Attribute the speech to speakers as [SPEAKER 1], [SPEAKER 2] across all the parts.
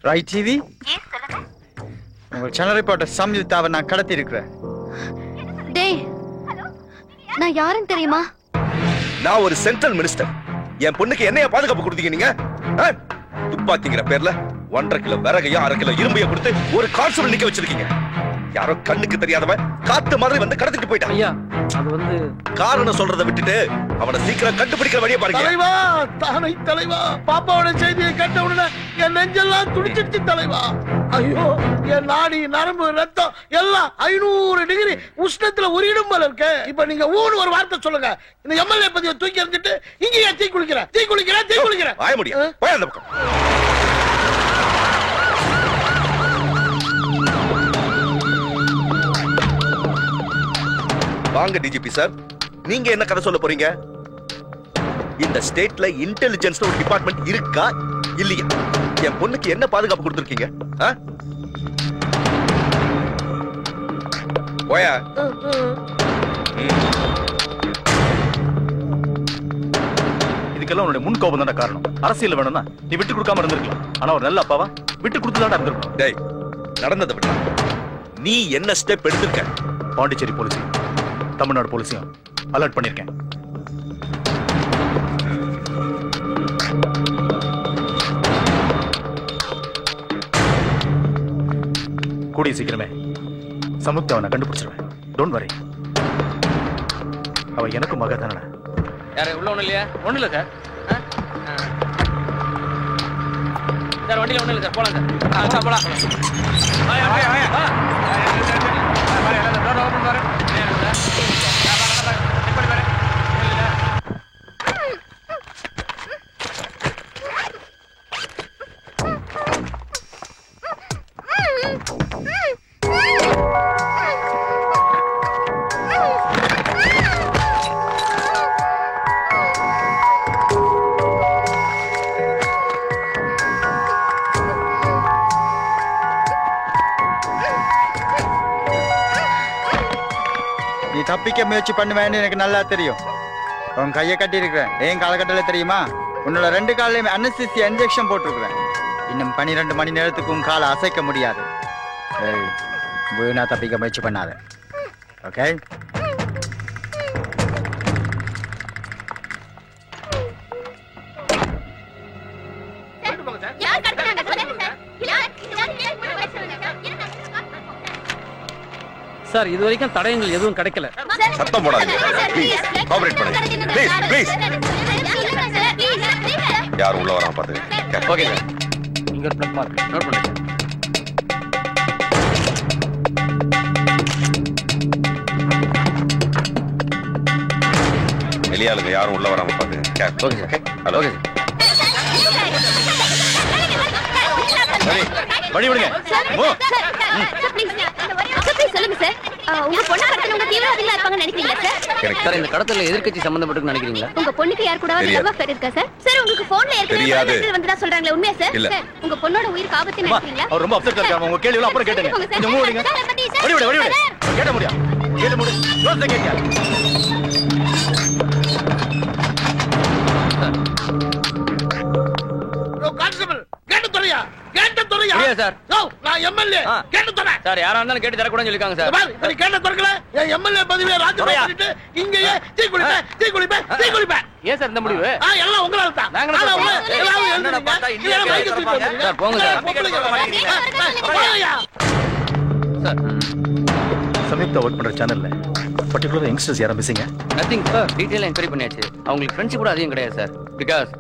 [SPEAKER 1] Right TV உங்க channel reporter சம்யுக்தாவை நான் கடத்தி இருக்கிறேன்.
[SPEAKER 2] டேய், நான் யாருன்னு தெரியுமா?
[SPEAKER 3] நான் ஒரு சென்ட்ரல் மினிஸ்டர். என் பொண்ணுக்கு என்னைய பாதுகாப்பு கொடுத்தீங்க நீங்க? துப்பாக்கிங்கிற பேர்ல 1.5 கிலோ விறகையும் 1/2 கிலோ இரும்பைய கொடுத்து ஒரு கான்ஸ்டபிள் நிக்க வச்சிருக்கீங்க. யாரோ கண்ணுக்கு தெரியாதவன் காத்து மாதிரி வந்து கடத்திட்டு போயிட்டான்.
[SPEAKER 4] ஐயா, அது வந்து
[SPEAKER 3] காரணம் சொல்றதை விட்டுட்டு அவனை சீக்கிரம் கண்டுபிடிக்கிற வழியை பாருங்க.
[SPEAKER 5] தலைவா, தானை தலைவா, பாப்பாவோட செய்தியை கேட்ட உடனே என் நெஞ்செல்லாம் துடிச்சிடுச்சு தலைவா. ஐயோ, என் நாடி நரம்பு ரத்தம் எல்லாம் 500 டிகிரி உஷ்ணத்துல உரியிடும் போல இருக்கு. இப்ப நீங்க ஊன்னு ஒரு வார்த்தை சொல்லுங்க. இந்த எம்எல்ஏ பதிவை தூக்கி எறிஞ்சிட்டு இங்கேயே தீ குளிக்கிறேன்.
[SPEAKER 3] ஆய முடியும். போய் அந்த பக்கம். வாங்க டிஜிபி சார், நீங்க என்ன கதை சொல்ல போறீங்க? இந்த ஸ்டேட்ல இன்டெலிஜென்ஸ் ஒரு டிபார்ட்மெண்ட் இருக்கா இல்லையா? என் பொண்ணுக்கு என்ன பாதுகாப்பு கொடுத்திருக்கீங்க? போயா.
[SPEAKER 6] இதுக்கெல்லாம் உன்னுடைய முன் கோபம் தான காரணம். அரசியல் வேணும்னா நீ விட்டு கொடுக்காம இருந்திருக்கலாம். ஆனா ஒரு நல்ல அப்பாவா விட்டு கொடுத்துதான் இருந்திருக்கணும்.
[SPEAKER 3] டேய், நடந்ததை விட்டா நீ என்ன ஸ்டெப் எடுத்திருக்க?
[SPEAKER 6] பாண்டிச்சேரி போலீஸ், தமிழ்நாடு போலீஸையும் அலர்ட் பண்ணிருக்கேன். கூடிய கூடிய சீக்கிரமே சமுத்தியாவை நான் கண்டுபிடிச்சிருவேன். Don't worry. அவ எனக்கு மக தானே.
[SPEAKER 4] யாரு உள்ள ஒண்ணு இல்லையா? ஒண்ணு இல்ல சார். சார் வண்டியில ஒண்ணு இல்ல சார். போலாம் சார். போலாம். வாயா வாயா வாயா. டோர் ஓபன் பாரு.
[SPEAKER 1] நீ தப்பிக்க முயற்சி பண்ணுவேன்னு எனக்கு நல்லா தெரியும். உன் கையை கட்டி இருக்கிறேன். ஏன் காலகட்டத்தில் தெரியுமா? உன்னோட 2 காலையுமே அனஸ்தீசியா இன்ஜெக்ஷன் போட்டிருக்கிறேன். இன்னும் 12 மணி நேரத்துக்கு உன் காலை அசைக்க முடியாது. வீணா தப்பிக்க முயற்சி பண்ணாத. ஓகே?
[SPEAKER 4] சார் இது வரைக்கும் தடயங்கள் எதுவும் கிடைக்கல.
[SPEAKER 3] சத்தம் போடாதீங்க. ப்ளீஸ் கோஆபரேட் பண்ணுங்க. Please please. யார் உள்ள வராம பாத்துங்க.
[SPEAKER 4] Okay sir. இங்க ஒரு பிளக் மார்க் நோட் பண்ணுங்க.
[SPEAKER 3] வெளியாளுங்க யாரும் உள்ள வராம பாத்துங்க.
[SPEAKER 4] Okay sir.
[SPEAKER 3] ஹலோ.
[SPEAKER 4] ஓகே
[SPEAKER 6] சரி வழி விடுங்க.
[SPEAKER 2] சொல்லுங்க சார். உங்க பொண்ணு கடத்தினவங்க தீவிரவாதிகளா இருப்பாங்கன்னு நினைக்கிறீங்களா சார்?
[SPEAKER 4] சார் இந்த கடத்தல எதிர்க்கட்சி சம்பந்தப்பட்டு நினைக்கிறீங்களா?
[SPEAKER 2] உங்க பொண்ணுக்கு யார் கூடவாது
[SPEAKER 3] தெரியாது.
[SPEAKER 2] லவ் அஃபேர் இருக்கா சார்? சார் உங்களுக்கு போன்ல
[SPEAKER 3] தெரியாது.
[SPEAKER 2] ஏற்கனவே வந்ததா சொல்றாங்களே உண்மையா சார்?
[SPEAKER 3] இல்ல.
[SPEAKER 2] சார் உங்க பொண்ணோட உயிருக்கு ஆபத்து நினைக்கிறீங்களா?
[SPEAKER 6] அவர் ரொம்ப அப்செட்டா இருக்காங்க. உங்க கேள்வி எல்லாம் அப்புறம் கேட்டுங்க. கொஞ்சம் மூவ் பண்ணுங்க. வழி விடு வழி விடு. கேட்ட முடியா? கேட்ட முடி. Close the gate.
[SPEAKER 5] கான்ஸ்டபிள் கேட்டு துறையா கேட்டு துறையா
[SPEAKER 4] இல்லையா சார்?
[SPEAKER 5] நான் எம்எல்ஏ கேட்டு துறை
[SPEAKER 4] சார் யாரா இருந்தாலும் கேட்டு தர கூடாதுன்னு சொல்லிருக்காங்க சார்.
[SPEAKER 5] பாரு நீ கேட்ட துறைக்கல என் எம்எல்ஏ பதவியை ராஜினாமா பண்ணிட்டு இங்கேயே டீ குடிப்பேன்
[SPEAKER 4] ஏன் சார் இந்த முடிவு?
[SPEAKER 5] எல்லாம் உங்களால தான்
[SPEAKER 4] நாங்க என்ன சொல்றோம்? என்னடா பார்த்தா இந்தியா சார் போங்க சார்.
[SPEAKER 6] சமீப்தா ஒர்க் பண்ற சேனல்ல பர்టిక్యులர் யங்ஸ்டர்ஸ் யாரா மிஸ்ஸிங்க?
[SPEAKER 4] Nothing sir. டீடைலா என்கொயரி பண்ணியாச்சு. அவங்களுக்கு ஃப்ரெண்ட்ஷிப் கூட அதிகம் கிடையாது sir. Because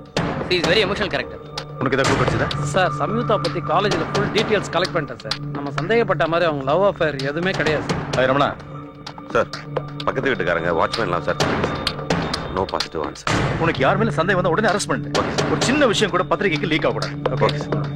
[SPEAKER 4] he is very emotional character.
[SPEAKER 6] உனக்கு ஏதாவது க்ளூ கிடைச்சதா?
[SPEAKER 7] சார் சம்யுக்தா பத்தி காலேஜ்ல ஃபுல் டீடைல்ஸ் கலெக்ட் பண்ணிட்டேன் சார். நம்ம சந்தேகப்பட்ட மாதிரி அவங்க லவ் அஃபேர் எதுவுமே கிடையாது சார்.
[SPEAKER 6] ரமணா
[SPEAKER 3] சார் பக்கத்து வீட்டுக்காரங்க வாட்ச்மேன்லாம் சார். No positive answer.
[SPEAKER 6] உனக்கு யார் மேல சந்தேகம் வந்தா உடனே அரெஸ்ட் பண்ணு. ஒரு சின்ன விஷயம் கூட பத்திரிகைக்கு லீக் ஆக கூடாது.
[SPEAKER 3] Okay sir.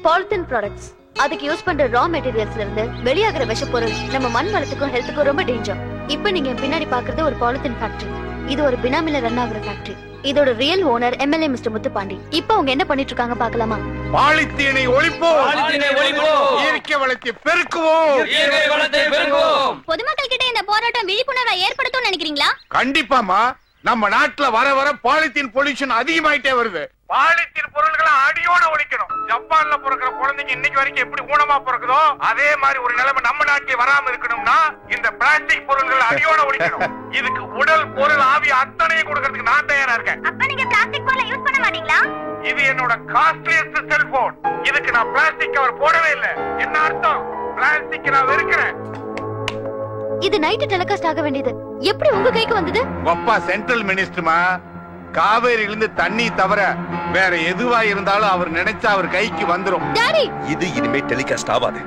[SPEAKER 2] பாலித்தீன் ப்ராடக்ட்ஸ் அதுக்கு யூஸ் பண்ற ரா மெட்டீரியல்ஸ்ல இருந்து வெளியாகிற விஷப்பொருள் நம்ம மண் வளத்துக்கும் ஹெல்த்துக்கும் ரொம்ப டேஞ்சர். இப்போ நீங்க பின்னாடி பாக்குறது ஒரு பாலித்தீன் ஃபேக்டரி. இது ஒரு பினாமில ரன் ஆகுற ஃபேக்டரி. இதோட real owner MLA mister Muthupandi. இப்போ அவங்க என்ன பண்ணிட்டு இருக்காங்க பார்க்கலாமா?
[SPEAKER 8] பாலித்தீனை ஒழிப்போம். இயற்கை வளத்தை பெருக்குவோம்.
[SPEAKER 2] பொதுமக்கள் கிட்ட இந்த போராட்டம் விழிப்புணர்வை ஏற்படுத்தும் நினைக்கிறீங்களா?
[SPEAKER 8] கண்டிப்பாமா. நம்ம நாட்டுல வர வர பாலித்தீன் பொல்யூஷன் அதிகமாயிட்டே வருது. பாலித்தீன் பொருள்களை அடியோட ஒழிக்கணும். ஜப்பான்ல பிறக்கிற குழந்தைங்க இன்னைக்கு வரைக்கும் எப்படி ஊனமா பிறக்குதோ அதே மாதிரி ஒரு நிலைமை நம்ம நாட்டில் வராம இருக்கணும்னா இந்த பிளாஸ்டிக் பொருள்களை அடியோட ஒழிக்கணும். இதுக்கு உடல் பொருள் ஆவி அத்தனையும் கொடுக்கறதுக்கு நான் தயாரா இருக்கேன்.
[SPEAKER 2] அப்ப நீங்க பிளாஸ்டிக் பொருளை யூஸ் பண்ண மாட்டீங்களா?
[SPEAKER 8] இது என்னோட காஸ்ட்லியஸ்ட் செல்போன். இதுக்கு நான் பிளாஸ்டிக் கவர் போடவே இல்லை. என்ன அர்த்தம்? பிளாஸ்டிக் நான் வெறுக்கிறேன்.
[SPEAKER 2] இது நைட் டெலிகாஸ்ட் ஆக வேண்டியது எப்படி உங்க கைக்கு வந்தது?
[SPEAKER 8] அப்பா சென்ட்ரல் மினிஸ்டர்மா. காவேரியிலிருந்து தண்ணி தவிர வேற எதுவா இருந்தாலும் அவர் நினைச்சா அவர் கைக்கு வந்துரும்.
[SPEAKER 2] டாடி
[SPEAKER 3] இது இனிமே டெலிகாஸ்ட் ஆகாது.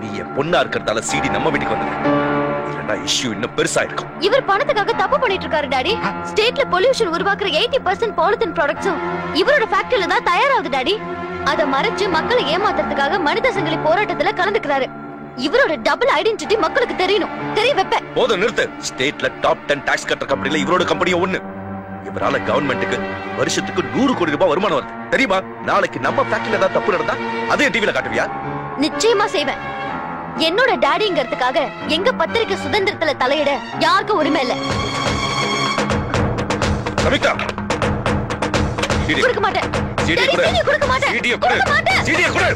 [SPEAKER 3] நீ என் பொண்ணா இருக்கிறதால சிடி நம்ம வீட்டுக்கு வந்தது. இல்லன்னா இஷ்யூ இன்னும் பெருசா இருக்கும்.
[SPEAKER 2] இவர் பணத்துக்காக தப்பு பண்ணிட்டு இருக்காரு டாடி. ஸ்டேட்ல பொல்யூஷன் உருவாக்குற 80% பாலித்தீன் ப்ராடக்ட்ஸும் இவரோட ஃபேக்டரியில தான் தயாராகுது டாடி. அத மறைச்சு மக்களை ஏமாத்துறதுக்காக மனித சங்கிலி போராட்டத்துல கலந்துக்கிறாரு. இவரோட டபுள் ஐடென்டிட்டி மக்களுக்கு தெரியணும். தெரிய வைப்பேன்.
[SPEAKER 3] போதும் நிறுத்து. ஸ்டேட்ல டாப் 10 டாக்ஸ் கட்டுற கம்பெனில இவரோட கம்பெனியும் ஒண்ணு. இவரால கவர்மெண்ட்டுக்கு வருஷத்துக்கு 100 கோடி ரூபாய் வருமானம் வருது தெரியுமா? நாளைக்கு நம்ம ஃபேக்டரியில ஏதாவது தப்பு நடந்தா அதே டிவில காட்டுவியா?
[SPEAKER 2] நிச்சயமா செய்வேன். என்னோட டாடிங்கிறதுக்காக எங்க பத்திரிக்கை சுதந்திரத்துல தலையிட யாருக்கும் உரிமை இல்ல.
[SPEAKER 3] சமிதா
[SPEAKER 2] கொடுக்க மாட்டேன்
[SPEAKER 3] CD
[SPEAKER 2] டாடி,
[SPEAKER 3] கொடு.
[SPEAKER 2] CD கொடுக்க மாட்டேன்
[SPEAKER 3] CD கொடு.
[SPEAKER 2] கொடுக்க மாட்டேன்
[SPEAKER 3] CD கொடு.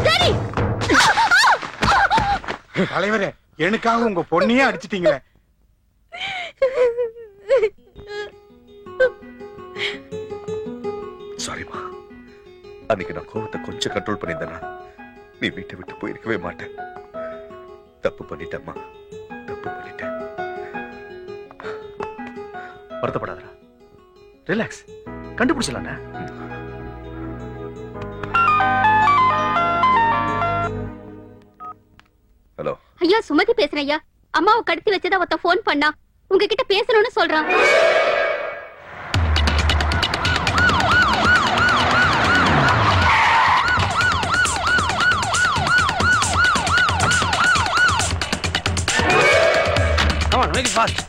[SPEAKER 2] டாடி
[SPEAKER 8] தலைவரே எனக்காக உங்க பொண்ணையே அடிச்சிட்டீங்களே.
[SPEAKER 3] சாரிமா, அன்னைக்கு நான் கோவத்தை கொஞ்சம் கண்ட்ரோல் பண்ணியிருந்தேன்னா நீ வீட்டை விட்டு போயிருக்கவே மாட்டேன். தப்பு பண்ணிட்டேம்மா, தப்பு பண்ணிட்டேன்.
[SPEAKER 6] வருத்தப்படாதடா, ரிலாக்ஸ், கண்டுபிடிச்சலாம்டா.
[SPEAKER 3] ஹலோ
[SPEAKER 2] ஐயா, சுமதி பேசுறேன் ஐயா. அம்மாவை கடத்தி வச்சதா ஒருத்த போன் பண்ணா, உங்ககிட்ட பேசணும்னு சொல்றான்.
[SPEAKER 7] Come on, make it fast.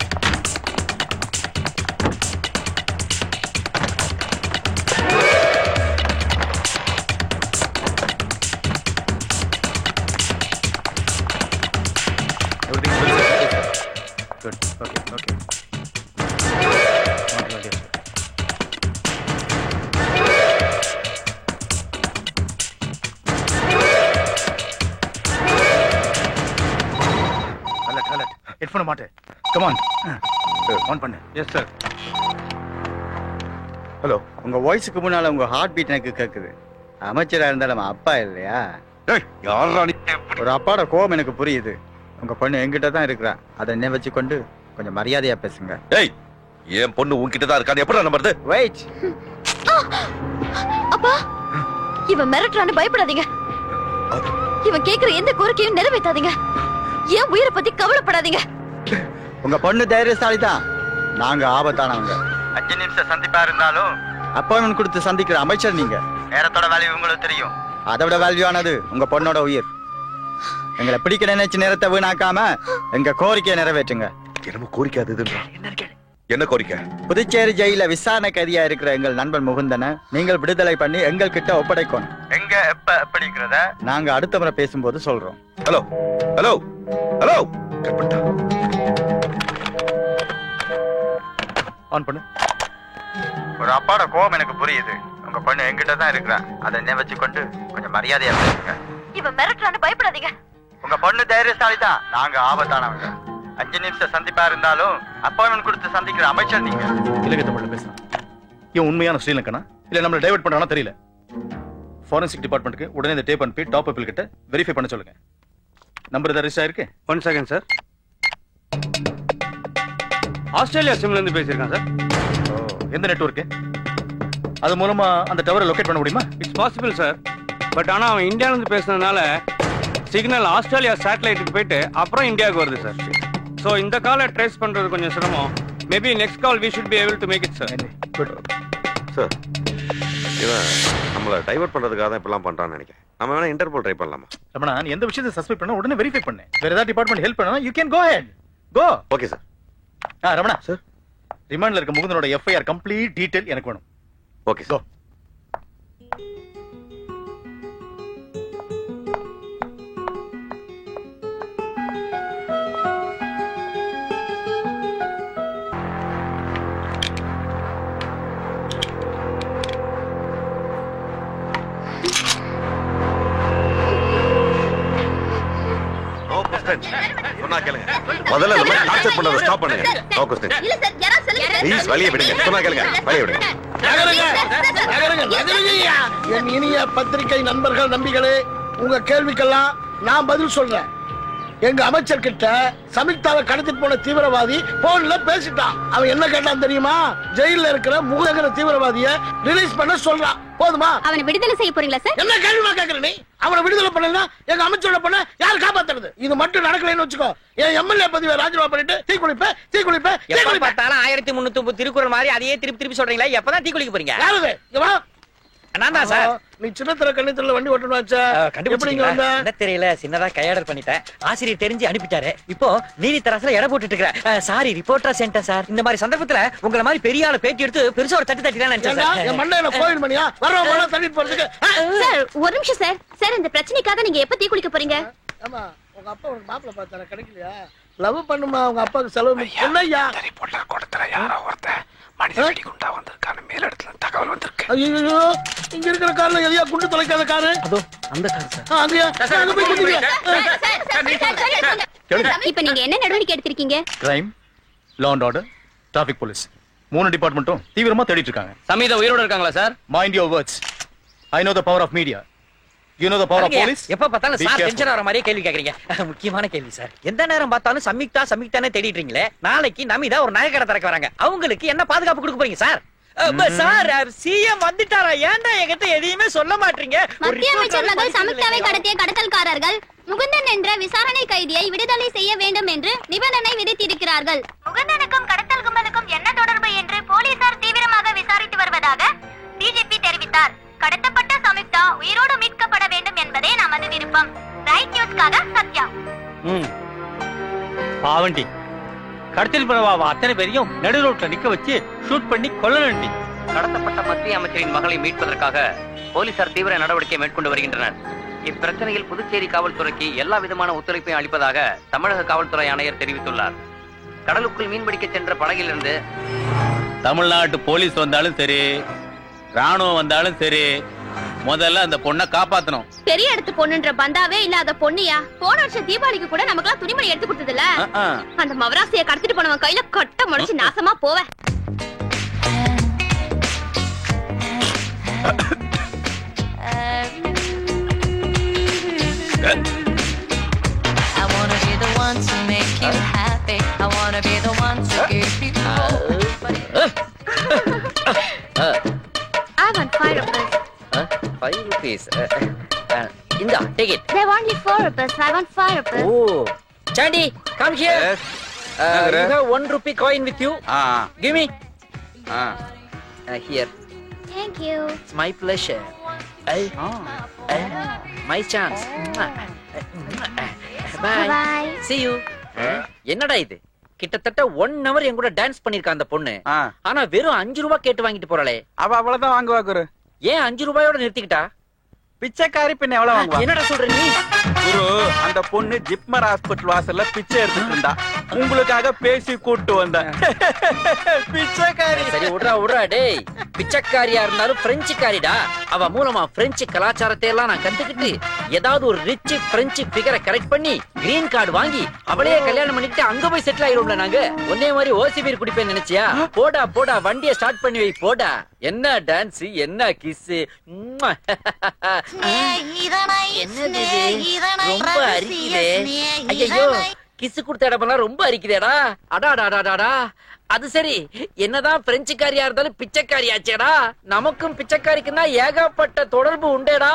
[SPEAKER 6] Everything is well set? Good. Okay. Not ready. Alert. Headphone மாட்டு. Come on. On பண்ணு. Yes sir.
[SPEAKER 3] ஹலோ.
[SPEAKER 1] உங்க வாய்ஸுக்கு முன்னால உங்க ஹார்ட் பீட் எனக்கு கேக்குது. அமைச்சரா இருந்தாலும் அப்பா இல்லையா?
[SPEAKER 3] டேய், யாரா நீ?
[SPEAKER 1] ஒரு அப்பாட கோபம் எனக்கு புரியுது. உங்க பொண்ணு என்கிட்ட தான் இருக்கிறா. அதை என்ன வச்சுக்கொண்டு கொஞ்சம் மரியாதையா பேசுங்க.
[SPEAKER 3] டேய், என் பொண்ணு உன்கிட்ட தான் இருக்கான்னு எப்படா நம்புறது?
[SPEAKER 1] வெயிட்.
[SPEAKER 2] அப்பா, இவன் மிரட்டுறான்னு பயப்படாதீங்க. இவன் கேக்குற எந்த கோரிக்கையும் நிறைவேற்றாதீங்க. ஏன் உயிரை பத்தி கவலைப்படாதீங்க.
[SPEAKER 1] உங்க பொண்ணு தைரியசாலி தான். நாங்க ஆபத்தானவங்க. 5 நிமிஷம் சந்திப்பா இருந்தாலும் அப்பாயின்மெண்ட் கொடுத்து சந்திக்கிற அமைச்சர் நீங்க. நேரத்தோட வேல்யூ உங்களுக்கு தெரியும். அதை விட வேல்யூ ஆனது உங்க பொண்ணோட உயிர். எங்களை பிடிக்க நினைச்சு நேரத்தை வீணாக்காம எங்க கோரிக்கையை நிறைவேற்றுங்க.
[SPEAKER 3] என்னமோ கோரிக்கை அதுன்றா. என்ன கோரிக்கை?
[SPEAKER 1] புதுச்சேரி ஜெயில விசாரணை கைதியா இருக்கிற எங்கள் நண்பன் முகுந்தனை நீங்கள் விடுதலை பண்ணி எங்கள் கிட்ட ஒப்படைக்கணும். எங்க எப்ப எப்படிங்கிறத நாங்க அடுத்த முறை பேசும்போது சொல்றோம்.
[SPEAKER 3] ஹலோ கட் பண்ணிட்டா.
[SPEAKER 6] ஆன் பண்ணு.
[SPEAKER 1] ஒரு அப்பாட கோபம் எனக்கு புரியுது. உங்க பொண்ணு என்கிட்ட தான் இருக்கிறா. அதை என்ன வச்சுக்கொண்டு கொஞ்சம் மரியாதையா பேசுங்க.
[SPEAKER 2] இவன் மிரட்டுறான்னு பயப்படாதீங்க.
[SPEAKER 1] உங்க பொண்ணு தைரியசாலி தான். நாங்க ஆபத்தானவங்க. 5 நிமிஷம் சந்திப்பா இருந்தாலும் அப்பாயின்மெண்ட் கொடுத்து சந்திக்கிற அமைச்சர் நீங்க.
[SPEAKER 6] இலங்கை தமிழ்ல பேசலாம். இவன் உண்மையான ஸ்ரீலங்கனா இல்ல நம்மள டைவர்ட் பண்றானா தெரியல. ஃபாரன்சிக் டிபார்ட்மெண்ட்க்கு உடனே இந்த டேப் அனுப்பி டாப் அப்பிள் கிட்ட வெரிஃபை பண்ண சொல்லுங்க. நம்பர் ஏதாவது ரிஜிஸ்டர் ஆயிருக்கு?
[SPEAKER 7] 1 second சார். ஆஸ்திரேலியா சிம்ல இருந்து பேசியிருக்கேன் சார்.
[SPEAKER 6] எந்த நெட்வொர்க்? அது மூலமா அந்த டவரை லொகேட் பண்ண முடியுமா?
[SPEAKER 7] It's possible sir. பட் ஆனா அவன் இந்தியால இருந்து பேசுனதுனால சிக்னல் ஆஸ்திரேலியா சேட்டலைட்டுக்கு போயிட்டு அப்புறம் இந்தியாவுக்கு வருது சார். சோ இந்த காலை ட்ரேஸ் பண்றது கொஞ்சம் சிரமம். Maybe next call we should be able to make it sir.
[SPEAKER 6] Good.
[SPEAKER 9] Sir, இவன் நம்மள டைவர்ட் பண்றதுக்காக தான் இப்பெல்லாம் பண்றான்னு நினைக்கிறேன். நம்ம வேணா இன்டர்போல் ட்ரை பண்ணலாமா?
[SPEAKER 6] ரமணா, நீ எந்த விஷயத்தை சஸ்பெக்ட் பண்ணா உடனே வெரிஃபை பண்ணு. வேற ஏதாவது டிபார்ட்மெண்ட் ஹெல்ப் பண்ணா you can go ahead. Go.
[SPEAKER 9] Okay sir.
[SPEAKER 6] Ramana
[SPEAKER 9] sir,
[SPEAKER 6] ரிமாண்ட்ல இருக்க முகுந்தனோட FIR கம்ப்ளீட் டீடைல் எனக்கு வேணும்.
[SPEAKER 9] Okay sir. சொன்னா கேளுங்க. முதல்ல நம்ம டார்ச்சர் பண்றத ஸ்டாப் பண்ணுங்க. No question.
[SPEAKER 2] இல்ல சார், யாரா சொல்லுங்க.
[SPEAKER 9] ப்ளீஸ் வெளிய விடுங்க. சொன்னா கேளுங்க. வெளிய விடுங்க.
[SPEAKER 5] நகருங்கய்யா. என் இனிய பத்திரிகை நண்பர்கள் நம்பிகளே, உங்க கேள்விக்கெல்லாம் நான் பதில் சொல்றேன். எங்க அமைச்சர் கிட்ட சமிக்தாவை கடத்திட்டு போன தீவிரவாதி போன்ல பேசிட்டான். அவன் என்ன கேட்டான் தெரியுமா? ஜெயில இருக்கிற முகுந்தங்கிற தீவிரவாதிய ரிலீஸ் பண்ண சொல்றான். போதுமா?
[SPEAKER 2] அவனை விடுதலை செய்ய போறீங்களா சார்?
[SPEAKER 5] என்ன கேள்வி கேக்குற நீ? அவனை விடுதலை பண்ணலனா எங்க அமைச்சரோட பண்ண யார் காப்பாத்துறது? இது மட்டும் நடக்கலைன்னு வச்சுக்கோ, என் எம்எல்ஏ பதவியை ராஜினாமா பண்ணிட்டு தீ குளிப்பேன்.
[SPEAKER 10] பார்த்தாலும் 1330 திருக்குறள் மாதிரி அதையே திருப்பி சொல்றீங்களா? எப்பதான் தீ குளிக்க போறீங்க?
[SPEAKER 5] யாரு? இங்க வா.
[SPEAKER 10] நான் தான் சார்.
[SPEAKER 5] நீ சின்னத்திர கண்ணித்துல வண்டி ஓட்டணும் வச்சா எப்படிங்க வந்த?
[SPEAKER 10] என்ன தெரியல, சின்னதா கையாடல் பண்ணிட்டேன். ஆசிரியர் தெரிஞ்சு அனுப்பிட்டாரு. இப்போ நீதித்தரசுல எடை போட்டுட்டு இருக்கிறேன். சாரி, ரிப்போர்ட்டரா சென்டர் சார். இந்த மாதிரி சந்தர்ப்பத்துல உங்களை மாதிரி பெரிய ஆளு பேட்டி எடுத்து பெருசா ஒரு தட்டி நினைச்சேன் சார்.
[SPEAKER 5] என் மண்டையில கோயில் மணியா வரவங்க தள்ளிட்டு போறதுக்கு.
[SPEAKER 2] சார், ஒரு நிமிஷம் சார். சார், இந்த பிரச்சனைக்காக நீங்க எப்ப தீ குளிக்க போறீங்க?
[SPEAKER 5] ஆமா, உங்க அப்பா ஒரு மாப்பிளை பார்த்தாரு, கிடைக்கலையா? லவ் பண்ணுமா அவங்க அப்பாவுக்கு செலவு என்னய்யா
[SPEAKER 8] பொருளாதார கூடத்துல யாரோ ஒருத்தன் மனித வெடி குண்டா வந்திருக்கான்னு மேல இடத்துல தகவல் வந்திருக்கு.
[SPEAKER 5] ஐயோ இங்க இருக்கிற கார்ல எதையா குண்டு தொலைக்காத காரு
[SPEAKER 10] அதோ அந்த கார் சார்.
[SPEAKER 5] அங்கயா அங்க போய் குடுங்க.
[SPEAKER 2] இப்ப நீங்க என்ன நடவடிக்கை எடுத்திருக்கீங்க?
[SPEAKER 6] Crime, law and order, traffic police 3 டிபார்ட்மெண்ட்டும் தீவிரமா தேடிட்டு இருக்காங்க.
[SPEAKER 4] சமீதா உயிரோட இருக்காங்களா sir?
[SPEAKER 6] Mind your words. I know the power of media. You know the power of police.
[SPEAKER 10] எப்ப பார்த்தாலும் சார் டென்ஷன் ஆற மாதிரியே கேள்வி கேக்குறீங்க. முக்கியமான கேள்வி சார். எந்த நேரம் பார்த்தாலும் சம்யுக்தானே தேடிட்டீங்களே. நாளைக்கு நமிதா ஒரு நகைக்கடை திறக்க வராங்க. அவங்களுக்கு என்ன பாதுகாப்பு கொடுக்க போறீங்க சார்? சார் சிஎம் வந்துட்டாரா? ஏன்டா என்கிட்ட எதையுமே சொல்ல மாட்டீங்க?
[SPEAKER 2] மத்திய அமைச்சர் மகள் சம்யுக்தாவை கடத்திய கடத்தல்காரர்கள் முகுந்தன் என்ற விசாரணை கைதியை விடுதலை செய்ய வேண்டும் என்று நிபந்தனை விதித்திருக்கிறார்கள். முகுந்தனுக்கும் கடத்தல் கும்பலுக்கும் என்ன தொடர்பு என்று போலீசார் தீவிரமாக விசாரித்து வருவதாக டிஜிபி தெரிவித்தார். கடத்தப்பட்ட சம்யுக்தா உயிரோடு மீட்கப்பட வேண்டும் என்பதே நமது விருப்பம். ரைட் நியூஸ்க்காக சத்யா.
[SPEAKER 10] பாவண்டி கடத்தல் பண்ணவா அத்தனை பேரையும் நடு ரோட்ல நிக்க வச்சு ஷூட் பண்ணி கொல்லணும்டி.
[SPEAKER 4] கடத்தப்பட்ட மத்திய அமைச்சரின் மகளை மீட்பதற்காக போலீசார் தீவிர நடவடிக்கை மேற்கொண்டு வருகின்றனர். இப்பிரச்சனையில் புதுச்சேரி காவல்துறைக்கு எல்லா விதமான ஒத்துழைப்பையும் அளிப்பதாக தமிழக காவல்துறை ஆணையர் தெரிவித்துள்ளார். கடலுக்குள் மீன்பிடிக்க சென்ற படகிலிருந்து
[SPEAKER 11] தமிழ்நாட்டு போலீஸ் வந்தாலும் சரி, ராணுவம் வந்தாலும் சரி, முதல்ல அந்த பொண்ணை காப்பாத்தணும்.
[SPEAKER 2] பெரிய இடத்து பொண்ணுன்ற பந்தாவே இல்லாத பொண்ணியா? போன வருஷம் தீபாவளிக்கு கூட நமக்கு துணிமணி எடுத்து கொடுத்ததுல அந்த மவராசியை கடத்திட்டு போனவன் கையில கொட்ட முளைச்சு நாசமா போவ.
[SPEAKER 12] I wanna be the one to make you happy. I wanna be the one to give you hope.
[SPEAKER 2] I want 5 rupees.
[SPEAKER 10] 5 rupees. Inda, take it.
[SPEAKER 2] They want only 4 rupees. I want 5 rupees.
[SPEAKER 10] Oh, Chandy, come here.
[SPEAKER 11] Yes.
[SPEAKER 10] You have 1 rupee coin with you. Give me. Here.
[SPEAKER 2] Thank you.
[SPEAKER 10] It's my pleasure. My chance. Bye.
[SPEAKER 2] Bye.
[SPEAKER 10] See you. என்னடா இது? கிட்டத்தட்ட 1 hour என் கூட dance பண்ணிருக்க அந்த பொண்ணு. ஆனா வெறும் 5 ரூபாய் கேட்டு வாங்கிட்டு போறாளே.
[SPEAKER 11] அவ அவ்வளவுதான் வாங்குவா குரு.
[SPEAKER 10] ஏன் 5 ரூபாயோட நிறுத்திக்கிட்டா?
[SPEAKER 11] பிச்சைக்காரி பின்ன எவ்வளவு வாங்குவா?
[SPEAKER 10] என்னடா சொல்ற நீ?
[SPEAKER 11] குரு, அந்த பொண்ணு ஜிப்மர் ஹாஸ்பிடல் வாசல்ல பிச்சை எடுத்துட்டு இருந்தா. உங்களுக்காக பேசி கூட்டு வந்தேன். பிச்சைக்காரி.
[SPEAKER 10] சரி விடுறா டேய். பிச்சைக்காரியா இருந்தாலும் பிரெஞ்சுக்காரிடா. அவ மூலமா பிரெஞ்சு கலாச்சாரத்தை எல்லாம் நான் கத்துக்கிட்டு ஏதாவது ஒரு ரிச் பிரெஞ்சு பிகரை கரெக்ட் பண்ணி கிரீன் கார்டு வாங்கி அவளையே கல்யாணம் பண்ணிட்டு அங்க போய் செட்டில் ஆயிடும்ல நாங்க. ஒன்னே மாதிரி ஓசி பீர் குடிப்பேன்னு நினைச்சியா? போடா வண்டியை ஸ்டார்ட் பண்ணி வை போடா. என்ன டான்ஸ், என்ன கிஸ். என்னது ரொம்ப அரிக்குதே. ஐயோ கிஸ் கொடுத்த இடமெல்லாம் ரொம்ப அரிக்குதேடா. அடாடாடாடா. அது சரி, என்னதான் பிரெஞ்சுக்காரியா இருந்தாலும் பிச்சைக்காரியாச்சேடா. நமக்கும் பிச்சைக்காரிக்கும் தான் ஏகப்பட்ட தொடர்பு உண்டேடா.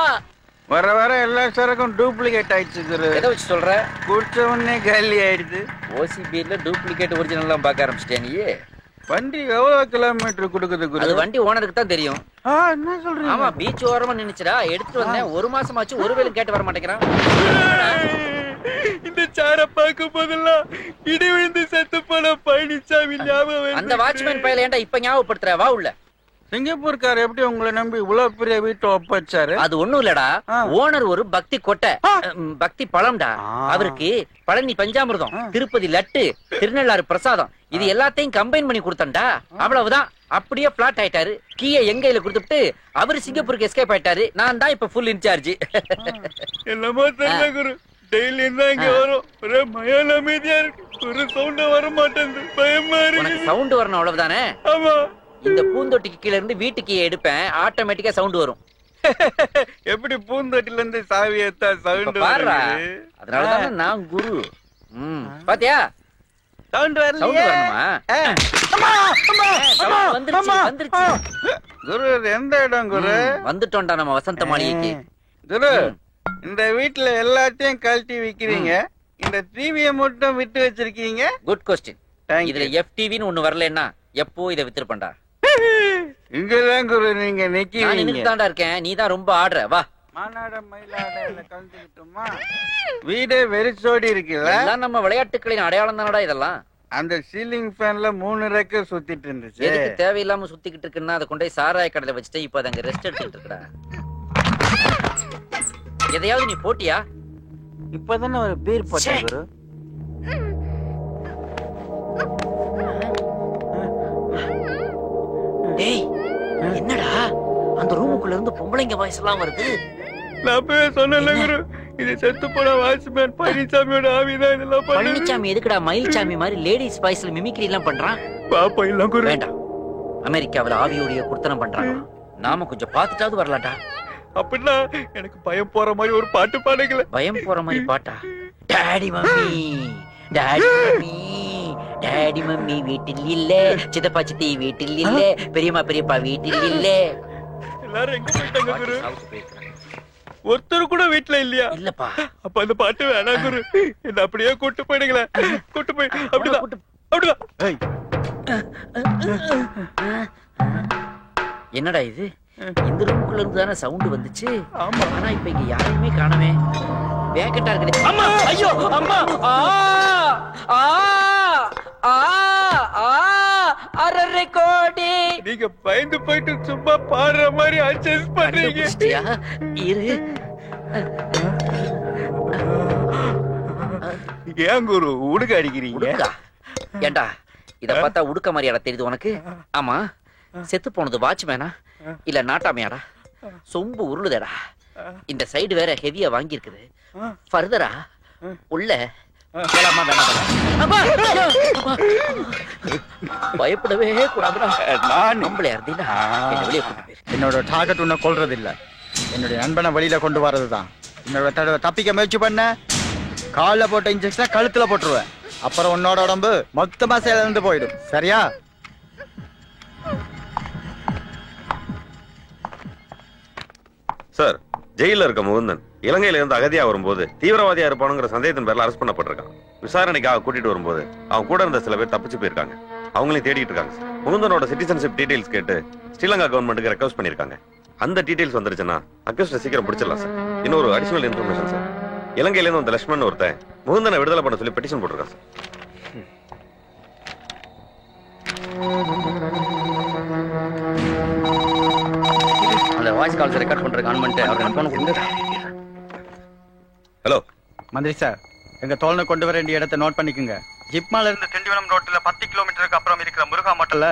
[SPEAKER 11] வர எல்லா சரக்கும் டூப்ளிகேட் ஆயிடுச்சு குரு.
[SPEAKER 10] எதை வச்சு சொல்ற?
[SPEAKER 11] குடிச்ச உடனே காலி ஆயிடுது.
[SPEAKER 10] ஓசி பீர்ல டூப்ளிகேட் ஒரிஜினல் எல்லாம் பார்க்க ஆரம்பிச்சிட்டே நீ.
[SPEAKER 11] வண்டி எவ்வளவு கிலோமீட்டர் கொடுக்குது குரு?
[SPEAKER 10] அது வண்டி ஓனருக்கு தான் தெரியும்.
[SPEAKER 11] என்ன சொல்றீங்க?
[SPEAKER 10] ஆமா, பீச் ஓரமா நின்னுச்சுடா. எடுத்துட்டு வந்தேன். 1 மாசமாச்சு ஒரு வேளை கேட்டு வர மாட்டேங்கிறான்.
[SPEAKER 11] இந்த சார பார்க்கும் போதெல்லாம் இடி விழுந்து செத்து போன பழனிசாமி ஞாபகம்.
[SPEAKER 10] அந்த வாட்ச்மேன் பையல ஏன்டா இப்ப ஞாபகப்படுத்துற? வா உள்ள.
[SPEAKER 11] சிங்கப்பூர்கார் எப்படி உங்களை நம்பி இவ்வளவு பெரிய வீட்டை ஒப்பச்சாரு?
[SPEAKER 10] அது ஒண்ணும் இல்லடா. ஓனர் ஒரு பக்தி கொட்டை, பக்தி பழம்டா. அவருக்கு பழனி பஞ்சாமிர்தம், திருப்பதி லட்டு, திருநள்ளாறு பிரசாதம் இது எல்லாத்தையும் கம்பைன் பண்ணி கொடுத்தா. அவ்வளவுதான். அப்படியே பிளாட் ஆயிட்டாரு. கீயை எங்கையில கொடுத்துட்டு அவரு சிங்கப்பூருக்கு எஸ்கேப் ஆயிட்டாரு. நான் தான் இப்ப ஃபுல் இன்சார்ஜ்.
[SPEAKER 11] என்னமோ தெரியல குரு. டெய்லி தான் இங்க வரும். ஒரே மயான அமைதியா இருக்கு. ஒரு சவுண்ட் வர மாட்டேங்குது. பயமா இருக்கு.
[SPEAKER 10] சவுண்ட் வரணும் அவ்வளவுதானே?
[SPEAKER 11] ஆமா.
[SPEAKER 10] இந்த பூந்தொட்டிக்கு கீழ இருந்து வீட்டுக்கு எடுப்பேன். ஆட்டோமேட்டிக்கா சவுண்ட் வரும்.
[SPEAKER 11] எப்படி பூந்தொட்டில இருந்து சாவி ஏத்தா சவுண்ட்
[SPEAKER 10] பாரு. அதனாலதான் நான் குரு. பாத்தியா?
[SPEAKER 11] சவுண்ட் வரல.
[SPEAKER 10] சவுண்ட் வரணுமா? வந்துருச்சு.
[SPEAKER 11] குரு எந்த இடம் குரு?
[SPEAKER 10] வந்துட்டோம்டா நம்ம வசந்த மாளிகைக்கு.
[SPEAKER 11] குரு, இந்த வீட்டுல எல்லாத்தையும் கழட்டி விக்கிறீங்க, இந்த டிவியை மட்டும் விட்டு வச்சிருக்கீங்க.
[SPEAKER 10] Good question. இதுல எஃப்டிவின்னு ஒண்ணு வரலன்னா எப்போ இதை வித்துருப்பேன்டா.
[SPEAKER 11] இங்கதான் குரு நீங்க நிக்கிறீங்க.
[SPEAKER 10] தாண்டா இருக்கேன். நீ தான் ரொம்ப ஆடுற. வா.
[SPEAKER 11] மாநாட மயிலாட கலந்துக்கிட்டோமா? வீடே வெறிச்சோடி இருக்குல்ல.
[SPEAKER 10] எல்லாம் நம்ம விளையாட்டுகளின் அடையாளம் தானடா இதெல்லாம்.
[SPEAKER 11] அந்த சீலிங் ஃபேன்ல 3 ரெக்க சுத்திட்டு இருந்துச்சு.
[SPEAKER 10] எதுக்கு தேவையில்லாம சுத்திக்கிட்டு இருக்குன்னா அதை கொண்டு சாராய கடையில வச்சுட்டு இப்ப அங்க ரெஸ்ட் எடுத்துக்கிட்டு இருக்கடா. எதையாவது நீ போட்டியா?
[SPEAKER 11] இப்பதானே ஒரு பீர் போட்ட குரு.
[SPEAKER 10] டேய் என்னடா அந்த ரூமுக்குள்ள இருந்து பொம்பளைங்க வாய்ஸ் எல்லாம் வருது.
[SPEAKER 7] நான் சொன்னல குரு, இது செத்து போன வாட்ச்மேன் பழனிசாமியோட ஆவிதான் இதெல்லாம் பண்ணுது.
[SPEAKER 10] பழனிசாமி எதுக்குடா மயில்சாமி மாதிரி லேடிஸ் வாய்ஸ்ல மிமிக்ரி எல்லாம் பண்றான்?
[SPEAKER 7] பாப்பா இல்ல குரு.
[SPEAKER 10] வேண்டாம், அமெரிக்காவுல ஆவியோடைய குர்த்தனம் பண்றாங்க, நாம கொஞ்சம் பார்த்துட்டாவது வரலாம்டா.
[SPEAKER 7] அப்படின்னா எனக்கு பயம் போற மாதிரி ஒரு பாட்டு பாடுங்கள.
[SPEAKER 10] பயம் போற மாதிரி பாட்டா? Daddy mummy daddy mummy daddy mummy வீட்டில் இல்ல, சித்தப்பா சித்தி வீட்டில் இல்ல, பெரியம்மா பெரியப்பா வீட்டில் இல்ல.
[SPEAKER 7] எல்லாரும் எங்க போயிட்டாங்க குரு? ஒருத்தர் கூட வீட்டுல இல்லையா?
[SPEAKER 10] இல்லப்பா.
[SPEAKER 7] அப்ப அந்த பாட்டு வேணாம் குரு, என்ன அப்படியே கூட்டு போயிடுங்களேன். கூட்டு போய் அப்படிதான் அப்படிதான்.
[SPEAKER 10] என்னடா இது? இந்த ரூமுக்குள்ள இருந்து தானே சவுண்ட் வந்துச்சு. ஆனா இப்ப இங்க யாரையுமே காணவே. வேக்கட்டா இருக்குது. அம்மா ஐயோ அம்மா ஆ ஆ ஆ ஆ அரரை கோடி.
[SPEAKER 7] நீங்க பயந்து போயிட்டு சும்மா பாடுற மாதிரி அட்ஜஸ்ட் பண்றீங்க.
[SPEAKER 10] இரு.
[SPEAKER 7] ஏன் குரு உடுக்க அடிக்கிறீங்க?
[SPEAKER 10] ஏண்டா இத பார்த்தா உடுக்க மாதிரியாடா தெரியுது உனக்கு? ஆமா, செத்து போனது வாட்ச்மேனா இல்ல நாட்டாமையாடா? சொம்பு உருளுதேடா. இந்த சைடு வேற ஹெவியா வாங்கி இருக்குது. ஃபர்தரா உள்ள வேணாமா வேணாமா? பயப்படவே கூடாதுடா. நான் நம்மளே இருந்தீனா வெளியே கூட்டு.
[SPEAKER 1] என்னோட டார்கெட் உன்னை கொல்றது இல்ல, என்னுடைய நண்பனை வழியில கொண்டு வர்றதுதான். என்னோட தப்பிக்க முயற்சி பண்ண காலில் போட்ட இன்ஜெக்ஷனை கழுத்துல போட்டுருவேன். அப்புறம் உன்னோட உடம்பு மொத்தமா சேர்ந்து போயிடும். சரியா?
[SPEAKER 9] சார், ஜெயில இருக்க முகுந்தன் இலங்கையில இருந்து அகதியா வரும்போது தீவிரவாதியா இருப்பானுங்கிற சந்தேகத்தின் பேர்ல அரெஸ்ட் பண்ணப்பட்டிருக்கான். விசாரணைக்காக கூட்டிட்டு வரும்போது அவன் கூட இருந்த சில பேர் தப்பிச்சு போயிருக்காங்க. அவங்களையும் தேடிட்டு இருக்காங்க சார். முகுந்தனோட சிட்டிசன்ஷிப் டீடைல்ஸ் கேட்டு ஸ்ரீலங்கா கவர்மெண்ட்டுக்கு ரெக்வஸ்ட் பண்ணிருக்காங்க. அந்த டீடைல்ஸ் வந்துருச்சுன்னா அக்யூஸ்ட சீக்கிரம் பிடிச்சிடலாம் சார். இன்னொரு அடிஷனல் இன்ஃபர்மேஷன் சார், இலங்கையில இருந்து வந்த லட்சுமணன் ஒருத்தன் முகுந்தனை விடுதலை பண்ண சொல்லி பெட்டிஷன் போட்டிருக்கான் சார்.
[SPEAKER 4] அந்த வாய்ஸ் கால்ஸ் ரெக்கார்ட் பண்ற கவர்மெண்ட் அவருக்கு போன் கொடுங்க.
[SPEAKER 3] ஹலோ
[SPEAKER 1] மந்திரி சார், எங்க தோழனை கொண்டு வர வேண்டிய இடத்தை நோட் பண்ணிக்கோங்க. ஜிப்மால இருந்து திண்டிவனம் ரோட்ல 10 கிலோமீட்டருக்கு அப்புறம் இருக்கிற முருகா மட்டல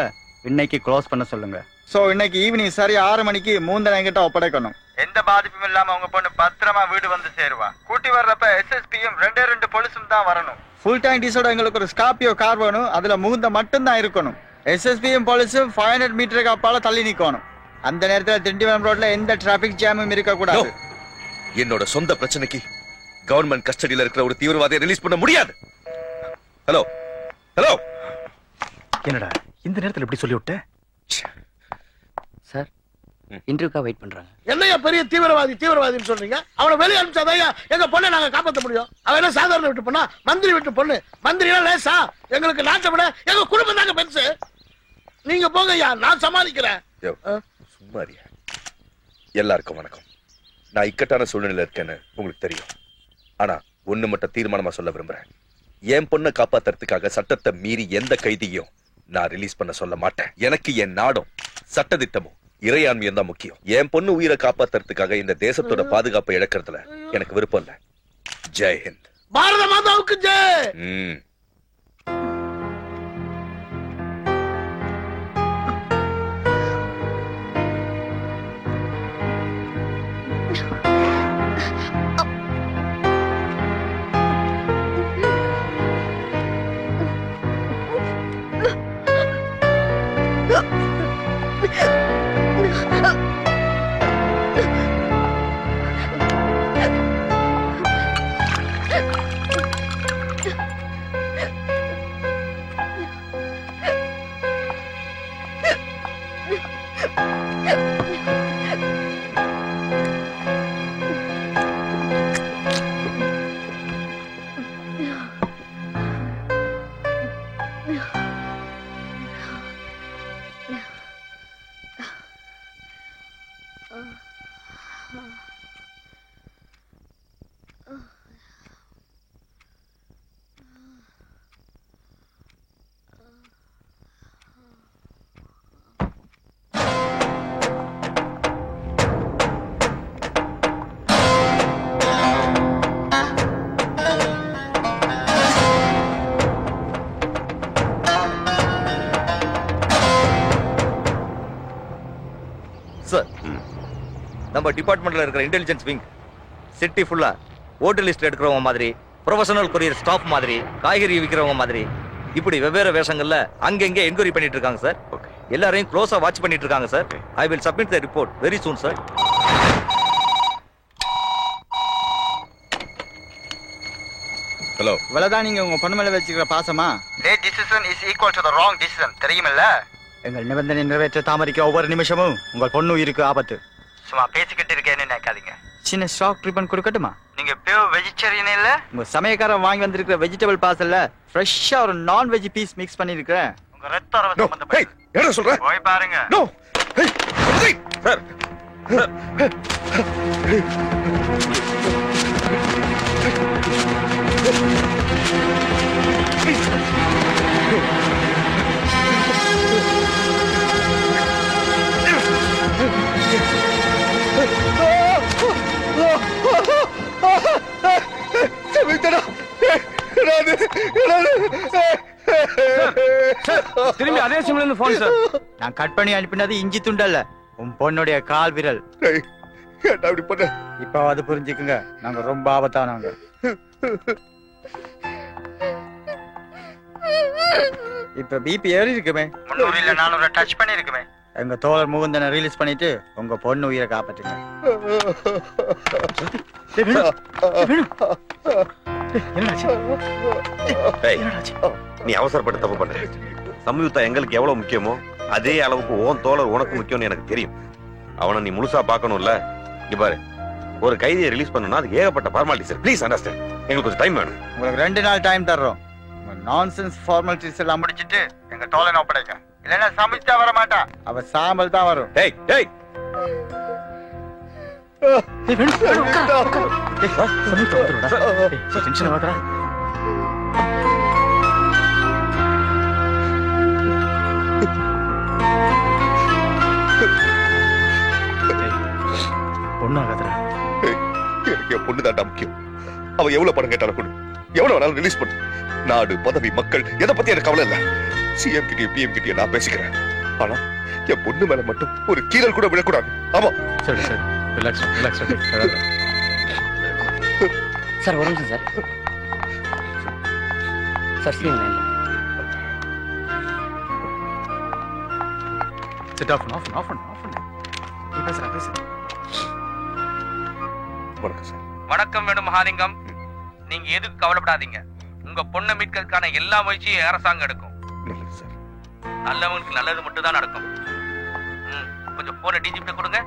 [SPEAKER 1] இன்னைக்கு க்ளோஸ் பண்ண சொல்லுங்க. சோ இன்னைக்கு ஈவினிங் சரி 6 மணிக்கு மூந்தனை என்கிட்ட ஒப்படைக்கணும். எந்த பாதிப்பும் இல்லாம உங்க பொண்ணு பத்திரமா வீடு வந்து சேருவா. கூட்டி வர்றப்ப எஸ்எஸ்பியும் 2 போலீஸும் தான் வரணும். ஃபுல் டைம் டீஸோட எங்களுக்கு ஒரு ஸ்கார்பியோ கார் வேணும். அதுல முகுந்த மட்டும் தான் இருக்கணும். எஸ்எஸ்பியும் போலீஸும் 500 மீட்டருக்கு அப்பால தள்ளி நிக்கணும். அந்த நேரத்துல திண்டிவனம் ரோட்ல எந்த டிராபிக் ஜாமும் இருக்க கூடாது.
[SPEAKER 3] என்னோட சொந்த பிரச்சனைக்கு கவர்மெண்ட் கஸ்டடியில இருக்கிற ஒரு தீவிரவாதியை ரிலீஸ் பண்ண முடியாது. ஹலோ ஹலோ,
[SPEAKER 6] என்னடா இந்த நேரத்துல எப்படி சொல்லி விட்ட?
[SPEAKER 4] சார், இன்டர்வியூக்கா வெயிட் பண்றாங்க.
[SPEAKER 5] என்னையா பெரிய தீவிரவாதின்னு சொல்றீங்க? அவனை வெளியே அனுப்பிச்சாதையா எங்க பொண்ணை நாங்க காப்பாற்ற முடியும். அவன் என்ன சாதாரண விட்டு பொண்ணா? மந்திரி விட்டு பொண்ணு. மந்திரி எல்லாம் லேசா? எங்களுக்கு நாட்டை விட எங்க குடும்பம் தாங்க பெருசு. நீங்க போங்க ஐயா, நான் சமாளிக்கிறேன்.
[SPEAKER 3] சும்மாரியா. எல்லாருக்கும் வணக்கம். நான் இக்கட்டான சூழ்நிலையில இருக்கேன்னு உங்களுக்கு தெரியும். ஆனா ஒண்ணு மட்டும் தீர்மானமா சொல்ல விரும்புறேன். என் பொண்ணை காப்பாத்துறதுக்காக சட்டத்தை மீறி எந்த கைதியும் நான் ரிலீஸ் பண்ண சொல்ல மாட்டேன். எனக்கு என் நாடும் சட்டதிட்டமும் இறையாண்மையும் தான் முக்கியம். என் பொண்ணு உயிரை காப்பாத்துறதுக்காக இந்த தேசத்தோட பாதுகாப்பை இழக்கிறதுல எனக்கு விருப்பம் இல்ல. ஜெய் ஹிந்த்.
[SPEAKER 5] பாரத மாதாவுக்கு ஜெய்.
[SPEAKER 13] நம்ம டிபார்ட்மெண்ட்ல இருக்கிற இன்டெலிஜென்ஸ் விங் சிட்டி ஃபுல்லா ஓட்டர் லிஸ்ட் எடுக்கிறவங்க மாதிரி, ப்ரொஃபஷனல் கொரியர் ஸ்டாஃப் மாதிரி, காய்கறி விற்கிறவங்க மாதிரி, இப்படி வெவ்வேறு வேஷங்கள்ல அங்கங்க என்கொயரி பண்ணிட்டு இருக்காங்க சார். எல்லாரையும் க்ளோஸா வாட்ச் பண்ணிட்டு இருக்காங்க sir. I will submit the report very soon sir.
[SPEAKER 1] Hello, இவ்வளவுதான் நீங்க உங்க பொண்ணு மேல வச்சுக்கிற பாசமா? Their decision is equal to the wrong decision. தெரியுமில்ல? எங்கள் நிபந்தனை நிறைவேற்ற தாமதிக்க ஒவ்வொரு நிமிஷமும் உங்கள் பொண்ணு உயிருக்கு ஆபத்து. சும்மா பேசிக்கிட்டு இருக்கேன்னு நினைக்காதீங்க. சின்ன ஸ்டாக் ட்ரீட்மெண்ட் கொடுக்கட்டுமா? நீங்க பியூர் வெஜிடேரியன் இல்ல? உங்க சமயக்காரன் வாங்கி வந்திருக்கிற வெஜிடபிள் பார்சல்ல ஃப்ரெஷ்ஷா ஒரு நான் வெஜ் பீஸ் மிக்ஸ் பண்ணிருக்கேன். உங்க ரத்த அரவ சம்பந்தப்பட்ட.
[SPEAKER 3] என்ன சொல்ற?
[SPEAKER 1] போய் பாருங்க.
[SPEAKER 3] நோ. சார்.
[SPEAKER 7] திரும்பி அதே சிம்ல இருந்து போன் சார்.
[SPEAKER 1] நான் கட் பண்ணி அனுப்பினது இஞ்சி துண்டல்ல, உன் பொண்ணுடைய கால் விரல். இப்ப அது புரிஞ்சுக்குங்க, நாங்க ரொம்ப ஆபத்தானவங்க. இப்ப பிபி ஏறி இருக்குமே, 300 இல்ல 400 டச் பண்ணி இருக்குமே. எங்க தோழர் முகுந்தனை ரிலீஸ் பண்ணிட்டு உங்க பொண்ணு உயிரை காப்பாத்துங்க.
[SPEAKER 9] நீ அவசரப்பட்டு தப்பு பண்ற. சம்யுக்தா எங்களுக்கு எவ்வளவு முக்கியமோ அதே அளவுக்கு உன் தோழர் உனக்கு முக்கியம்னு எனக்கு தெரியும். அவனை நீ முழுசா பார்க்கணும்ல. இங்க பாரு, ஒரு கைதியை ரிலீஸ் பண்ணனும்னா அது ஏகப்பட்ட ஃபார்மாலிட்டிஸ். Please understand. எங்களுக்கு கொஞ்சம் டைம் வேணும்.
[SPEAKER 1] உங்களுக்கு 2 நாள் டைம் தர்றோம். நான்சென்ஸ் ஃபார்மாலிட்டிஸ் எல்லாம் முடிச்சிட்டு எங்க தோழனை ஒப்படைக்க. இல்லன்னா சம்யுக்தா வர மாட்டா, அவ சாம்பல் தான் வரும்.
[SPEAKER 9] டேய் டேய்
[SPEAKER 6] டென்ஷன் ஆகாதடா. பொண்ணாகாதடா.
[SPEAKER 3] எனக்கு என் பொண்ணு தான் முக்கியம். அவ எவ்வளவு பணம் கேட்டாலும் கொடு, எவ்வளவு வேணாலும் ரிலீஸ் பண்ணு. நாடு, பதவி, மக்கள் எதை பத்தி எனக்கு கவலை இல்ல. சிஎம் கிட்டயும் பிஎம் கிட்டயும் நான் பேசிக்கிறேன். ஆனா என் பொண்ணு மேல மட்டும் ஒரு கீழல் கூட விடக்கூடாது. ஆமா.
[SPEAKER 6] சரி சரி, ரிலாக்ஸ் ரிலாக்ஸ்.
[SPEAKER 10] சார் ஒரு நிமிஷம் சார். சார் சீன் இல்ல.
[SPEAKER 6] Set off off off off. நீ பேசுற பேசு.
[SPEAKER 3] வணக்கம் சார்.
[SPEAKER 4] வணக்கம் வேணும் மகாலிங்கம். நீங்க எதுக்கு கவலைப்படாதீங்க. உங்க பொண்ணை மீட்கிறதுக்கான எல்லா முயற்சியும் அரசாங்கம் எடுக்கும். நல்லவங்களுக்கு நல்லது மட்டும் தான் நடக்கும். கொஞ்சம் போன டிஜிபி கொடுங்க.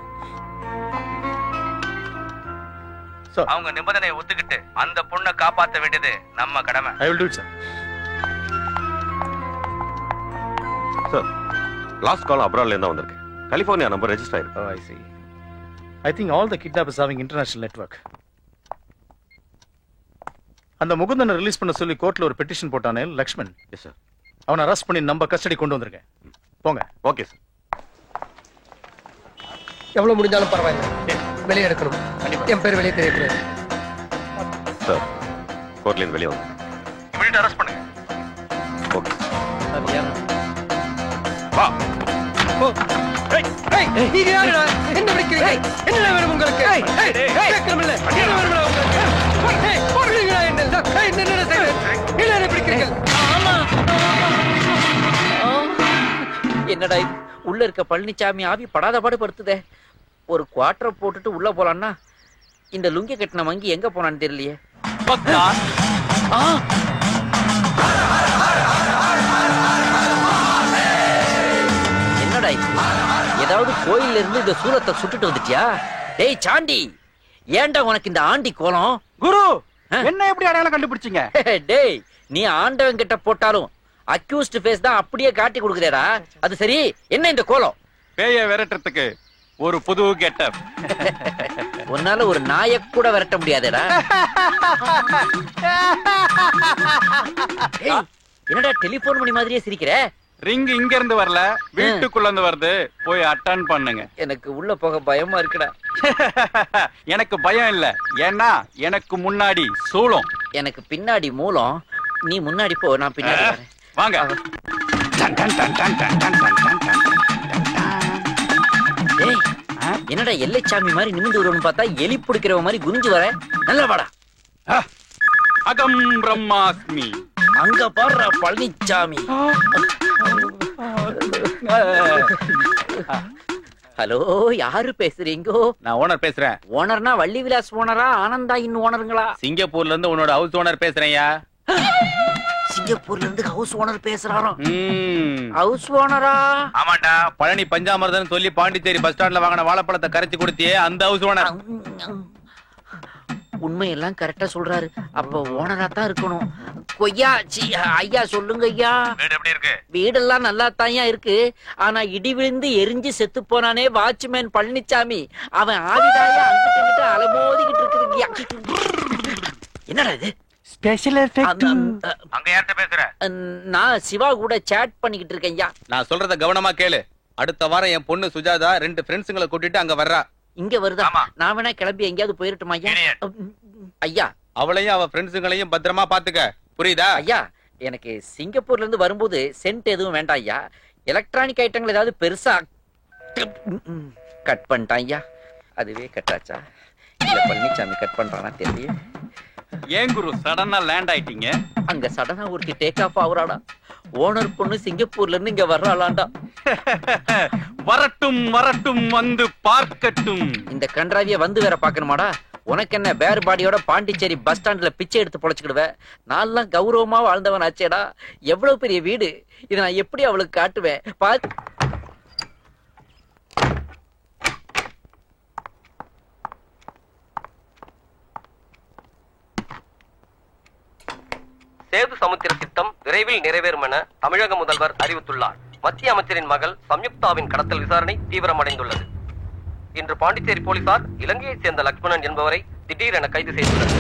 [SPEAKER 4] அவங்க நிபந்தனையை ஒத்துக்கிட்டு அந்த பொண்ணை காப்பாற்ற வேண்டியது நம்ம கடமை.
[SPEAKER 6] I will do it, sir.
[SPEAKER 9] Sir, last call அப்ராட்ல இருந்து வந்திருக்கு. கலிபோர்னியா நம்பர் ரெஜிஸ்டர் ஆயிருக்கு.
[SPEAKER 6] Oh, I see. I think all the kidnappers having international network. அந்த முகுந்தனை ரிலீஸ் பண்ண சொல்லி கோர்ட்ல ஒரு பெட்டிஷன் போட்டானே லக்ஷ்மன்.
[SPEAKER 9] Yes sir.
[SPEAKER 6] அவனை அரெஸ்ட் பண்ணி நம்ம கஸ்டடி கொண்டு வந்திருக்கேன். போங்க.
[SPEAKER 9] Okay sir.
[SPEAKER 5] எவ்வளவு முடிஞ்சாலும் பரவாயில்லை, வெளியே எடுக்கணும். என் பேர் வெளியே தெரியக்கூடாது.
[SPEAKER 9] சார், கோர்ட்ல இருந்து வெளியே வந்து
[SPEAKER 8] இமிடியேட் அரெஸ்ட் பண்ணுங்க.
[SPEAKER 9] ஓகே.
[SPEAKER 3] வா.
[SPEAKER 5] நீங்க யாருடா? என்ன பிடிக்கிறீங்க? என்ன வேணும் உங்களுக்கு? கேட்கணும்ல. என்ன வேணும் உங்களுக்கு? போடுறீங்களா என்ன? என்ன செய்யுங்க? என்ன பிடிக்கிறீங்க? ஆமா.
[SPEAKER 10] என்னடா இது? உள்ள இருக்க பழனிசாமி ஆவி படாத பாடு படுத்துதே. ஒரு குவார்டர் போட்டுட்டு உள்ள போலான்னா இந்த லுங்கி கட்டின மங்கி எங்க போனான்னு தெரியலையே. என்னடா இது? ஏதாவது கோயில்ல இருந்து இந்த சூரத்தை சுட்டுட்டு வந்துட்டியா? டேய் சாண்டி, ஏன்டா உனக்கு இந்த ஆண்டி கோலம்?
[SPEAKER 11] குரு, என்ன எப்படி அடையாளம் கண்டுபிடிச்சீங்க?
[SPEAKER 10] டேய், நீ ஆண்டவன் கிட்ட போட்டாலும் அக்யூஸ்ட் ஃபேஸ் தான் அப்படியே காட்டி கொடுக்குறேடா. அது சரி, என்ன இந்த கோலம்?
[SPEAKER 11] பேய விரட்டுறதுக்கு ஒரு புது கெட்டப்.
[SPEAKER 10] உன்னால ஒரு நாயை கூட விரட்ட முடியாதேடா. என்னடா டெலிபோன் மணி மாதிரியே சிரிக்கிற?
[SPEAKER 11] ரிங் இங்க இருந்து வரல, வீட்டுக்குள்ள இருந்து வருது. போய் அட்டன் பண்ணுங்க.
[SPEAKER 10] எனக்கு உள்ள போக பயமா இருக்குடா.
[SPEAKER 11] எனக்கு பயம் இல்ல, ஏன்னா எனக்கு முன்னாடி சூளம்,
[SPEAKER 10] எனக்கு பின்னாடி மூலம். நீ முன்னாடி போ, நான் பின்னாடி வரேன்.
[SPEAKER 11] வாங்க.
[SPEAKER 10] டேய், என்னடா எல்லைச்சாமி மாதிரி நிமிந்து வருவன்னு பார்த்தா எலி பிடிக்கிறவ மாதிரி குனிஞ்சு வர. நல்லா வாடா.
[SPEAKER 7] அகம் பிரம்மாஸ்மி.
[SPEAKER 10] அங்க பாடுற பழனிச்சாமி. ஹலோ, யாரு பேசுறீங்கோ?
[SPEAKER 7] நான் ஓனர் பேசுறேன்.
[SPEAKER 10] ஓனர்னா வள்ளி விலாஸ் ஓனரா, ஆனந்தா இன் ஓனருங்களா?
[SPEAKER 7] சிங்கப்பூர்ல இருந்து உன்னோட ஹவுஸ் ஓனர் பேசுறேன்யா.
[SPEAKER 10] சிங்கப்பூர்ல இருந்து ஹவுஸ் ஓனர் பேசுறாராம். ஹவுஸ் ஓனரா?
[SPEAKER 7] ஆமாண்டா, பழனி பஞ்சாமிர்தம் சொல்லி பாண்டிச்சேரி பஸ் ஸ்டாண்ட்ல வாங்கின வாழைப்பழத்தை கரைச்சு கொடுத்தியே அந்த ஹவுஸ் ஓனர்.
[SPEAKER 10] உண்மையெல்லாம் கரெக்டா சொல்றாரு. அப்ப ஓனரா தான் இருக்கணும். கொய்யா ஐயா சொல்லுங்க ஐயா.
[SPEAKER 7] வீடு எப்படி இருக்கு?
[SPEAKER 10] வீடெல்லாம் நல்லா தாயா இருக்கு. ஆனா இடி விழுந்து எரிஞ்சு செத்து போனானே வாட்ச்மேன் பழனிச்சாமி, அவன் ஆவிதாயா அங்கிட்டு இங்கிட்டு அலமோதிக்கிட்டு இருக்குது. என்னடா இது?
[SPEAKER 7] Special effect. அங்க யார்ட்ட பேசுற?
[SPEAKER 10] நான் சிவா கூட சேட் பண்ணிக்கிட்டு இருக்கேன் ஐயா.
[SPEAKER 7] நான் சொல்றத கவனமா கேளு. அடுத்த வாரம் என் பொண்ணு சுஜாதா 2 ஃப்ரெண்ட்ஸுங்களை கூட்டிட்டு அங்க வர்றா.
[SPEAKER 10] இங்க வருதா? நான் வேணா கிளம்பி எங்கேயாவது போயிருட்டுமா ஐயா? ஐயா,
[SPEAKER 7] அவளையும் அவ ஃப்ரெண்ட்ஸுங்களையும் பத்திரமா பாத்துக்க, புரியுதா?
[SPEAKER 10] ஐயா, எனக்கு சிங்கப்பூர்ல இருந்து வரும்போது சென்ட் எதுவும் வேண்டாம் ஐயா. எலக்ட்ரானிக் ஐட்டங்கள் ஏதாவது பெருசா கட் பண்ணிட்டான் ஐயா. அதுவே கட்டாச்சா இல்ல பழனிச்சாமி கட் பண்றானா தெரியல.
[SPEAKER 7] ஏன் குரு சடனா லேண்ட் ஆயிட்டீங்க?
[SPEAKER 10] அங்க சடனா ஒருத்தி டேக் ஆஃப் ஆகுறாடா. ஓனர் பொண்ணு சிங்கப்பூர்ல இருந்து இங்க வர்றாளாண்டா.
[SPEAKER 7] வரட்டும் வரட்டும், வந்து பார்க்கட்டும்.
[SPEAKER 10] இந்த கன்றாவிய வந்து வேற பாக்கணுமாடா? உனக்கு என்ன பேர் பாடியோட பாண்டிச்சேரி பஸ் ஸ்டாண்ட்ல பிச்சை எடுத்து பொழைச்சுக்கிடுவ? நான்லாம் கௌரவமா வாழ்ந்தவன் ஆச்சேடா. எவ்வளவு பெரிய வீடு, இதை நான் எப்படி அவளுக்கு காட்டுவேன்?
[SPEAKER 4] சேது சமுத்திர திட்டம் விரைவில் நிறைவேறும் என தமிழக முதல்வர் அறிவித்துள்ளார். மத்திய அமைச்சரின் மகள் சம்யுக்தாவின் கடத்தல் விசாரணை தீவிரமடைந்துள்ளது. இன்று பாண்டிச்சேரி போலீசார் இலங்கையைச் சேர்ந்த லக்ஷ்மணன் என்பவரை திடீரென கைது செய்துள்ளனர்.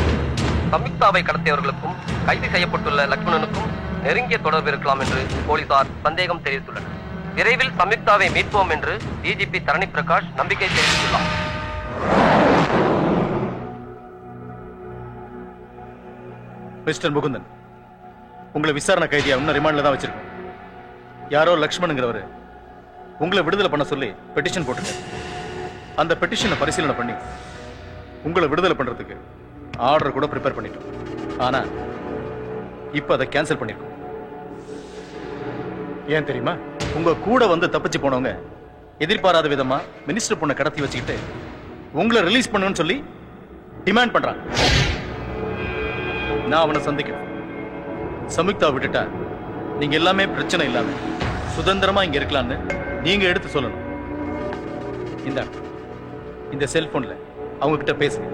[SPEAKER 4] சம்யுக்தாவை கடத்தியவர்களுக்கும் கைது செய்யப்பட்டுள்ள லக்ஷ்மணனுக்கும் நெருங்கிய தொடர்பு இருக்கலாம் என்று போலீசார் சந்தேகம் தெரிவித்துள்ளனர். விரைவில் சம்யுக்தாவை மீட்போம் என்று டிஜிபி தரணி பிரகாஷ் நம்பிக்கை தெரிவித்துள்ளார்.
[SPEAKER 6] மிஸ்டர் முகுந்தன், உங்களை விசாரணை கைதியா இன்னும் ரிமாண்ட்ல தான் வச்சிருக்கோம். யாரோ லக்ஷ்மணுங்கிறவரு உங்களை விடுதலை பண்ண சொல்லி பெட்டிஷன் போட்டிருக்காரு. அந்த பெட்டிஷனை பரிசீலனை பண்ணி உங்களை விடுதலை பண்றதுக்கு ஆர்டர் கூட ப்ரிப்பேர் பண்ணிட்டோம். ஆனா இப்ப அதை கேன்சல் பண்ணிருக்கோம். ஏன் தெரியுமா? உங்க கூட வந்து தப்பிச்சு போனவங்க எதிர்பாராத விதமா மினிஸ்டர் பொண்ணை கடத்தி வச்சுக்கிட்டு உங்களை ரிலீஸ் பண்ணணும்னு சொல்லி டிமாண்ட் பண்றாங்க. நான் அவனை சந்திக்கணும். சம்யுக்தா விட்டுட்டா நீங்க எல்லாமே பிரச்சனை இல்லாம சுதந்திரமா இங்க இருக்கலாம்னு நீங்க எடுத்து சொல்லணும். இந்த செல்போன்ல அவங்க கிட்ட பேசுங்க.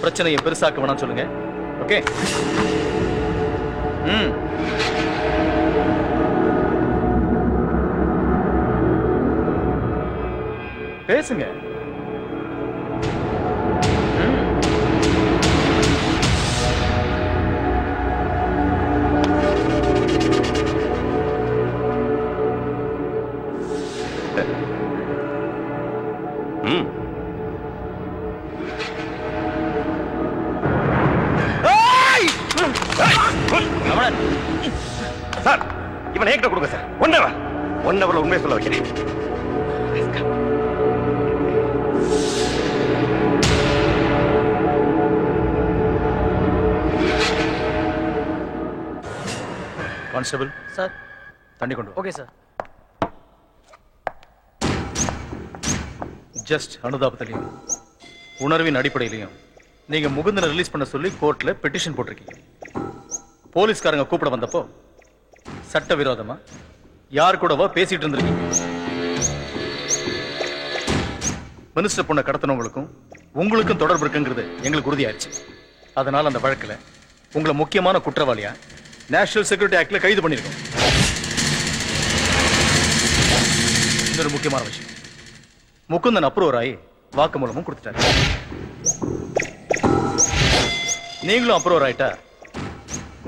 [SPEAKER 6] பிரச்சனையை பெருசாக்க வேணாம் சொல்லுங்க. ஓகே? பேசுங்க.
[SPEAKER 3] சார், இவனை என்கிட்ட கொடுங்க சார். ஒன் ஹவர்ல உண்மையை சொல்ல வைக்கிறேன்.
[SPEAKER 6] கான்ஸ்டபிள்
[SPEAKER 5] சார்,
[SPEAKER 6] தண்ணி கொண்டு.
[SPEAKER 5] Okay sir.
[SPEAKER 6] ஜஸ்ட் அனுதாபத்திலையும் உணர்வின் அடிப்படையிலையும் நீங்க முகுந்தனை ரிலீஸ் பண்ண சொல்லி கோர்ட்ல பெட்டிஷன் போட்டிருக்கீங்க. போலீஸ்காரங்க கூப்பிட வந்தப்போ சட்டவிரோதமா யார் கூடவோ பேசிட்டு இருந்திருக்கீங்க. மினிஸ்டர் பொண்ணை கடத்தினவங்களுக்கும் உங்களுக்கும் தொடர்பு இருக்குங்கிறது எங்களுக்கு உறுதியாயிருச்சு. அதனால அந்த வழக்குல உங்களை முக்கியமான குற்றவாளியா நேஷனல் செக்யூரிட்டி ஆக்ட்ல கைது பண்ணிருக்கோம். இன்னொரு முக்கியமான விஷயம், முகுந்தன் அப்ரூவர் ஆகி வாக்குமூலமும் கொடுத்துட்டாரு. நீங்களும் அப்ரூவர் ஆயிட்டா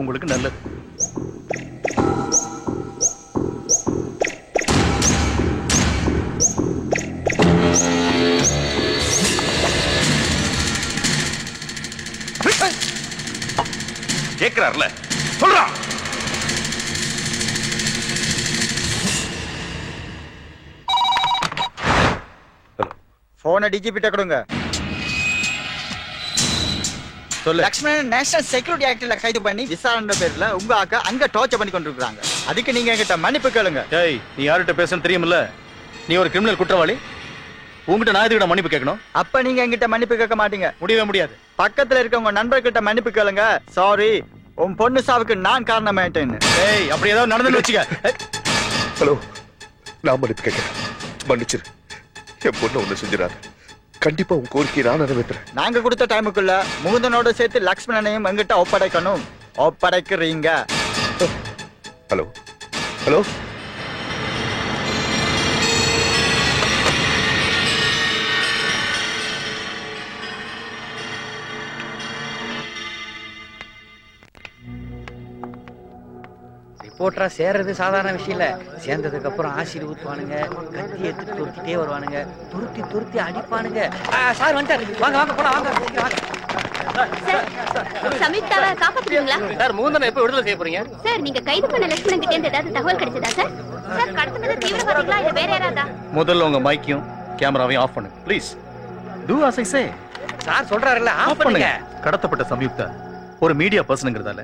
[SPEAKER 6] உங்களுக்கு நல்லது.
[SPEAKER 3] கேட்கிறார்ல, சொல்றா.
[SPEAKER 1] போனை டிஜிபிட்ட கொடுங்க.
[SPEAKER 6] சொல்லு.
[SPEAKER 1] லக்ஷ்மணன் நேஷனல் செக்யூரிட்டி ஆக்ட்ல கைது பண்ணி விசாரணை பேர்ல உங்க ஆக்க அங்க டார்ச்சர் பண்ணி கொண்டிருக்காங்க. அதுக்கு நீங்க என்கிட்ட மன்னிப்பு கேளுங்க.
[SPEAKER 6] ஏய், நீ யார்கிட்ட பேசணும் தெரியுமில்ல? நீ ஒரு கிரிமினல் குற்றவாளி. உங்ககிட்ட நான் எதுக்கிட்ட மன்னிப்பு கேட்கணும்?
[SPEAKER 1] அப்ப நீங்க என்கிட்ட மன்னிப்பு கேட்க மாட்டீங்க.
[SPEAKER 6] முடியவே முடியாது.
[SPEAKER 1] பக்கத்துல இருக்க உங்க நண்பர்கிட்ட மன்னிப்பு கேளுங்க. சாரி, உன் பொண்ணு சாவுக்கு நான் காரணமாயிட்டேன்னு.
[SPEAKER 6] ஏய், அப்படி ஏதாவது நடந்துன்னு வச்சுக்க.
[SPEAKER 3] ஹலோ, நான் மன்னிப்பு கேட்கிறேன். மன்னிச்சிரு. என் பொண்ணு ஒண்ணு செஞ்சிடாரு. கண்டிப்பா உன் கோரிக்கையை நான் நிறைவேற்றுறேன்.
[SPEAKER 1] நாங்க கொடுத்த டைமுக்குள்ள முகுந்தனோட சேர்த்து லக்ஷ்மணனையும் எங்கிட்ட ஒப்படைக்கணும். ஒப்படைக்கிறீங்க?
[SPEAKER 3] ஹலோ ஹலோ,
[SPEAKER 10] ரிப்போர்ட்டரா சேர்றது சாதாரண விஷயம் இல்ல. சேர்ந்ததுக்கு அப்புறம் ஆசிரியர் ஊத்துவானுங்க, கத்தி எடுத்து துருத்திட்டே வருவானுங்க, துருத்தி அடிப்பானுங்க. சார் வந்துட்டாரு, வாங்க வாங்க போலாம், வாங்க.
[SPEAKER 2] சமீப்தாவை காப்பாத்துறீங்களா
[SPEAKER 11] சார்? முகுந்தனை எப்ப விடுதலை செய்ய போறீங்க
[SPEAKER 2] சார்? நீங்க கைது பண்ண லட்சுமணன் கிட்ட இருந்து ஏதாவது தகவல் கிடைச்சதா சார்? சார், கடத்தினது தீவிரவாதிகளா இல்ல வேற யாராதா?
[SPEAKER 6] முதல்ல உங்க மைக்கையும் கேமராவையும் ஆஃப் பண்ணுங்க please. Do as I say.
[SPEAKER 10] Sir சொல்றாருல்ல, ஆஃப் பண்ணுங்க.
[SPEAKER 6] கடத்தப்பட்ட சம்யுக்தா ஒரு மீடியா பர்சன்ங்கிறதால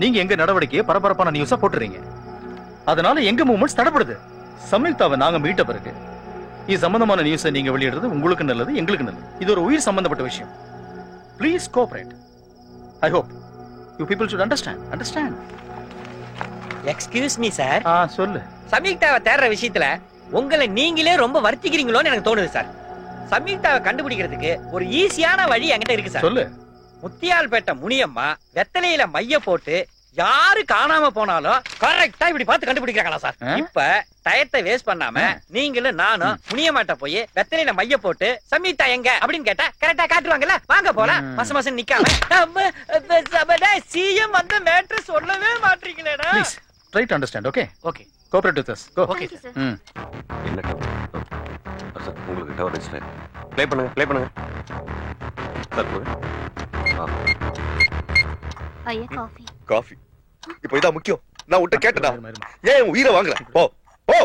[SPEAKER 6] நீங்க எங்க நடவடிக்கையை பரபரப்பான நியூஸா போட்டுறீங்க. அதனால எங்க மூவ்மெண்ட்ஸ் தடப்படுது. சம்யுக்தாவை நாங்க மீட்ட பிறகு இது சம்பந்தமான நியூஸை நீங்க வெளியிடுறது உங்களுக்கு நல்லது, எங்களுக்கு நல்லது. இது ஒரு உயிர் சம்பந்தப்பட்ட விஷயம். Please cooperate. I hope you people should understand.
[SPEAKER 10] Excuse me sir.
[SPEAKER 6] சொல்லு.
[SPEAKER 10] சம்யுக்தாவை தேடுற விஷயத்துல உங்களை நீங்களே ரொம்ப வருத்திக்கிறீங்களோன்னு எனக்கு தோணுது சார். சம்யுக்தாவை கண்டுபிடிக்கிறதுக்கு ஒரு ஈஸியான வழி என்கிட்ட இருக்கு சார்.
[SPEAKER 6] சொல்லு.
[SPEAKER 10] முத்தியால்பேட்டை முனியம்மா வெத்தலையில மைய போட்டு யாரு காணாம போனாலும் கரெக்டா இப்படி பார்த்து கண்டுபிடிக்கிறாங்களா சார்? இப்ப டயத்தை வேஸ்ட் பண்ணாம நீங்களும் நானும் முனியம்மாட்ட போய் வெத்தலையில மைய போட்டு சம்யுக்தா எங்க அப்படின்னு கேட்டா கரெக்டா காட்டுவாங்கல்ல. வாங்க போலாம். மசம் நிக்காம சிஎம் வந்து மேட்டர் சொல்லவே மாட்டீங்களேடா.
[SPEAKER 6] Please try to understand. Okay
[SPEAKER 10] okay,
[SPEAKER 6] cooperate with us. Go.
[SPEAKER 10] Okay sir.
[SPEAKER 9] என்ன டவர்? சார், உங்களுக்கு டவர் ரெஜிஸ்டர் ப்ளே பண்ணுங்க சார். போங்க.
[SPEAKER 2] ஐயா காஃபி.
[SPEAKER 3] காஃபி இப்போ இதான் முக்கியம். நான் உன்கிட்ட கேட்டடா, ஏன் உயிரை வாங்குற? போ போ.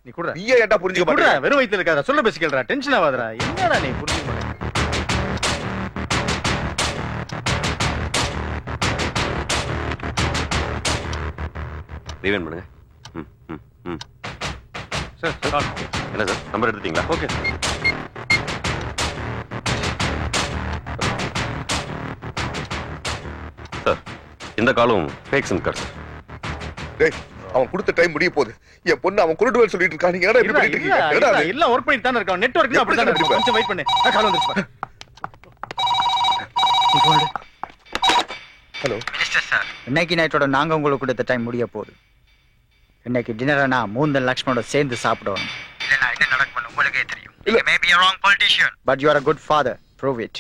[SPEAKER 6] நீ குடுற.
[SPEAKER 3] நீ ஏன்டா புரிஞ்சுக்க மாட்டேற?
[SPEAKER 6] வெறும் வயித்துல இருக்காத, சொல்ல பேசி கேளுடா. டென்ஷன் ஆகாதடா. என்னடா நீ புரிஞ்சுக்க மாட்டே?
[SPEAKER 9] ரீவைண்ட் பண்ணுங்க.
[SPEAKER 7] சார்,
[SPEAKER 9] என்ன சார், நம்பர் எடுத்துட்டீங்களா?
[SPEAKER 7] Okay sir.
[SPEAKER 9] சார், இந்த காலும் ஃபேக் சிம் கார்டு சார்.
[SPEAKER 3] டேய், அவன் கொடுத்த டைம் முடிய போகுது. என் பொண்ணு அவன் குருடுவேல் சொல்லிட்டு இருக்கான். நீங்க என்னடா இப்படி பண்ணிட்டு இருக்கீங்க? என்னடா அது?
[SPEAKER 6] எல்லாம் ஒர்க் பண்ணிட்டு தான இருக்கான். நெட்வொர்க்ல அப்படி தான இருக்கு. கொஞ்சம் வெயிட் பண்ணு. கால் வந்துருச்சு பாரு.
[SPEAKER 3] ஹலோ
[SPEAKER 1] மினிஸ்டர் சார், இன்னைக்கு நைட்டோட நாங்க உங்களுக்கு கொடுத்த டைம் முடிய போகுது. இன்னைக்கு டின்னரை நான் மூந்தன் லக்ஷ்மணோட சேர்ந்து சாப்பிடணும். இல்லைன்னா என்ன நடக்கும்னு உங்களுக்கே தெரியும். You may be a wrong politician, but you are a good father. Prove it.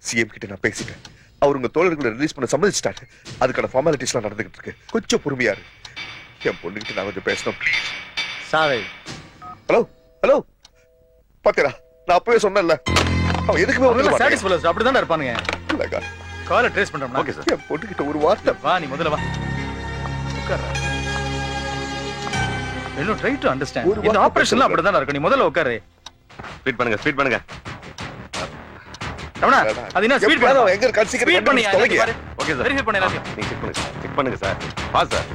[SPEAKER 3] CM கிட்ட நான் பேசிட்டேன். அவர் உங்க தோழர்களை ரிலீஸ் பண்ண சம்மதிச்சிட்டாரு. அதுக்கான ஃபார்மாலிட்டிஸ்லாம் நடந்துகிட்டு இருக்கு. கொஞ்சம் பொறுமையா இரு. என் பொண்ணுகிட்ட நான் கொஞ்சம் பேசணும் ப்ளீஸ்.
[SPEAKER 1] சாரி.
[SPEAKER 3] ஹலோ ஹலோ, பாத்தீரா, நான் அப்பவே சொன்னேன்ல, அவன் எதுக்குமே
[SPEAKER 6] அவங்க சாட்டிஸ்ஃபைட் அப்படி தான இருப்பானுங்க.
[SPEAKER 3] இல்லங்க,
[SPEAKER 6] காலை ட்ரேஸ் பண்றோம்.
[SPEAKER 9] Okay sir.
[SPEAKER 3] என் பொண்ணுகிட்ட ஒரு வார்த்தை.
[SPEAKER 6] வா, நீ முதல்ல வா. உட்கார். இன்னும் ட்ரை டு அண்டர்ஸ்டாண்ட். இந்த ஆபரேஷன்ல அப்படி தான இருக்கு. நீ முதல்ல உட்காரு.
[SPEAKER 9] ஸ்பீட் பண்ணுங்க.
[SPEAKER 6] ரமணா, அது என்ன ஸ்பீட் பண்ணு.
[SPEAKER 3] எங்க இருக்க சீக்கிரம்
[SPEAKER 6] ஸ்பீட் பண்ணி
[SPEAKER 3] தொலைங்க.
[SPEAKER 9] Okay sir.
[SPEAKER 6] வெரிஃபை பண்ணி எல்லாத்தையும்.
[SPEAKER 9] நீங்க செக் பண்ணுங்க சார். Boss sir.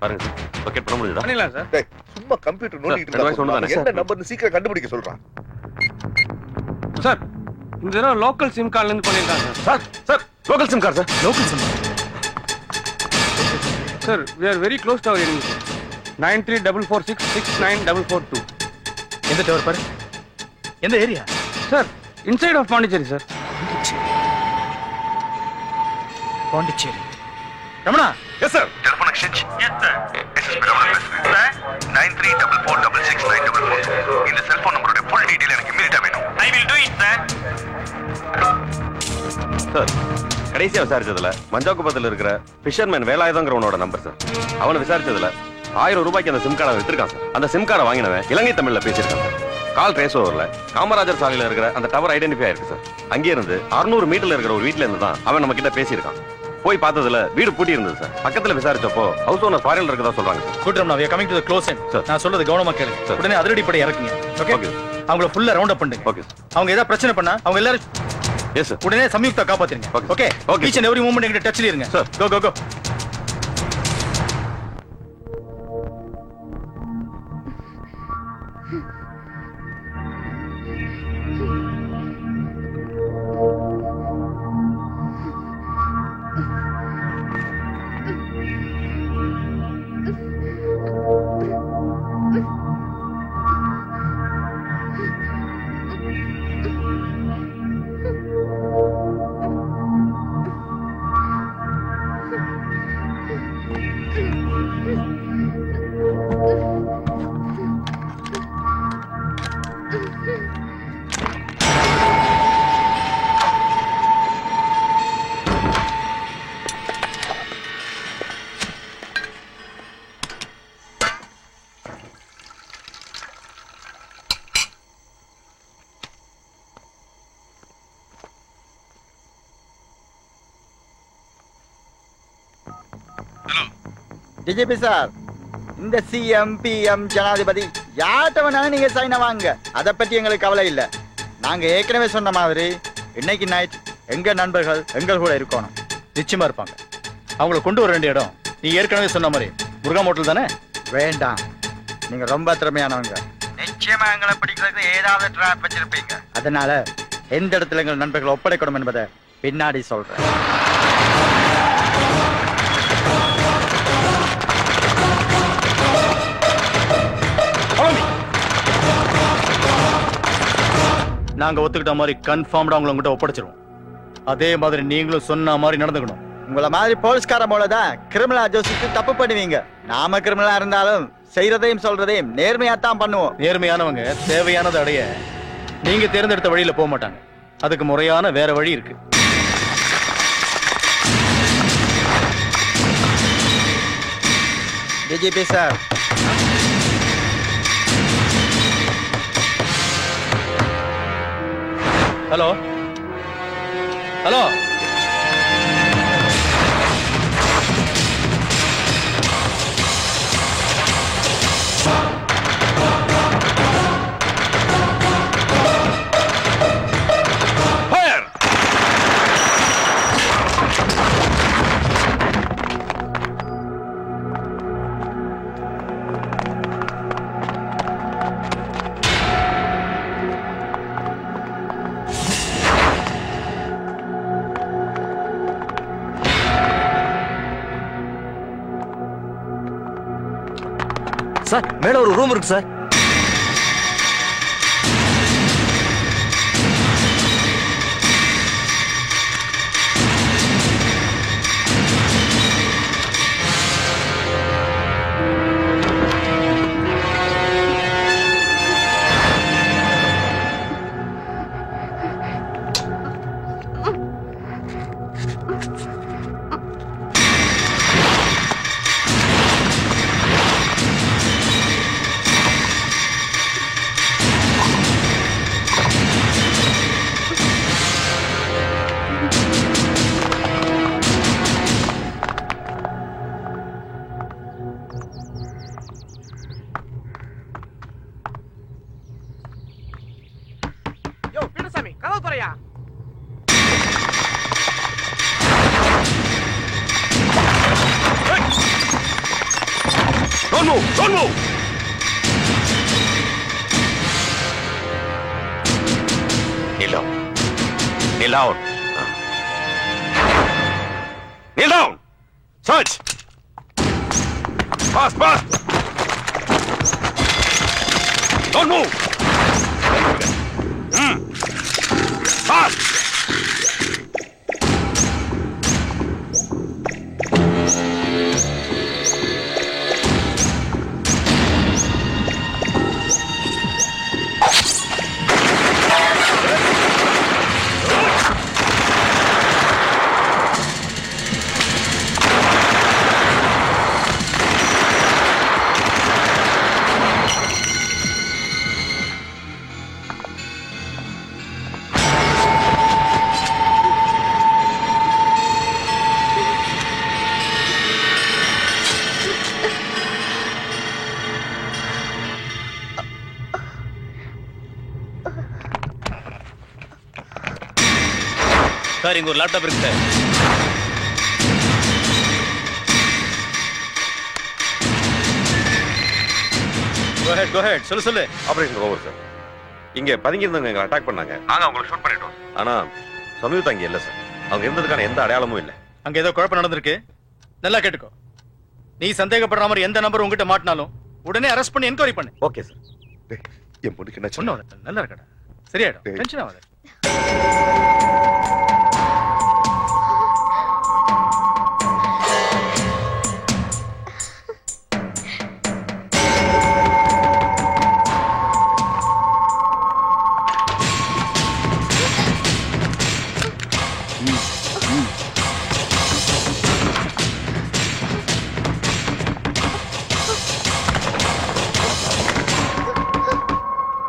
[SPEAKER 9] பாருங்க சார். லொகேட் பண்ண முடியுதா?
[SPEAKER 7] பண்ணிடலாம் சார்.
[SPEAKER 3] டேய், சும்மா கம்ப்யூட்டர் நோண்டிட்டு இருந்தா என்ன நம்பர்னு சீக்கிரம் கண்டுபிடிக்க சொல்றான்.
[SPEAKER 7] சார், இந்த தடவை லோக்கல் சிம் கார்டுல இருந்து பண்ணிருக்காங்க sir.
[SPEAKER 9] Sir, local sim card sir.
[SPEAKER 6] Local sim.
[SPEAKER 7] Sir, we are very close to our enemy, sir. 9344669442.
[SPEAKER 6] எந்த டவர் பாரு? எந்த area?
[SPEAKER 7] Sir, inside of Pondicherry, sir.
[SPEAKER 6] Pondicherry. Ramana.
[SPEAKER 3] Yes sir. Telephone exchange. Yes sir. SSP Ramana பேசுறேன் sir. 9344669442. இந்த cellphone நம்பரோட full detail எனக்கு இமிடியேட்டா வேணும். I will do it sir.
[SPEAKER 9] Sir, கடைசியா விசாரிச்சதுல மஞ்சாக்குப்பத்துல இருக்கிற ஃபிஷர்மேன் வேலாயுதங்கிறவனோட நம்பர் சார். அவனை விசாரிச்சதுல 1000 ரூபாய்க்கு அந்த சிம் கார்டை வித்திருக்கான் சார். அந்த சிம் கார்டை வாங்கினவன் இலங்கை தமிழ்ல பேசியிருக்கான் சார். கால் ட்ரேஸ் ஓவர்ல காமராஜர் சாலையில இருக்கிற அந்த டவர் ஐடென்டிஃபை ஆயிருக்கு சார். அங்கே இருந்து 600 மீட்டர்ல இருக்கிற ஒரு வீட்டுல இருந்து தான் அவன் நம்ம கிட்ட பேசியிருக்கான். போய் பார்த்ததுல வீடு பூட்டி இருந்தது சார். பக்கத்துல விசாரிச்சப்போ ஹவுஸ் ஓனர் ஃபாரின்ல இருக்கதா சொல்றாங்க sir.
[SPEAKER 6] Good Ramana, we are coming to the close end. நான் சொல்றது கவனமா கேளுங்க. உடனே அதிரடி படை இறக்குங்க. ஓகே. அவங்கள ஃபுல்லா ரவுண்ட் அப் பண்ணுங்க.
[SPEAKER 9] ஓகே.
[SPEAKER 6] அவங்க ஏதாவது பிரச்சனை பண்ணா அவங்க எல்லாரும்
[SPEAKER 9] எஸ் சார்.
[SPEAKER 6] உடனே சம்யுக்தா காப்பாத்துங்க. Okay. Each and every movement எங்க டச்ல இருங்க.
[SPEAKER 9] சார்.
[SPEAKER 6] கோ கோ கோ.
[SPEAKER 1] டிஜிபி சார், இந்த சிஎம் பிஎம் ஜனாதிபதி யார்கிட்ட வேணாலும் நீங்க சைனை வாங்க, அதை பற்றி எங்களுக்கு கவலை இல்லை. நாங்க ஏற்கனவே சொன்ன மாதிரி இன்னைக்கு நைட் எங்க நண்பர்கள் எங்கள் கூட இருக்கணும்.
[SPEAKER 6] நிச்சயமா இருப்பாங்க. அவங்கள கொண்டு வர வேண்டிய இடம் நீ ஏற்கனவே சொன்ன மாதிரி முருகா ஹோட்டல் தானே?
[SPEAKER 1] வேண்டாம், நீங்க ரொம்ப திறமையானவங்க. நிச்சயமா எங்களை பிடிக்கிறதுக்கு ஏதாவது ட்ராப் வச்சிருப்பீங்க. அதனால எந்த இடத்துல எங்கள் நண்பர்களை ஒப்படைக்கணும் என்பதை பின்னாடி சொல்றேன்.
[SPEAKER 6] நாங்க ஒத்துக்கிட்ட மாதிரி கன்ஃபார்ம்டா உங்களை உங்ககிட்ட ஒப்படைச்சிருவோம். அதே மாதிரி நீங்களும் சொன்ன மாதிரி நடந்துக்கணும்.
[SPEAKER 1] உங்களை மாதிரி போலீஸ்கார போலதான் கிரிமினல் ஜோசிச்சு தப்பு பண்ணுவீங்க. நாம கிரிமினலா இருந்தாலும் செய்யறதையும் சொல்றதையும் நேர்மையா தான் பண்ணுவோம்.
[SPEAKER 6] நேர்மையானவங்க தேவையானதை அடைய நீங்க தேர்ந்தெடுத்த வழியில போக மாட்டாங்க. அதுக்கு முறையான வேற வழி இருக்கு.
[SPEAKER 1] DGP sir,
[SPEAKER 6] hello hello,
[SPEAKER 13] sir மேல ஒரு ரூம் இருக்கு sir.
[SPEAKER 9] Don't move! Don't move! Kneel down. Kneel down. Kneel down! Search! Fast, fast! Don't move! Fast!
[SPEAKER 6] Sir இங்க ஒரு லேப்டாப் இருக்கு சார். Go ahead. சொல்லு.
[SPEAKER 9] Operation over sir. இங்க பதுங்கி இருந்தவங்க எங்களை அட்டாக் பண்ணாங்க. நாங்க அவங்களை ஷூட் பண்ணிட்டோம். ஆனா சமீபத்து அங்க இல்ல சார். அவங்க இருந்ததுக்கான எந்த அடையாளமும் இல்ல.
[SPEAKER 6] அங்க ஏதோ குழப்பம் நடந்திருக்கு. நல்லா கேட்டுக்கோ. நீ சந்தேகப்படுற மாதிரி எந்த நம்பர் உங்ககிட்ட மாட்டினாலும் உடனே அரெஸ்ட் பண்ணி என்கொயரி பண்ணு.
[SPEAKER 9] Okay sir. என் பொண்ணுக்கு என்ன
[SPEAKER 6] சொன்ன நல்லா இருக்கடா. சரியாயிடும். டென்ஷன் ஆகாத.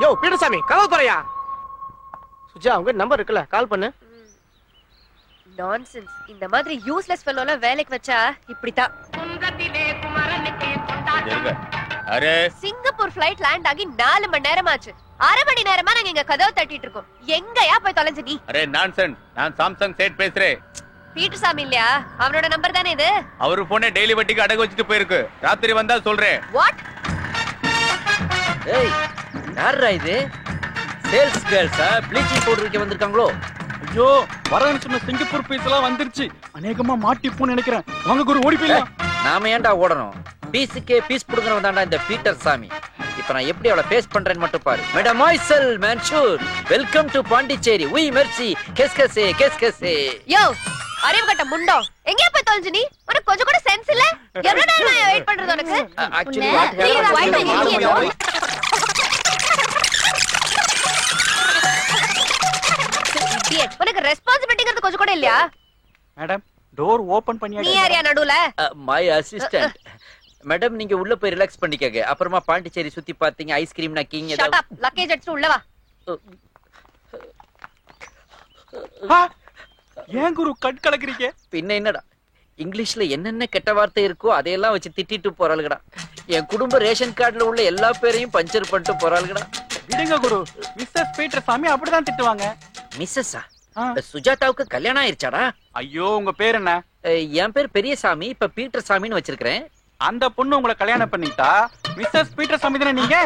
[SPEAKER 5] யோ பீட்டர்சாமி கதவு தரையா. சுஜா அவங்க நம்பர் இருக்குல்ல, கால் பண்ணு.
[SPEAKER 2] நான்சென்ஸ். இந்த மாதிரி யூஸ்லெஸ் ஃபெல்லோல வேலைக்கு வச்சா இப்படிதான்.
[SPEAKER 6] அரே
[SPEAKER 2] சிங்கப்பூர் ஃளைட் லேண்ட் ஆகி 4 மணி நேரம் ஆச்சு. 1/2 மணி நேரமா நாங்க இங்க கதவு தட்டிட்டு இருக்கோம். எங்கயா போய் தொலைஞ்ச நீ?
[SPEAKER 6] Array nonsense. நான் சாம்சங் சேட் பேசுறேன்.
[SPEAKER 2] பீட்டர்சாமி இல்லையா? அவனோட நம்பர் தானே இது?
[SPEAKER 6] அவரு போனே டெய்லி வட்டிக்கு அடகு வச்சுட்டு போயிருக்கு. ராத்திரி வந்தா சொல்றேன்.
[SPEAKER 2] வாட்?
[SPEAKER 10] ஏய் யாரா இது? சேல்ஸ் கேர்ள்ஸா ப்ளீச்சிங் பவுடர் விக்க வந்திருக்காங்களோ?
[SPEAKER 11] ஐயோ வரேன்னு சொன்ன சிங்கப்பூர் பீஸ் எல்லாம் வந்துருச்சு. அநேகமா மாட்டிப்போன்னு நினைக்கிறேன். வாங்க குரு ஓடி போயிடலாம்.
[SPEAKER 10] நாம ஏன்டா ஓடணும்? பீஸுக்கே பீஸ் புடுங்கறவன் தான்டா இந்த பீட்டர் சாமி. இப்ப நான் எப்படி அவளை ஃபேஸ் பண்றேன்னு மட்டும் பாரு. Madam Michelle Mansoor, welcome to Pondicherry. oui merci, qu'est-ce que c'est?
[SPEAKER 2] யோ அறிவு கட்ட முண்டோ, எங்க போய் தொலைஞ்ச நீ? உனக்கு கொஞ்சம் கூட சென்ஸ் இல்ல? எவ்வளவு நேரம் நான் வெயிட் பண்றது உனக்கு?
[SPEAKER 10] ஆக்சுவலி
[SPEAKER 2] உனக்கு ரெஸ்பான்சிபிலிட்டிங்கிறது கொஞ்சம் கூட இல்லையா?
[SPEAKER 11] மேடம் டோர் ஓபன் பண்ணியாச்சு.
[SPEAKER 2] நீ யாரையா நடுவுல?
[SPEAKER 10] My assistant. மேடம் நீங்க உள்ள போய் ரிலாக்ஸ் பண்ணிக்கங்க. அப்புறமா பாண்டிச்சேரி சுத்தி பாத்தீங்க, ஐஸ்கிரீம் நக்கிங்
[SPEAKER 2] ஷட் அப். லக்கேஜ் எடுத்து உள்ள வா.
[SPEAKER 11] ஏன் குரு கட் கலக்குறீங்க?
[SPEAKER 10] பின்ன என்னடா இங்கிலீஷ்ல என்னென்ன கெட்ட வார்த்தை இருக்கோ அதையெல்லாம் வச்சு திட்டிட்டு போறாளுங்கடா. என் குடும்ப ரேஷன் கார்டுல உள்ள எல்லா பேரையும் பஞ்சர் பண்ணிட்டு போறாளுங்கடா.
[SPEAKER 11] விடுங்க குரு, மிஸ்ஸஸ் பீட்டர் சாமி அப்படிதான் திட்டுவாங்க.
[SPEAKER 10] மிஸ்ஸஸா? சுஜாதாவுக்கு கல்யாணம் ஆயிருச்சாடா?
[SPEAKER 11] ஐயோ உங்க பேர் என்ன?
[SPEAKER 10] என் பேர் பெரியசாமி. இப்ப பீட்டர் சாமின்னு வச்சிருக்கிறேன்.
[SPEAKER 11] அந்த பொண்ணு உங்களை கல்யாணம் பண்ணிட்டா மிஸ்ஸஸ் பீட்டர் சாமி தானே நீங்க?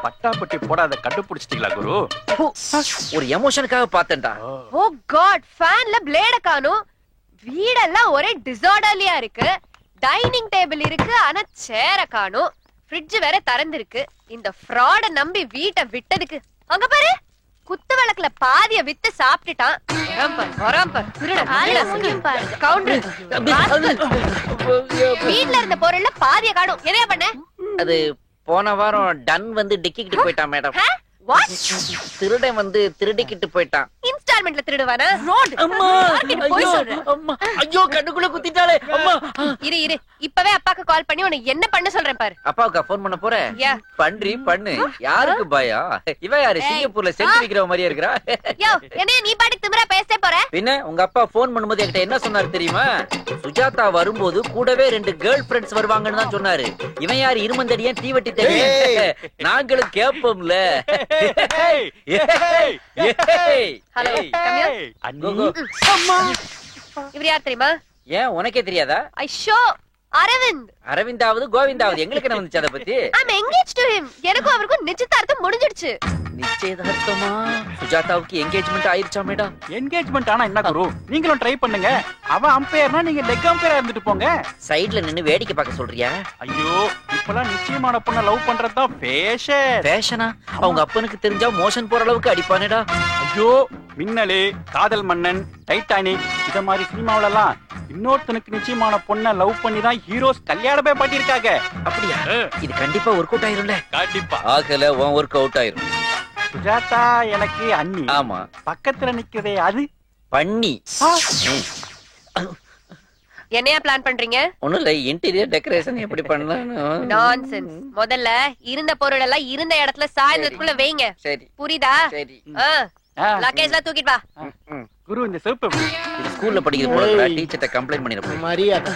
[SPEAKER 11] பட்டாப்பட்டி போடாத கண்டுபிடிச்சிட்டீங்களா குரு?
[SPEAKER 10] ஒரு எமோஷனுக்காக பார்த்தேன்டா.
[SPEAKER 2] ஓ காட், ஃபேன்ல பிளேட காணோம். வீடெல்லாம் ஒரே டிசார்டர்லியா இருக்கு. டைனிங் டேபிள் இருக்கு, ஆனா சேர காணோம். ஃப்ரிட்ஜ் வேற திறந்திருக்கு. இந்த ஃப்ராட நம்பி வீட்டை விட்டதுக்கு அங்க பாரு, குத்து விளக்குல பாதிய வித்து சாப்பிட்டுட்டான். வீட்ல இருந்த பொருள்ல பாதிய காணும். என்ன பண்ண?
[SPEAKER 10] அது போன வாரம் டன் வந்து டிக்கிட்டு போயிட்டான் மேடம். திருடன் வந்து திருடிக்கிட்டு போயிட்டான்.
[SPEAKER 2] இன்ஸ்டால்மென்ட்ல திருடுவானா? ரோட்
[SPEAKER 10] அம்மா போய் சொல்றேன். அம்மா ஐயோ கண்ணுக்குள்ள குத்திட்டாளே. அம்மா
[SPEAKER 2] இரு இப்பவே அப்பாக்கு கால் பண்ணி உனக்கு என்ன பண்ண சொல்றேன் பாரு.
[SPEAKER 10] அப்பாவுக்கு ஃபோன் பண்ண போறேன். பண்ணு. யாருக்கு பயா? இவ யாரு? சிங்கப்பூர்ல செல்ஃபி விக்கிற மாதிரியே இருக்கறா.
[SPEAKER 2] யோ என்ன நீ பாட்டுக்கு திமிரா பேசவே போற?
[SPEAKER 10] பின்ன உங்க அப்பா ஃபோன் பண்ணும்போது என்கிட்ட என்ன சொன்னாரு தெரியுமா? சுஜாதா வரும்போது கூடவே 2 கேர்ள் ஃப்ரெண்ட்ஸ் வருவாங்கன்னு தான் சொன்னாரு. இவன் யாரு? இருமந்தடியா தீவட்டி தெரியும். நாங்களும் கேப்போம்ல.
[SPEAKER 2] ஹலோ இவர் யார் தெரியுமா?
[SPEAKER 10] ஏன் உனக்கே தெரியாதா?
[SPEAKER 2] ஐயோ
[SPEAKER 10] அரவிந்தாவது கோவிந்தாவது எங்களுக்கு என்ன வந்துச்சு அத பத்தி?
[SPEAKER 2] I'm engaged to him. எனக்கும் அவருக்கும் நிச்சயதார்த்தம் முடிஞ்சிடுச்சு.
[SPEAKER 10] நிச்சயதார்த்தமா? சுஜாதாவுக்கு என்கேஜ்மென்ட் ஆயிருச்சா மேடம்?
[SPEAKER 11] என்கேஜ்மென்ட் ஆனா என்ன குரு, நீங்களும் ட்ரை பண்ணுங்க. அவ அம்பையர்னா நீங்க லெக் அம்பையரா இருந்துட்டு போங்க.
[SPEAKER 10] சைடுல நின்னு வேடிக்கை பார்க்க சொல்றியா?
[SPEAKER 11] ஐயோ இப்பலாம் நிச்சயமான பொண்ண லவ் பண்றதா ஃபேஷனா?
[SPEAKER 10] அவங்க அப்பனுக்கு தெரிஞ்சா மோஷன் போற அளவுக்கு அடிப்பானேடா.
[SPEAKER 11] ஐயோ மின்னலே, காதல் மன்னன், டைட்டானிக் இத மாதிரி சினிமாவுல எல்லாம் இன்னொருத்தனுக்கு நிச்சயமான பொண்ண லவ் பண்ணி தான் ஹீரோஸ் கல்யாணமே பண்ணிருக்காங்க.
[SPEAKER 10] அப்படியா? இது கண்டிப்பா ஒர்க் அவுட் ஆயிரும்ல?
[SPEAKER 11] கண்டிப்பா
[SPEAKER 10] ஆகல உன் ஒர்க் அவுட் ஆயிரும்.
[SPEAKER 11] சுஜாதா எனக்கு அண்ணி.
[SPEAKER 10] ஆமா.
[SPEAKER 11] பக்கத்துல நிக்கிறதே அது
[SPEAKER 10] பண்ணி.
[SPEAKER 2] என்னையா பிளான் பண்றீங்க?
[SPEAKER 10] ஒண்ணும் இல்ல, இன்டீரியர் டெக்கரேஷன் எப்படி பண்ணலாம்.
[SPEAKER 2] நான்சென்ஸ். முதல்ல இருந்த பொருள் எல்லாம் இருந்த இடத்துல சாயந்தரத்துக்குள்ள வைங்க.
[SPEAKER 10] சரி
[SPEAKER 2] புரியுதா?
[SPEAKER 10] சரி.
[SPEAKER 2] லக்கேஜ்லாம் தூக்கிட்டு வா.
[SPEAKER 11] குரு இந்த செருப்பு
[SPEAKER 10] இது ஸ்கூல்ல படிக்கிற போல டீச்சர்ட்ட கம்ப்ளைன்ட் பண்ணிர போய்.
[SPEAKER 5] மரியாதை.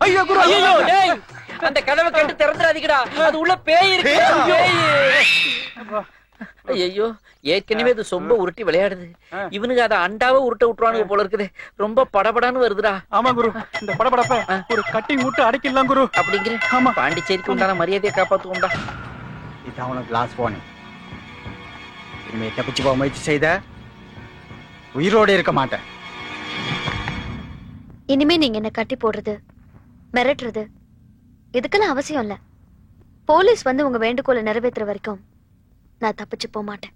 [SPEAKER 11] ஐயோ குரு,
[SPEAKER 10] ஐயோ டேய் அந்த கதவை கட்டு திறந்துடாதீங்கடா, அது உள்ள பேய் இருக்கு. ஐயோ, ஏற்கனவே இது சொம்ப உருட்டி விளையாடுது. இவனுக்கு அதை அண்டாவை உருட்ட விட்டுறானுங்க போல இருக்குது. ரொம்ப படபடான்னு வருதுடா.
[SPEAKER 11] ஆமா குரு, இந்த படபடப்ப ஒரு கட்டிங் விட்டு அடைக்கலாம் குரு.
[SPEAKER 10] அப்படிங்கிற ஆமா, பாண்டிச்சேரிக்கு உண்டான மரியாதையை காப்பாத்துவோம்டா.
[SPEAKER 1] இதான் உனக்கு லாஸ்ட் வார்னிங். இனிமே தப்பிச்சு போக முயற்சி செய்த உயிரோடு இருக்க மாட்டேன்.
[SPEAKER 2] இனிமே நீங்க என்ன கட்டி போடுறது, மிரட்டுறது இதுக்கெல்லாம் அவசியம் இல்ல. போலீஸ் வந்து உங்க வேண்டுகோளை நிறைவேற்றுற வரைக்கும் நான் தப்பிச்சு போக மாட்டேன்.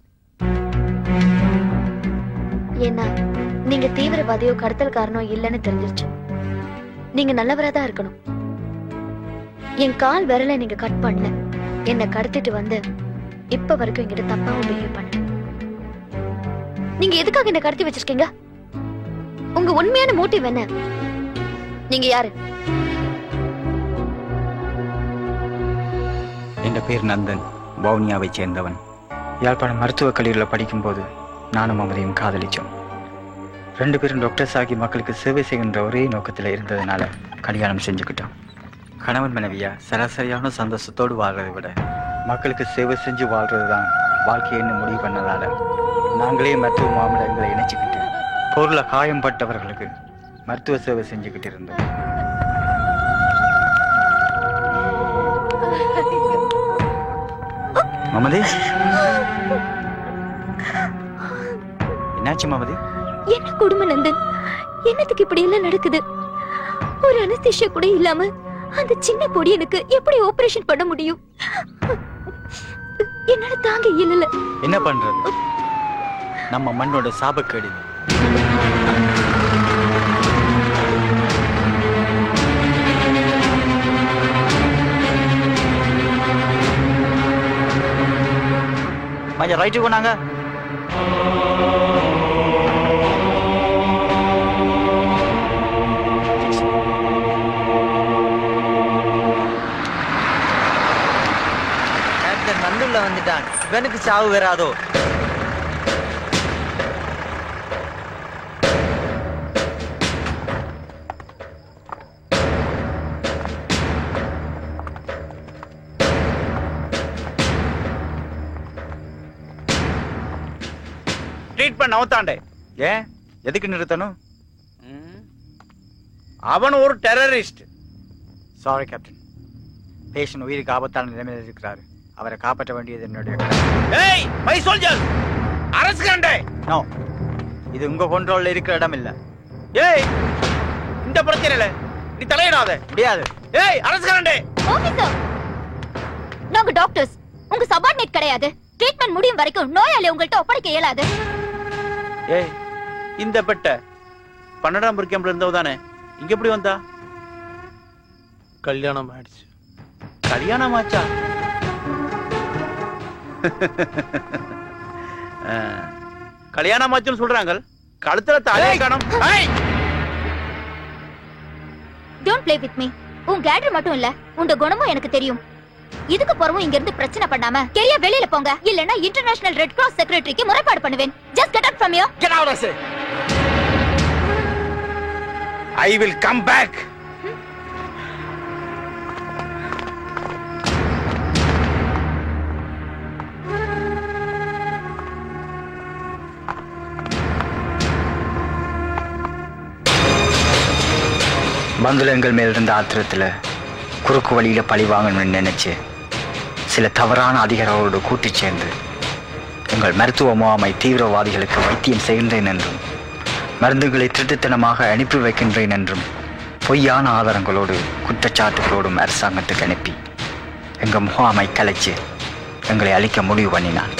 [SPEAKER 2] ஏன்னா நீங்க தீவிரவாதியோ கடத்தல்காரனோ இல்லைன்னு தெரிஞ்சிருச்சு. நீங்க நல்லவரா தான் இருக்கணும். என் கால் விரலை நீங்க கட் பண்ணல, என்ன கடத்திட்டு வந்து இப்ப வரைக்கும் என்கிட்ட தப்பாவும் பிஹேவ் பண்ண. நீங்க எதுக்காக என்ன கடத்தி வச்சிருக்கீங்க? உங்க உண்மையான மோட்டிவ் என்ன? நீங்க யாரு?
[SPEAKER 1] என் பேர் நந்தன், வவுனியாவை சேர்ந்தவன். யாழ்ப்பாணம் மருத்துவக் கல்லூரியில் படிக்கும்போது நானும் அவரையும் காதலிச்சோம். 2 பேரும் டாக்டர்ஸ் ஆகி மக்களுக்கு சேவை செய்கின்ற ஒரே நோக்கத்தில் இருந்ததுனால கல்யாணம் செஞ்சுக்கிட்டோம். கணவன் மனைவியா சராசரியான சந்தோஷத்தோடு வாழ்றதை விட மக்களுக்கு சேவை செஞ்சு வாழ்றது தான் வாழ்க்கைன்னு முடிவு பண்ணதால நாங்களே மருத்துவ மாமலங்களை இணைச்சிக்கிட்டு பொருளை காயம்பட்டவர்களுக்கு மருத்துவ சேவை செஞ்சுக்கிட்டு இருந்தோம். மமதி, என்னாச்சு மமதி?
[SPEAKER 2] என்ன கொடுமை நந்தன், என்னத்துக்கு இப்படி எல்லாம் நடக்குது? ஒரு அனஸ்தீசியா கூட இல்லாம அந்த சின்ன பொடியனுக்கு எப்படி ஆபரேஷன் பண்ண முடியும்? என்னால தாங்க இயலல.
[SPEAKER 1] என்ன பண்றது? நம்ம மண்ணோட சாபக்கேடு. கொஞ்சம் ரைட்டு போனாங்க.
[SPEAKER 13] நந்துள்ள வந்துட்டான். இவனுக்கு சாவு வராதோ?
[SPEAKER 11] ட்ரீட்மெண்ட் நவுத்தாண்டே.
[SPEAKER 1] ஏன் எதுக்கு நிறுத்தணும்?
[SPEAKER 11] அவன் ஒரு டெரரிஸ்ட்.
[SPEAKER 1] சாரி கேப்டன், பேஷண்ட் உயிருக்கு ஆபத்தான நிலைமையில் இருக்கிறாரு. அவரை காப்பாற்ற வேண்டியது என்னுடைய.
[SPEAKER 11] ஏய் மை சோல்ஜர், அரசு கண்டே.
[SPEAKER 1] நோ, இது உங்க கண்ட்ரோல்ல இருக்கிற இடம் இல்ல.
[SPEAKER 11] ஏய், இந்த பிரச்சனையில நீ தலையிடாத.
[SPEAKER 1] முடியாது.
[SPEAKER 11] ஏய் அரசு கண்டே.
[SPEAKER 2] ஆபீசர், நாங்க டாக்டர்ஸ், உங்க சபார்டினேட் கிடையாது. ட்ரீட்மெண்ட் முடியும் வரைக்கும் நோயாளி உங்கள்ட்ட ஒப்படைக்க இயலாது.
[SPEAKER 11] ஏய், இந்த பெட்ட 12ஆம் கேம்ப்ல இருந்தவதானே, இங்க எப்படி வந்தா?
[SPEAKER 5] கல்யாணம் ஆயிடுச்சு.
[SPEAKER 11] கல்யாணம் ஆச்சா? கல்யாணம் ஆச்சுன்னு சொல்றாங்க. கழுத்துல தாலியை காணோம்.
[SPEAKER 2] Don't play with me. உன் கேடர் மட்டும் இல்ல, உங்க குணமும் எனக்கு தெரியும். இதுக்கு போறவும் இங்க இருந்து பிரச்சனை பண்ணாம கெரியா வெளியில போங்க, இல்லனா இன்டர்நேஷனல் ரெட் கிராஸ் செக்ரட்டரிக்கு முறைப்பாடு பண்ணுவேன். Just get out from here.
[SPEAKER 11] Get out, I say. I will come back.
[SPEAKER 1] பந்துலங்கள் மேல் இருந்த ஆத்திரத்துல குறுக்கு வழியில பழி வாங்கணும்னு நினைச்சு சில தவறான அதிகாரிகளோடு கூட்டி சேர்ந்து எங்கள் மருத்துவ முகாமை தீவிரவாதிகளுக்கு வைத்தியம் செய்கின்றேன் என்றும் மருந்துகளை திருட்டுத்தனமாக அனுப்பி வைக்கின்றேன் என்றும் பொய்யான ஆதாரங்களோடு குற்றச்சாட்டுகளோடும் அரசாங்கத்துக்கு அனுப்பி எங்கள் முகாமை கலைச்சு எங்களை அழிக்க முடிவு பண்ணினான்.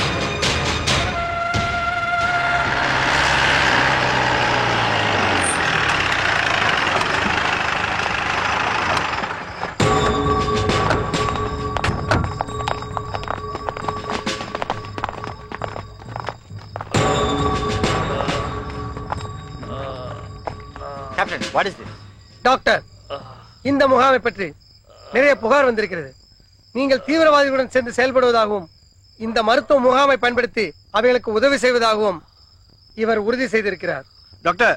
[SPEAKER 5] Captain, what is this? Doctor, இந்த முகாமை பற்றி நிறைய புகார் வந்திருக்கிறது. நீங்கள் தீவிரவாதிகளுடன் சேர்ந்து செயல்படுவதாகவும் இந்த மருத்துவ முகாமை பயன்படுத்தி அவைகளுக்கு உதவி செய்வதாகவும் இவர் உறுதி செய்திருக்கிறார்.
[SPEAKER 11] Doctor,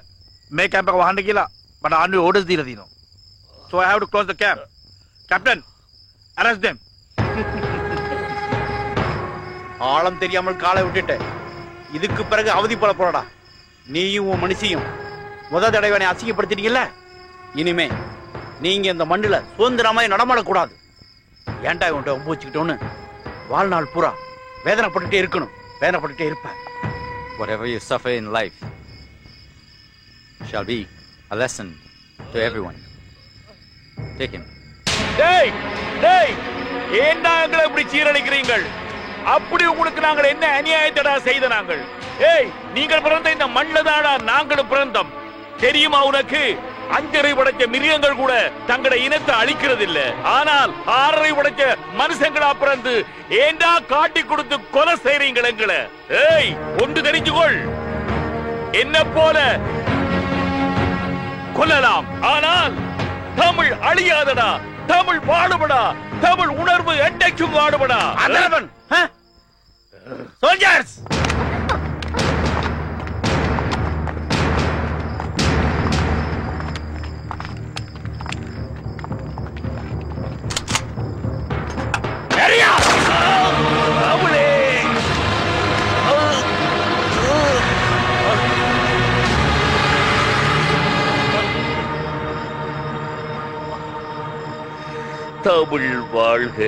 [SPEAKER 11] मैं कैंप को वहां निकला, but only orders दी रही no. So I have to close the camp. Captain, arrest them. ஆழம் தெரியாமல் காலை விட்டுட்ட. இதுக்கு பிறகு அவதி போல போறடா. நீயும் உன் மனுஷியும் முத தடவை அசிங்கப்படுத்திட்டீங்கல்ல, இனிமே நீங்க இந்த மண்ணுல சுதந்திரமாய் நடமாடக்கூடாது. ஏன்டா இவன்ட்ட ஒப்பு வச்சுக்கிட்டோன்னு வாழ்நாள் பூரா வேதனைப்பட்டுட்டே இருக்கணும். வேதனைப்பட்டுட்டே இருப்ப.
[SPEAKER 14] Whatever you suffer in life shall be a lesson to everyone. Take him.
[SPEAKER 8] டேய் டேய், ஏன்டா எங்களை இப்படி சீரழிக்கிறீங்கள்? அப்படி உங்களுக்கு நாங்கள் என்ன அநியாயத்தடா செய்த நாங்கள்? ஏய், நீங்கள் பிறந்த இந்த மண்ணில் தானா நாங்களும் பிறந்தோம். தெரியுமா உனக்கு? 5 படைச்ச மிருகங்கள் கூட தங்களோட இனத்தை அழிக்கிறது இல்ல. ஆனால் 6 படைச்ச மனுஷங்களா பிறந்து ஏண்டா காட்டி கொடுத்து கொலை செய்றீங்கள் எங்களை? ஏய், ஒன்று தெரிஞ்சுக்கொள், என்ன போல கொல்லலாம், ஆனால் தமிழ் அழியாதடா. தமிழ் வாடுபடா. தமிழ் உணர்வு என்றைக்கும் வாடுபடா.
[SPEAKER 11] சோல்ஜர்ஸ்,
[SPEAKER 8] தமிழ் வாழ்க.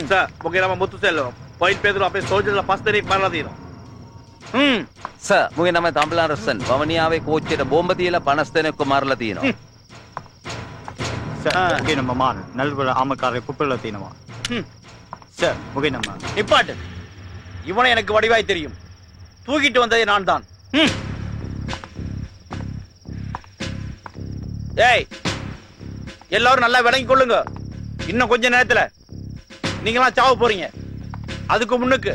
[SPEAKER 11] Sir, porque éramos muito celos. Poin Pedro අපේ සෝල්ජර්ලා 5 දෙනෙක් මරලා තියෙනවා.
[SPEAKER 15] සර්, මුගේ නම තම්බලාරසන්. වවනියාවේ කෝච්චියට බෝම්බ තියලා 50 දෙනෙක්ව මරලා තියෙනවා.
[SPEAKER 1] சார் முகே நம்ம மான் நல்வல ஆமக்காரரை குப்பையில தீனவா. சார் முகே நம்ம
[SPEAKER 11] நிப்பாட்டு. இவனை எனக்கு வடிவாய் தெரியும். தூக்கிட்டு வந்ததே நான் தான். ஏய், எல்லாரும் நல்லா விளங்கி கொள்ளுங்க. இன்னும் கொஞ்ச நேரத்துல நீங்களாம் சாவ போறீங்க. அதுக்கு முன்னுக்கு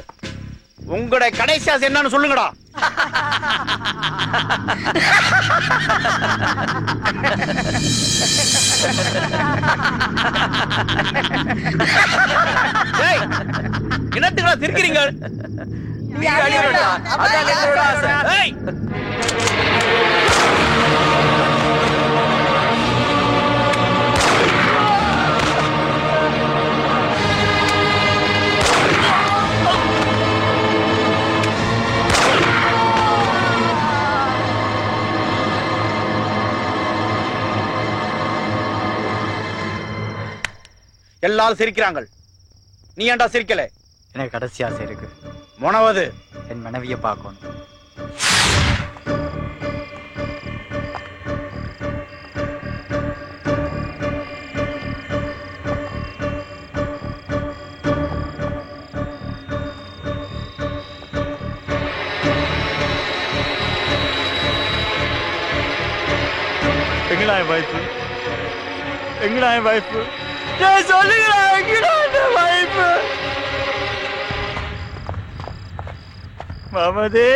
[SPEAKER 11] உங்களுடைய கடைசி ஆசை என்னன்னு சொல்லுங்கடா. ஏய், என்னத்துக்குடா சிரிக்கிறீங்க? ஏய், எல்லாரும் சிரிக்கிறாங்க. நீ ஏன்டா சிரிக்கல?
[SPEAKER 1] எனக்கு கடைசி ஆசை இருக்கு.
[SPEAKER 11] மனவது
[SPEAKER 1] என் மனைவியை பார்க்கணும். எங்கடா என் வைஃப்? எங்கடா என் வைஃப்? சொல்லுங்களா, எங்கடா என் வைஃப்? மாமதே,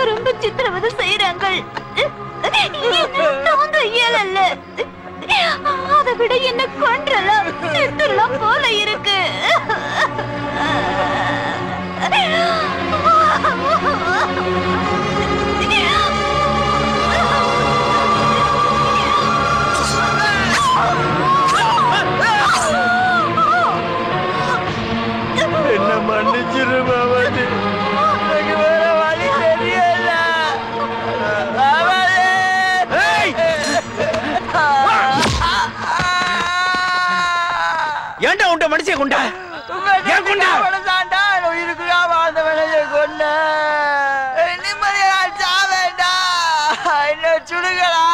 [SPEAKER 2] ரொம்ப சித்திரவதை செய்யறாங்க. தாங்க இயலல்ல. அதை விட என்ன கொன்றலாம் செத்துலாம் போல இருக்கு.
[SPEAKER 1] என்ன மன்னிச்சிரு மாமதி, எனக்கு வேற வழி தெரியல.
[SPEAKER 11] ஏன்டா உன்ட மனுஷன் கொண்டா? ஏன் கொண்டா?
[SPEAKER 1] உயிருக்குடா வாழ்ந்த மனுஷ கொண்ட. நிம்மதியா சாவேண்டா. என்ன சுடுகளா,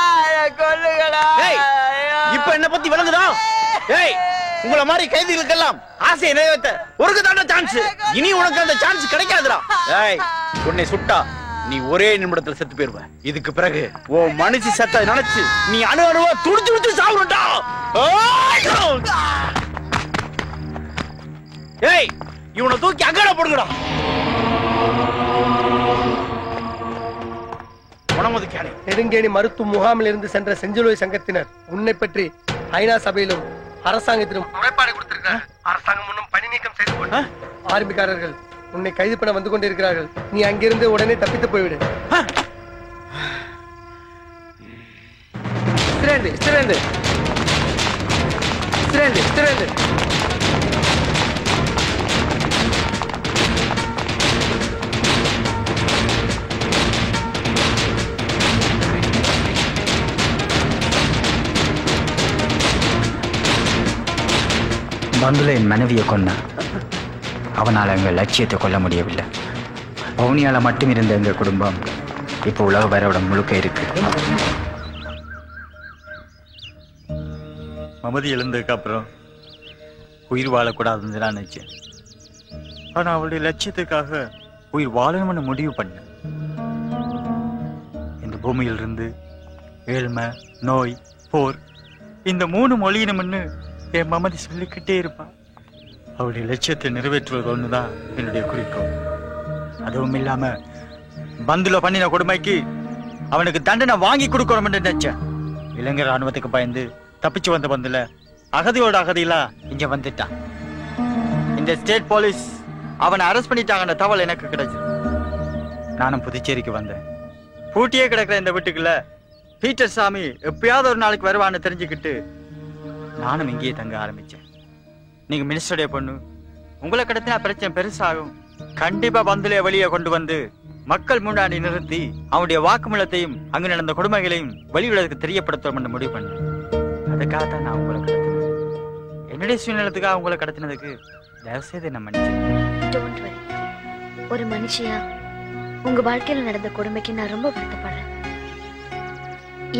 [SPEAKER 1] கொல்லுகளா.
[SPEAKER 11] இப்ப என்ன பத்தி விளங்குதா? ஏய், உங்கள மாதிரி கைதிகளுக்கெல்லாம் ஆசையை நிறைவேற்ற ஒரு தான சான்ஸ். இனி உனக்கு அந்த சான்ஸ் கிடைக்காதுடா. ஏய், உன்னை சுட்டா நீ ஒரே நிமிடத்துல செத்து போயிருவ. இதுக்கு பிறகு உன் மனுஷி செத்த நினைச்சு நீ அணு அணுவா துடிச்சு துடிச்சு சாவுடா. ஏய், இவனை தூக்கி அங்கட போடுங்கடா.
[SPEAKER 5] நெடுங்கேணி மருத்துவ முகாமில் இருந்து சென்ற செஞ்சிலுவை சங்கத்தினர் உன்னை பற்றி ஐநா சபையிலும் அரசாங்கத்திலும் முறைப்பாடு கொடுத்திருக்கிறார்கள். அரசாங்கம் இன்னும் பணி நீக்கம் செய்து கொண்டு ஆர்மிக்காரர்கள் உன்னை கைது பண்ண வந்து கொண்டிருக்கிறார்கள். நீ அங்கிருந்து உடனே தப்பித்து போய்விடு.
[SPEAKER 1] பந்துல என் மனைவியை கொன்னா. அவனால் எங்கள் லட்சியத்தை கொல்ல முடியவில்லை. பவுனியால மட்டும் இருந்த எங்கள் குடும்பம் இப்போ உலக வரோட முழுக்க இருக்கு. மமதி எழுந்ததுக்கு அப்புறம் உயிர் வாழக்கூடாதுன்னு நான் நினைச்சேன். ஆனா அவளுடைய லட்சியத்துக்காக உயிர் வாழணும்னு முடிவு பண்ணேன். இந்த பூமியிலிருந்து ஏழ்மை, நோய், போர், இந்த 3 மொழியினம்னு என் மமதி சொல்லிக்கிட்டே இருப்பான். அவருடைய லட்சியத்தை நிறைவேற்றுவது ஒண்ணுதான் என்னுடைய குறிக்கோள். அதுவும் இல்லாம பந்துல பண்ணின கொடுமைக்கு அவனுக்கு தண்டனை வாங்கி கொடுக்கணும்னு நினைச்சேன். இலங்கை ராணுவத்துக்கு பயந்து தப்பிச்சு வந்த பந்துல அகதியோட அகதியிலா இங்க வந்துட்டான். இந்த ஸ்டேட் போலீஸ் அவனை அரெஸ்ட் பண்ணிட்டாங்கன்ற தகவல் எனக்கு கிடைச்சது. நானும் புதுச்சேரிக்கு வந்தேன். பூட்டியே கிடக்கிற இந்த வீட்டுக்குள்ள பீட்டர் சாமி எப்பயாவது ஒரு நாளைக்கு வருவான்னு தெரிஞ்சுக்கிட்டு நானும் இங்கேயே தங்க ஆரம்பிச்சேன். நீங்க மினிஸ்டருடைய பொண்ணு, உங்களை கடத்தினா பிரச்சனை பெருசாகும். கண்டிப்பா பந்துல வெளியே கொண்டு வந்து மக்கள் முன்னாடி நிறுத்தி அவனுடைய வாக்குமூலத்தையும் அங்கு நடந்த கொடுமைகளையும் வெளி உலகத்துக்கு தெரியப்படுத்தணும் முடிவு பண்ணேன். அதுக்காகத்தான் நான் உங்களை கடத்தினேன். என்னுடைய சுயநலத்துக்காக உங்களை கடத்தினதுக்கு தயவு செய்து நான் மன்னிச்சேன்.
[SPEAKER 2] ஒரு மனுஷியா உங்க வாழ்க்கையில நடந்த கொடுமைக்கு நான் ரொம்ப வருத்தப்படுறேன்.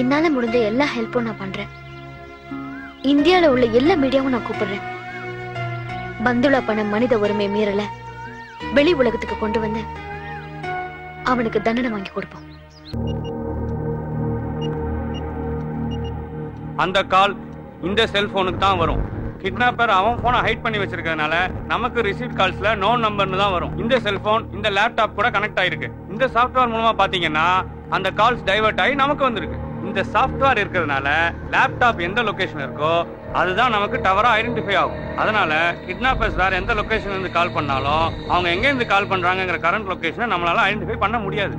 [SPEAKER 2] என்னால முடிஞ்ச எல்லா ஹெல்ப்பும் நான் பண்றேன். இந்தியால உள்ள எல்லா மீடியாவும் நான் கூப்பிடுறேன். பந்துலா பண்ண மனித உரிமை மீறல வெளி உலகத்துக்கு கொண்டு வந்து அவனுக்கு தண்டனை வாங்கி கொடுப்போம்.
[SPEAKER 7] அந்த கால் இந்த செல்போனுக்கு தான் வரும். கிட்னாப்பர் அவன் போனை ஹைட் பண்ணி வச்சிருக்கிறதுனால நமக்கு ரிசீவ் கால்ஸ்ல நோ நம்பர்னு தான் வரும். இந்த செல்போன் இந்த லேப்டாப் கூட கனெக்ட் ஆயிருக்கு. இந்த சாஃப்ட்வேர் மூலமா பாத்தீங்கன்னா அந்த கால்ஸ் டைவர்ட் ஆகி நமக்கு வந்திருக்கு. இந்த சாஃப்ட்வேர் இருக்கிறதுனால லேப்டாப் எந்த லொகேஷன் இருக்கோ அதுதான் நமக்கு டவரா ஐடென்டிஃபை ஆகும். அதனால கிட்னாப்பர்ஸ் வேற எந்த லொகேஷன்ல இருந்து கால் பண்ணாலும் அவங்க எங்க இருந்து கால் பண்றாங்கங்கிற கரண்ட் லொகேஷனை நம்மளால ஐடென்டிஃபை பண்ண முடியாது.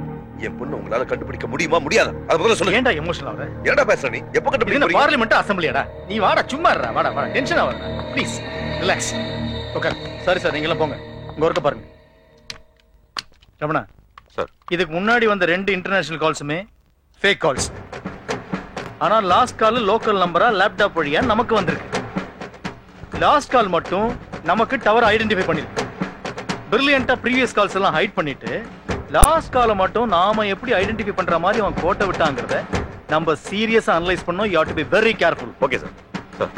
[SPEAKER 3] என் பொண்ணு உங்களால கண்டுபிடிக்க முடியுமா முடியாது? அது முதல்ல சொல்லுங்க.
[SPEAKER 6] ஏன்டா எமோஷனல் ஆவற?
[SPEAKER 3] என்னடா பேசுற நீ? எப்ப கண்டுபிடிக்க போறீங்க?
[SPEAKER 6] பார்லிமென்ட் அசெம்பிளியாடா? நீ வாடா, சும்மா இருடா, வாடா டென்ஷன் ஆவறடா. Please relax. ஓகே சரி சார், நீங்க எல்லாம் போங்க. உங்க ஒர்க்க பாருங்க. ரமணா
[SPEAKER 9] சார்,
[SPEAKER 6] இதுக்கு முன்னாடி வந்த 2 இன்டர்நேஷனல் கால்ஸுமே ஃபேக் கால்ஸ். ஆனா லாஸ்ட் கால் லோக்கல் நம்பரா லேப்டாப் வழியா நமக்கு வந்திருக்கு. லாஸ்ட் கால் மட்டும் நமக்கு டவர் ஐடென்டிஃபை பண்ணிருக்கு. பிரில்லியண்டா ப்ரீவியஸ் கால்ஸ் எல்லாம் ஹைட் பண்ணிட்டு லாஸ்ட் காலை மட்டும் நாம எப்படி ஐடென்டிஃபை பண்ற மாதிரி அவன் கோட்டை விட்டாங்கிறத நம்ம சீரியஸா அனலைஸ் பண்ணோம். You have to be very careful.
[SPEAKER 9] Okay sir. Sir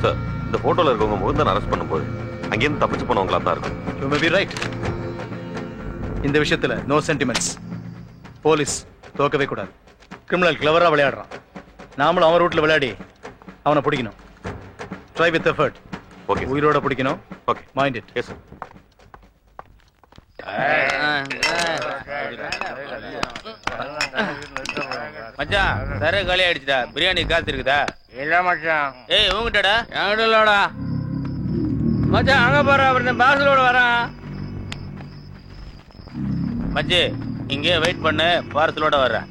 [SPEAKER 9] sir, இந்த போட்டோல இருக்கவங்க முகுந்தன் அரெஸ்ட் பண்ணும்போது அங்கேருந்து தப்பிச்சு போனவங்களா தான் இருக்கும்.
[SPEAKER 6] You may be right. இந்த விஷயத்துல நோ சென்டிமெண்ட்ஸ். போலீஸ் தோக்கவே கூடாது. கிரிமினல் கிளவரா விளையாடுறான். நாமளும் அவன் ரூட்ல விளையாடி அவனை பிடிக்கணும். Try with effort.
[SPEAKER 9] ஓகே.
[SPEAKER 6] உயிரோட பிடிக்கணும்.
[SPEAKER 9] Okay.
[SPEAKER 6] Mind it.
[SPEAKER 9] Yes sir.
[SPEAKER 11] மச்சான் சரே காலி ஆயிடுச்சுடா. பிரியாணி காத்து இருக்குதா?
[SPEAKER 8] இல்ல மச்சான்.
[SPEAKER 11] ஏய் உங்ககிட்டடா? என்கிட்ட இல்லடா மச்சான். அங்க பாரு, அவர் பாசலோட வரான். மச்சி இங்கே வெயிட் பண்ணு, பார்சலோட வர்றேன்.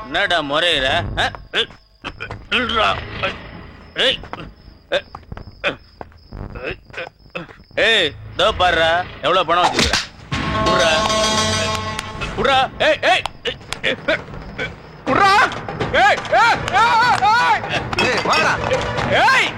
[SPEAKER 11] என்னடா முறையிற? ஏய் தோ பாருடா, எவ்வளவு பணம் வச்சுக்கிறேன். ஏய் ஏய் குர்ரா, ஏய் ஏய் வாடா, ஏய்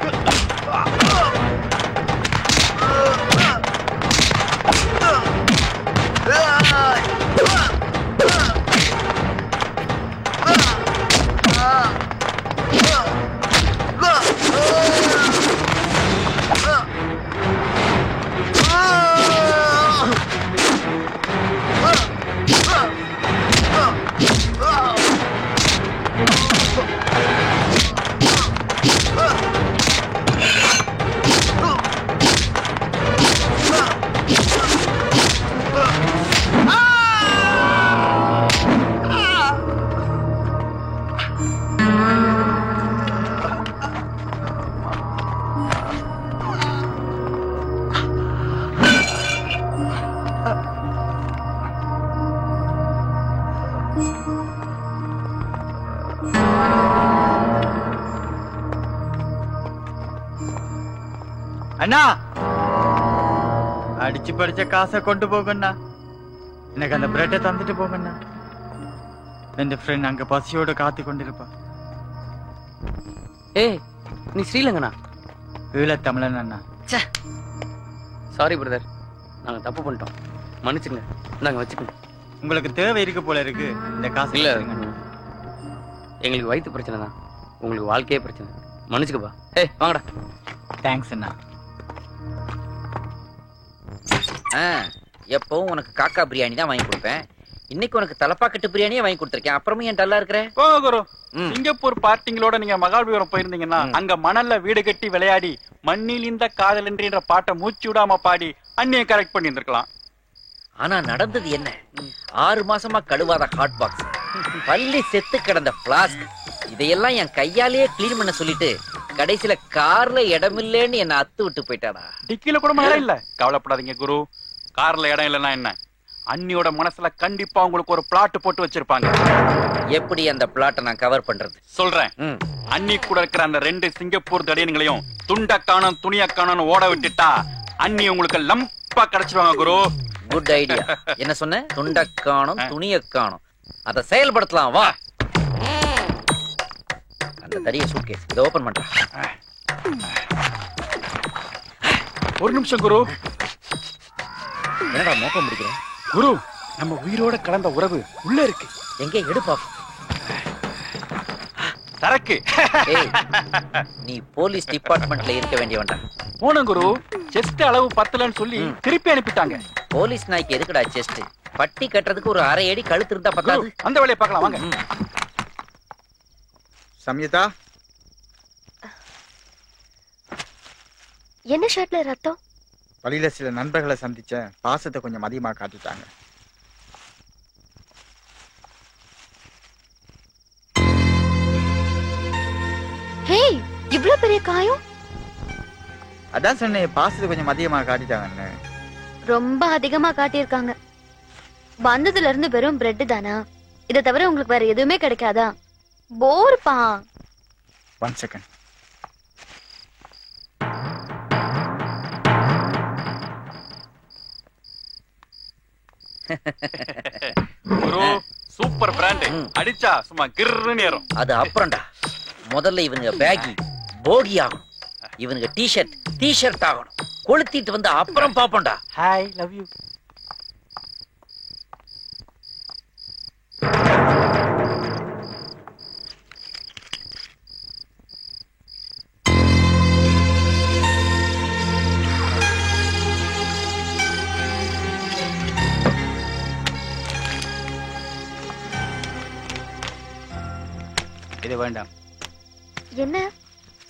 [SPEAKER 1] அண்ணா அடிச்சு படிச்ச காசை கொண்டு போகண்ணா. எனக்கு அந்த பிரெட்டை தந்துட்டு போகண்ணா. என் ஃப்ரெண்ட் அங்க பசியோட காத்து கொண்டிருப்பா.
[SPEAKER 4] ஏய் நீ ஸ்ரீலங்கனா?
[SPEAKER 1] ஈழத்தமிழன் அண்ணா.
[SPEAKER 4] சாரி பிரதர், நாங்க தப்பு பண்ணிட்டோம், மன்னிச்சுங்க. நாங்க வச்சுக்கோங்க.
[SPEAKER 1] உங்களுக்கு தேவை இருக்கு போல இருக்கு இந்த காசு.
[SPEAKER 4] இல்ல எங்களுக்கு வயிற்று பிரச்சனை தான், உங்களுக்கு வாழ்க்கையே பிரச்சனை. மன்னிச்சுக்கப்பா. ஏய் வாங்கடா.
[SPEAKER 1] தேங்க்ஸ் அண்ணா.
[SPEAKER 10] எப்பவும் உனக்கு காக்கா பிரியாணி தான் வாங்கி கொடுப்பேன். இன்னைக்கு உனக்கு தலப்பாக்கட்டு பிரியாணியே வாங்கி கொடுத்துருக்கேன். அப்புறமும் ஏன் டல்லா இருக்கிற?
[SPEAKER 11] குரு, சிங்கப்பூர் பார்ட்டிங்களோட நீங்க மகாபலிபுரம் போயிருந்தீங்கன்னா அங்க மணல்ல வீடு கட்டி விளையாடி மண்ணில் இந்த காதல் என்ற பாட்டை மூச்சு விடாம பாடி அண்ணியை கரெக்ட் பண்ணி இருந்திருக்கலாம்.
[SPEAKER 10] ஆனா நடந்தது என்ன? 6 மாசமா கழுவாத ஹாட் பாக்ஸ், பள்ளி செத்து கிடந்த பிளாஸ்க், இதையெல்லாம் என் கையாலேயே கிளீன் பண்ண சொல்லிட்டு கடைசியில கார்ல இடமில்லேன்னு என்ன அத்து விட்டு போயிட்டாடா.
[SPEAKER 11] டிக்கில கூட இடம் இல்ல. கவலைப்படாதீங்க குரு, கார்ல இடம் இல்லைன்னா என்ன, அண்ணியோட மனசுல கண்டிப்பா உங்களுக்கு ஒரு பிளாட் போட்டு வச்சிருப்பாங்க.
[SPEAKER 10] எப்படி அந்த பிளாட்டை நான் கவர் பண்றது
[SPEAKER 11] சொல்றேன். அண்ணி கூட இருக்கிற அந்த 2 சிங்கப்பூர் தடியன்களையும் துண்டக்கானம் துணியக்கானம் ஓட விட்டுட்டா அண்ணி உங்களுக்கு லம்பா கிடைச்சிருவாங்க குரு.
[SPEAKER 10] Good idea. என்ன சொன்ன? துண்டக்கானம் துணியக்கானம். அதை செயல்படுத்தலாம். வா, அந்த தடிய சூட்கேஸ் இதை ஓபன் பண்றேன்.
[SPEAKER 11] ஒரு நிமிஷம் குரு.
[SPEAKER 10] என்னடா மோப்பம் முடிக்கிறேன்?
[SPEAKER 11] குரு, நம்ம உயிரோட கலந்த உறவு உள்ள இருக்கு.
[SPEAKER 10] எங்கே எடுப்பா?
[SPEAKER 11] சரக்கு.
[SPEAKER 10] நீ போலீஸ் டிபார்ட்மெண்ட்ல இருக்க வேண்டியவன்டா.
[SPEAKER 11] போன குரு, செஸ்ட் அளவு பத்தலன்னு சொல்லி திருப்பி அனுப்பிட்டாங்க.
[SPEAKER 10] போலீஸ் நாய்க்கு எதுக்குடா செஸ்ட்? பட்டி கட்டுறதுக்கு ஒரு 1/2 அடி கழுத்து இருந்தா பத்தாது.
[SPEAKER 11] அந்த வேலையை பார்க்கலாம் வாங்க.
[SPEAKER 1] சம்யுதா,
[SPEAKER 2] என்ன ஷர்ட்ல ரத்தம்?
[SPEAKER 1] வழியில சில நண்பர்களை சந்திச்சேன், பாசத்தை கொஞ்சம் அதிகமா காட்டிட்டாங்க.
[SPEAKER 2] ஹே, இவ்ளோ பெரிய காயம்?
[SPEAKER 1] அதான் சொன்னேன், பாசத்தை கொஞ்சம் அதிகமா காட்டிட்டாங்கன்னு.
[SPEAKER 2] ரொம்ப அதிகமா காட்டியிருக்காங்க. வந்ததுல இருந்து வெறும் பிரெட் தானா? இதை தவிர உங்களுக்கு வேற எதுவுமே கிடைக்காதா? போர்ப்பா.
[SPEAKER 1] 1 செகண்ட்.
[SPEAKER 11] குரு, சூப்பர் பிராண்ட். அடிச்சா சும்மா கிர்ன்னு ஏறும்.
[SPEAKER 10] அது அப்புறம்டா. முதல்ல இவனுங்க பேகி போகி ஆகணும், இவனுங்க டி-ஷர்ட் ஆகணும். கொளுத்திட்டு வந்து அப்புறம் பாப்போம்டா.
[SPEAKER 11] Hi, love you.
[SPEAKER 1] இது வேண்டாம்.
[SPEAKER 2] என்ன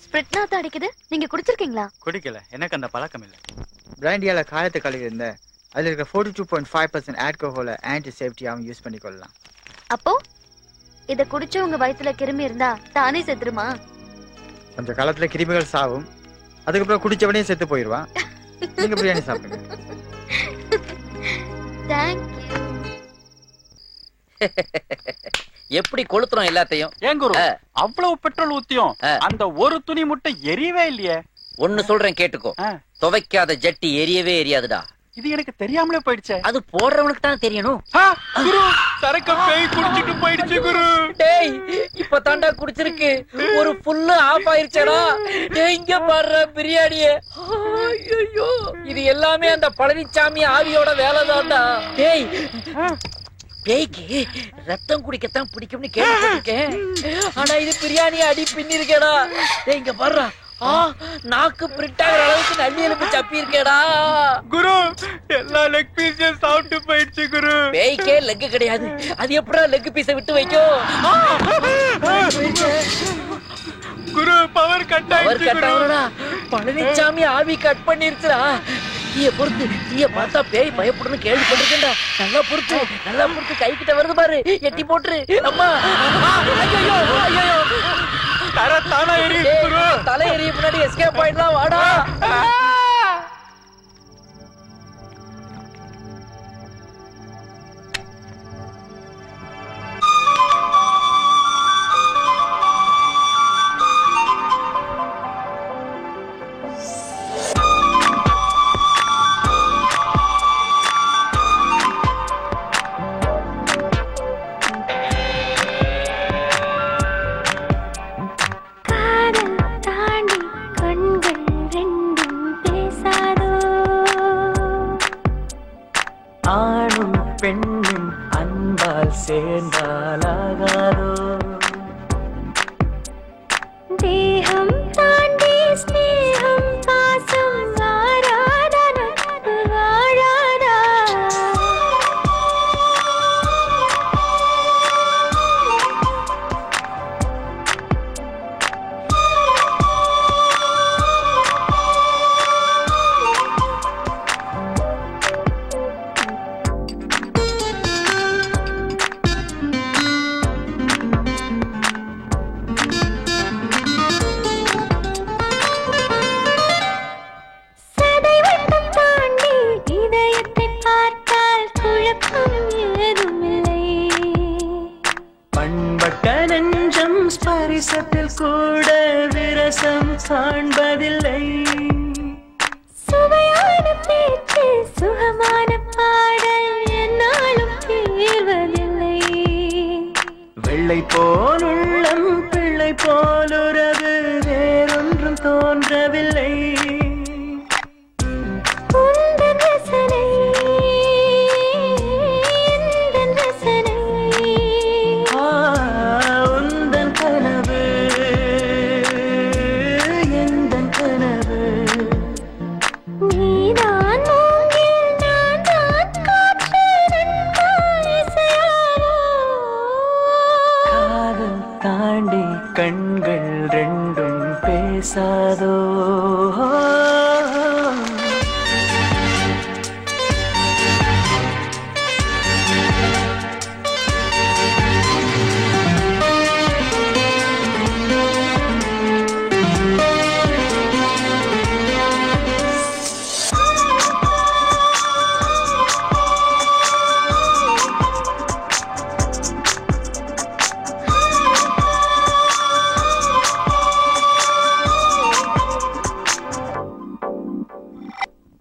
[SPEAKER 2] ஸ்பிரிட் நாத்த அடிக்குது? நீங்க குடிச்சிருக்கீங்களா?
[SPEAKER 1] குடிக்கல, எனக்கு அந்த பழக்கம் இல்ல. பிராண்டியால காயத்தை கழுவி இருந்த அதுல இருக்க 42.5% ஆல்கஹால ஆன்டி சேஃப்டியாவும் யூஸ் பண்ணிக்கொள்ளலாம்.
[SPEAKER 2] அப்போ இத குடிச்சு உங்க வயித்துல கிருமி இருந்தா தானே செத்துருமா?
[SPEAKER 1] கொஞ்ச காலத்துல கிருமிகள் சாவும், அதுக்கப்புறம் குடிச்சவனே செத்து போயிடுவான். நீங்க பிரியாணி சாப்பிடுங்க.
[SPEAKER 10] எப்படி கொளுத்துறோம் எல்லாத்தையும்?
[SPEAKER 11] ஏன் குரு, அவ்வளவு பெட்ரோல் ஊத்தியும் அந்த ஒரு துணி முட்டை எரியவே இல்லையே.
[SPEAKER 10] ஒன்னு சொல்றேன் கேட்டுக்கோ, துவைக்காத ஜட்டி எரியவே எரியாதுடா.
[SPEAKER 11] இது எனக்கு தெரியாமலே போயிடுச்சு.
[SPEAKER 10] அது போடுறவனுக்கு தான் தெரியணும்.
[SPEAKER 11] குரு, சரக்கு பேய் குடிச்சிட்டு போயிடுச்சு குரு.
[SPEAKER 10] டேய், இப்ப தாண்டா குடிச்சிருக்கு, ஒரு ஃபுல்லு ஆஃப் ஆயிருச்சடா. இங்க பாரு பிரியாணியே. ஐயோ, இது எல்லாமே அந்த பழனிசாமி ஆவியோட வேலை தான்டா. டேய், பேய்க்கு ரத்தம் குடிக்கத்தான் பிடிக்கும்னு கேள்விப்பட்டிருக்கேன். ஆனா இது பிரியாணி அடி பின்னி இருக்கேடா. டேய் இங்க பாரு, நாக்கு பிரிட்டாகிற அளவுக்கு நல்லி எலும்பு சப்பி இருக்கேடா.
[SPEAKER 11] குரு, எல்லா லெக் பீஸையும் சாப்பிட்டு போயிடுச்சு குரு.
[SPEAKER 10] பேய்க்கே லெக் கிடையாது, அது எப்படா லெக் பீஸை விட்டு வைக்கும்?
[SPEAKER 11] குரு, பவர் கட் ஆயிடுச்சுடா.
[SPEAKER 10] பழனிசாமி ஆவி கட் பண்ணிருச்சுடா. தீய பொறுத்து, தீய பார்த்தா பேய் பயப்படுன்னு கேள்விப்பட்டிருக்கேன்டா. நல்லா பொறுத்து கை கிட்ட வருது பாரு, எட்டி போட்டுரு. அம்மா, ஐயோ ஐயோ, தலை எரிய முன்னாடி எஸ்கேப் ஆயிடலாம். வாடா.
[SPEAKER 16] அன்பால் சேர்ந்தாலாகாதோ
[SPEAKER 17] தேகம் தாண்டி ஸ்நேகம் பாசம் வாராதா நட்பு வாழாதா
[SPEAKER 16] ஸ்பரிசத்தில் கூட விரசம் காண்பதில்லை
[SPEAKER 17] சுவையான பேச்சு சுகமான பாடல் என்னாலும் தீர்வதில்லை
[SPEAKER 16] வெள்ளை போல் உள்ளம் பிள்ளை போலுறவு வேறொன்றும் தோன்றவில்லை
[SPEAKER 17] உந்தன் ரசனை எந்தன் ரசனை
[SPEAKER 16] உந்தன் கனவு எந்தன் கனவு
[SPEAKER 17] நீதான் மூங்கில் நான் தான் காற்று நண்பா இசையாரோ
[SPEAKER 16] காதல் தாண்டி கண்கள் ரெண்டும் பேசாதோ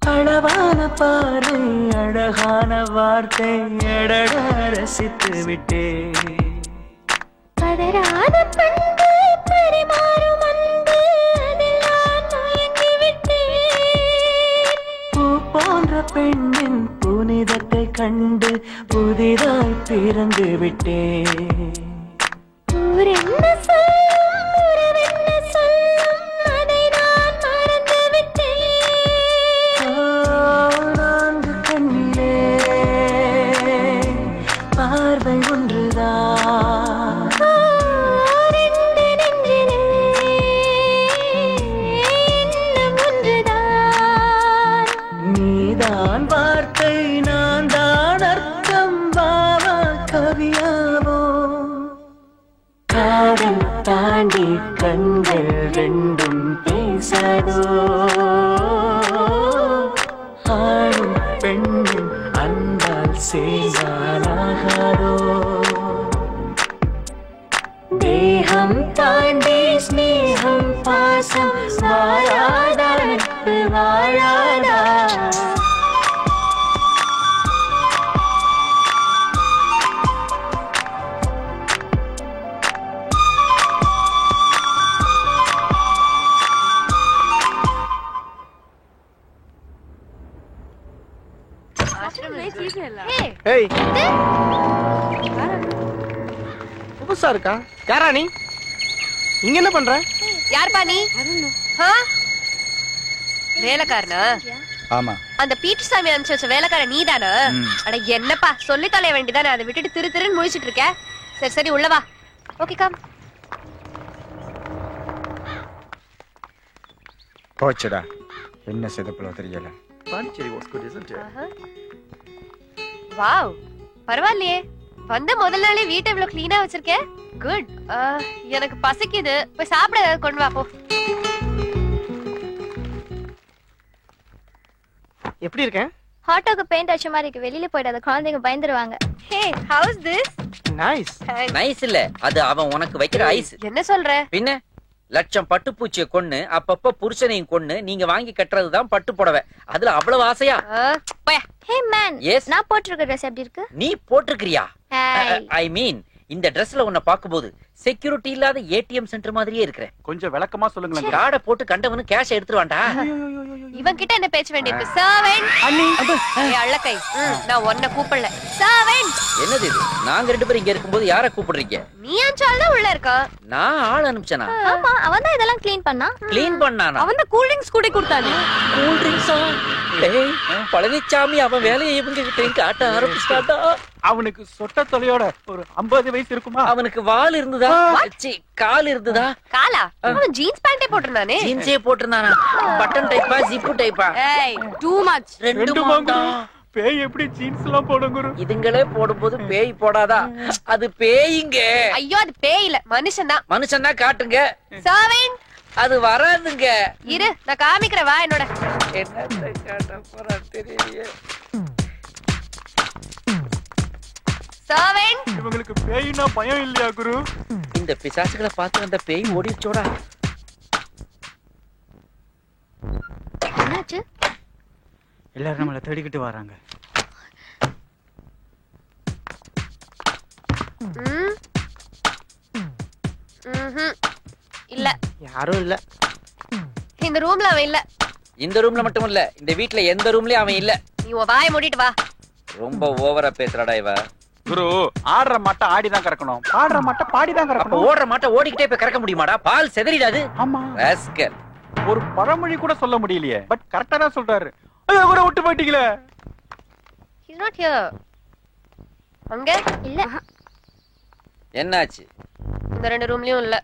[SPEAKER 16] அளவான பார்வை அழகான வார்த்தை எடடா ரசித்து விட்டேன்
[SPEAKER 17] பதறாத பண்பு பரிமாறும் அன்பு அதில் நான் மயங்கி விட்டேன்
[SPEAKER 16] பூ போன்ற பெண்ணின் புனிதத்தை கண்டு புதிதாய் பிறந்து விட்டேன்
[SPEAKER 17] ஊர் என்ன சொல்லும் உறவென்ன சொல்லும் அதை நான் மறந்து விட்டேன்
[SPEAKER 16] நான்கு கண்ணிலே பார்வை ஒன்றுதான்
[SPEAKER 17] ரெண்டு நெஞ்சிலே எண்ணம் ஒன்றுதான்
[SPEAKER 16] நீதான் வார்த்தை நான் தான் அர்த்தம் பாவா கவியாவோ காதல் தாண்டி கண்கள் ரெண்டும் பேசாதோ ஆணும் பெண்ணும் அன்பால் சேர்ந்தாலாகாதோ தேகம் தாண்டி ஸ்நேகம் பாசம் வாழாதா நட்பு வாழாதா
[SPEAKER 5] ஏய் புதுசா இருக்கா யாரா நீ இங்க என்ன பண்ற
[SPEAKER 18] யார்பா நீ வேலைக்காரனா
[SPEAKER 1] ஆமா
[SPEAKER 18] அந்த பீட்டர் சாமி அனுப்பிச்சு வச்ச வேலைக்காரன் நீதானா அட என்னப்பா சொல்லி தொலைய வேண்டியதானே அதை விட்டுட்டு திரு திருன்னு முழிச்சிட்டு இருக்க சரி சரி உள்ளவா ஓகே கம்
[SPEAKER 1] போச்சுடா என்ன செதப்பலோ தெரியல
[SPEAKER 5] Pondicherry was good isn't it
[SPEAKER 18] wow பரவாயில்லையே வந்த முதல் நாளே வீட்டை இவ்வளவு கிளீனா வச்சிருக்கேன் குட் எனக்கு பசிக்குது போய் சாப்பிட ஏதாவது கொண்டு வா போ
[SPEAKER 5] எப்படி இருக்கேன்
[SPEAKER 2] ஹாட்டோக்கு பெயிண்ட் அடிச்ச மாதிரி இருக்கு வெளியில போயிடாத குழந்தைங்க பயந்துருவாங்க
[SPEAKER 18] ஹே ஹவுஸ் திஸ்
[SPEAKER 5] நைஸ்
[SPEAKER 10] நைஸ் இல்ல அது அவன் உனக்கு வைக்கிற ஐஸ்
[SPEAKER 18] என்ன சொல்ற
[SPEAKER 10] பின்ன லட்சம் பட்டுப்பூச்சியை கொன்னு அப்பப்ப புருஷனையும் கொன்னு நீங்க வாங்கி கட்டுறதுதான் பட்டு புடவை அதுல அவ்வளவு ஆசையா
[SPEAKER 2] ஹே மேன்
[SPEAKER 10] எஸ்
[SPEAKER 2] நான் போட்டிருக்க ட்ரெஸ் எப்படி இருக்கு
[SPEAKER 10] நீ போட்டிருக்கிறியா
[SPEAKER 2] Hey.
[SPEAKER 10] ஐ மீன் இந்த ட்ரெஸ்ல உன்னை பாக்கும்போது செக்யூரிட்டி இல்லாத ஏடிஎம் சென்டர் மாதிரியே இருக்கிறேன்.
[SPEAKER 11] கொஞ்சம் விளக்கமா சொல்லுங்களேன்.
[SPEAKER 10] கார்டை போட்டு கண்டவனு கேஷ் எடுத்துருவான்டா.
[SPEAKER 18] இவன் கிட்ட என்ன பேச்சு வேண்டியிருக்கு? சர்வெண்ட் அண்ணி அள்ளக்கை, நான் உன்னை கூப்பிடல. சர்வெண்ட்
[SPEAKER 10] என்னது இது? நாங்க 2 பேரும் இங்க இருக்கும்போது யாரை கூப்பிடுறீங்க?
[SPEAKER 18] நீ அஞ்சால் தான் உள்ள இருக்கா?
[SPEAKER 10] நான் ஆள் அனுப்பிச்சனா?
[SPEAKER 2] ஆமா, அவன் தான் இதெல்லாம் க்ளீன் பண்ணா.
[SPEAKER 10] க்ளீன் பண்ணானா?
[SPEAKER 18] அவன் தான் கூல் ட்ரிங்க்ஸ் கூட கொடுத்தானே.
[SPEAKER 10] கூல் ட்ரிங்க்ஸா? டேய் பழனிச்சாமி அவன் வேலையை இவங்க கிட்ட காட்ட ஆரம்பிச்சிட்டாடா.
[SPEAKER 11] அவனுக்கு சொட்ட தலையோட ஒரு 50 வயசு இருக்குமா?
[SPEAKER 10] அவனுக்கு வால் இருந்ததா? கால் இருந்ததா?
[SPEAKER 18] காலா? அவன் ஜீன்ஸ் பேண்டே போட்டிருந்தானே.
[SPEAKER 10] ஜீன்ஸே போட்டிருந்தானா? பட்டன் டைப்பா ஜிப்பு டைப்பா?
[SPEAKER 18] ஏய் டூ மச்.
[SPEAKER 10] ரெண்டு மாங்கா.
[SPEAKER 11] பேய் எப்படி ஜீன்ஸ் எல்லாம் போடும் குரு?
[SPEAKER 10] இதுங்களே போடும்போது பேய் போடாதா? அது பேய்ங்க.
[SPEAKER 18] ஐயோ அது பேய் இல்ல, மனுஷன்தான்.
[SPEAKER 10] மனுஷன்னா காட்டுங்க.
[SPEAKER 18] சர்வெண்ட்
[SPEAKER 10] அது வராதுங்க.
[SPEAKER 18] இரு நான் காமிக்கிறேன், வா என்னோட.
[SPEAKER 10] என்னத்தை காட்ட போறா தெரியலையே.
[SPEAKER 18] சர்வெண்ட்
[SPEAKER 11] இவங்களுக்கு பேய்னா பயம் இல்லையா குரு?
[SPEAKER 10] இந்த பிசாசுகளை பார்த்து அந்த பேய் ஓடிச்சோடா.
[SPEAKER 2] என்னாச்சு?
[SPEAKER 11] எல்லாரும் நம்மள தேடிக்கிட்டு வராங்க.
[SPEAKER 18] இல்ல
[SPEAKER 5] யாரும் இல்ல.
[SPEAKER 18] இந்த ரூம்ல அவன் இல்ல.
[SPEAKER 10] இந்த ரூம்ல மட்டும் இல்ல, இந்த வீட்ல எந்த ரூம்லயும் அவன் இல்ல.
[SPEAKER 18] நீ உன் வாயை மூடிட்டு வா.
[SPEAKER 10] ரொம்ப ஓவரா பேசுறாடா இவ.
[SPEAKER 11] குரு ஆடுற மாட்டை ஆடிதான் கறக்கணும், பாடுற மாட்டை பாடிதான் கறக்கணும்.
[SPEAKER 10] ஓடுற மாட்டை ஓடிக்கிட்டே போய் கறக்க முடியுமாடா? பால் செதறிடாது.
[SPEAKER 11] ஆமா
[SPEAKER 10] ராஸ்கல்.
[SPEAKER 11] ஒரு பழமொழி கூட சொல்ல முடியலையே, பட் கரெக்டா தான் சொல்றாரு. ஐயோ கூட விட்டு போயிட்டீங்களே.
[SPEAKER 18] He's not here. அங்க
[SPEAKER 2] இல்ல.
[SPEAKER 10] என்னாச்சு?
[SPEAKER 18] இந்த 2 ரூம்லயும் இல்ல.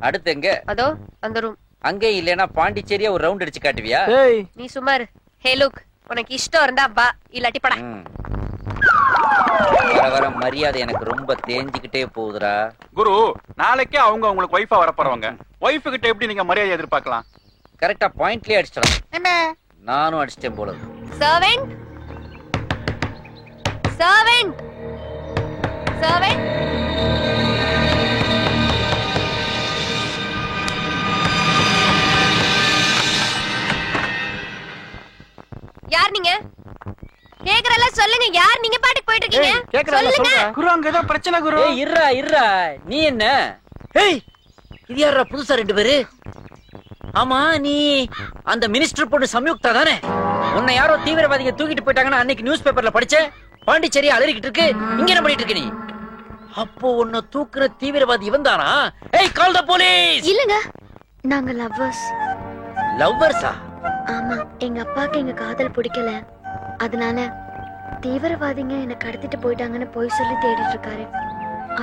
[SPEAKER 10] அடுத்து எங்க?
[SPEAKER 18] அதோ அந்த ரூம்.
[SPEAKER 10] அங்கே இல்லனா பாண்டிச்சேரியா ஒரு ரவுண்ட் அடிச்சு காட்டுவியா?
[SPEAKER 18] நீ சுமார். ஹே லுக், உனக்கு இஷ்டம் இருந்தா வா, இல்லாட்டி படா.
[SPEAKER 10] வர வர மரியாதை எனக்கு ரொம்ப தேஞ்சிக்கிட்டே போகுதுடா.
[SPEAKER 11] குரு நாளைக்கே அவங்க உங்களுக்கு வைஃபா வர போறவங்க. வைஃப் கிட்ட எப்படி நீங்க மரியாதை எதிர்பார்க்கலாம்?
[SPEAKER 10] கரெக்டா பாயிண்ட்லயே அடிச்சிடலாம்.
[SPEAKER 18] என்ன?
[SPEAKER 10] நானும் அடிச்சிட்டேன் போல.
[SPEAKER 18] சர்வெண்ட் சர்வெண்ட் சர்வெண்ட் யார் நீங்க? கேக்குறல சொல்லுங்க, யார் நீங்க? பாட்டுக்கு போயிட்டு இருக்கீங்க சொல்லுங்க.
[SPEAKER 11] குரு அங்க ஏதோ பிரச்சனை குரு.
[SPEAKER 10] ஏய் இருடா நீ என்ன? ஏய் இது யாரா புதுசா 2 பேரு? ஆமா நீ அந்த மினிஸ்டர் பொண்ணு சம்யுக்தா தானே? உன்னை யாரோ தீவிரவாதிங்க தூக்கிட்டு போயிட்டாங்கன்னு அன்னைக்கு நியூஸ் பேப்பர்ல படிச்சேன். பாண்டிச்சேரி அலறிக்கிட்டு இருக்கு. இங்க என்ன பண்ணிட்டு இருக்க நீ? அப்போ உன்னை தூக்குற தீவிரவாதி இவன் தானா? ஏய் கால் தி போலீஸ்.
[SPEAKER 2] இல்லங்க, நாங்க லவ்வர்ஸ்.
[SPEAKER 10] லவ்வர்ஸா?
[SPEAKER 2] ஆமா, எங்க அப்பாக்கு எங்க காதல் பிடிக்கல, அதனால தீவிரவாதிங்க என்ன கடத்திட்டு போயிட்டாங்கன்னு போய் சொல்லி தேடிட்டு இருக்காரு.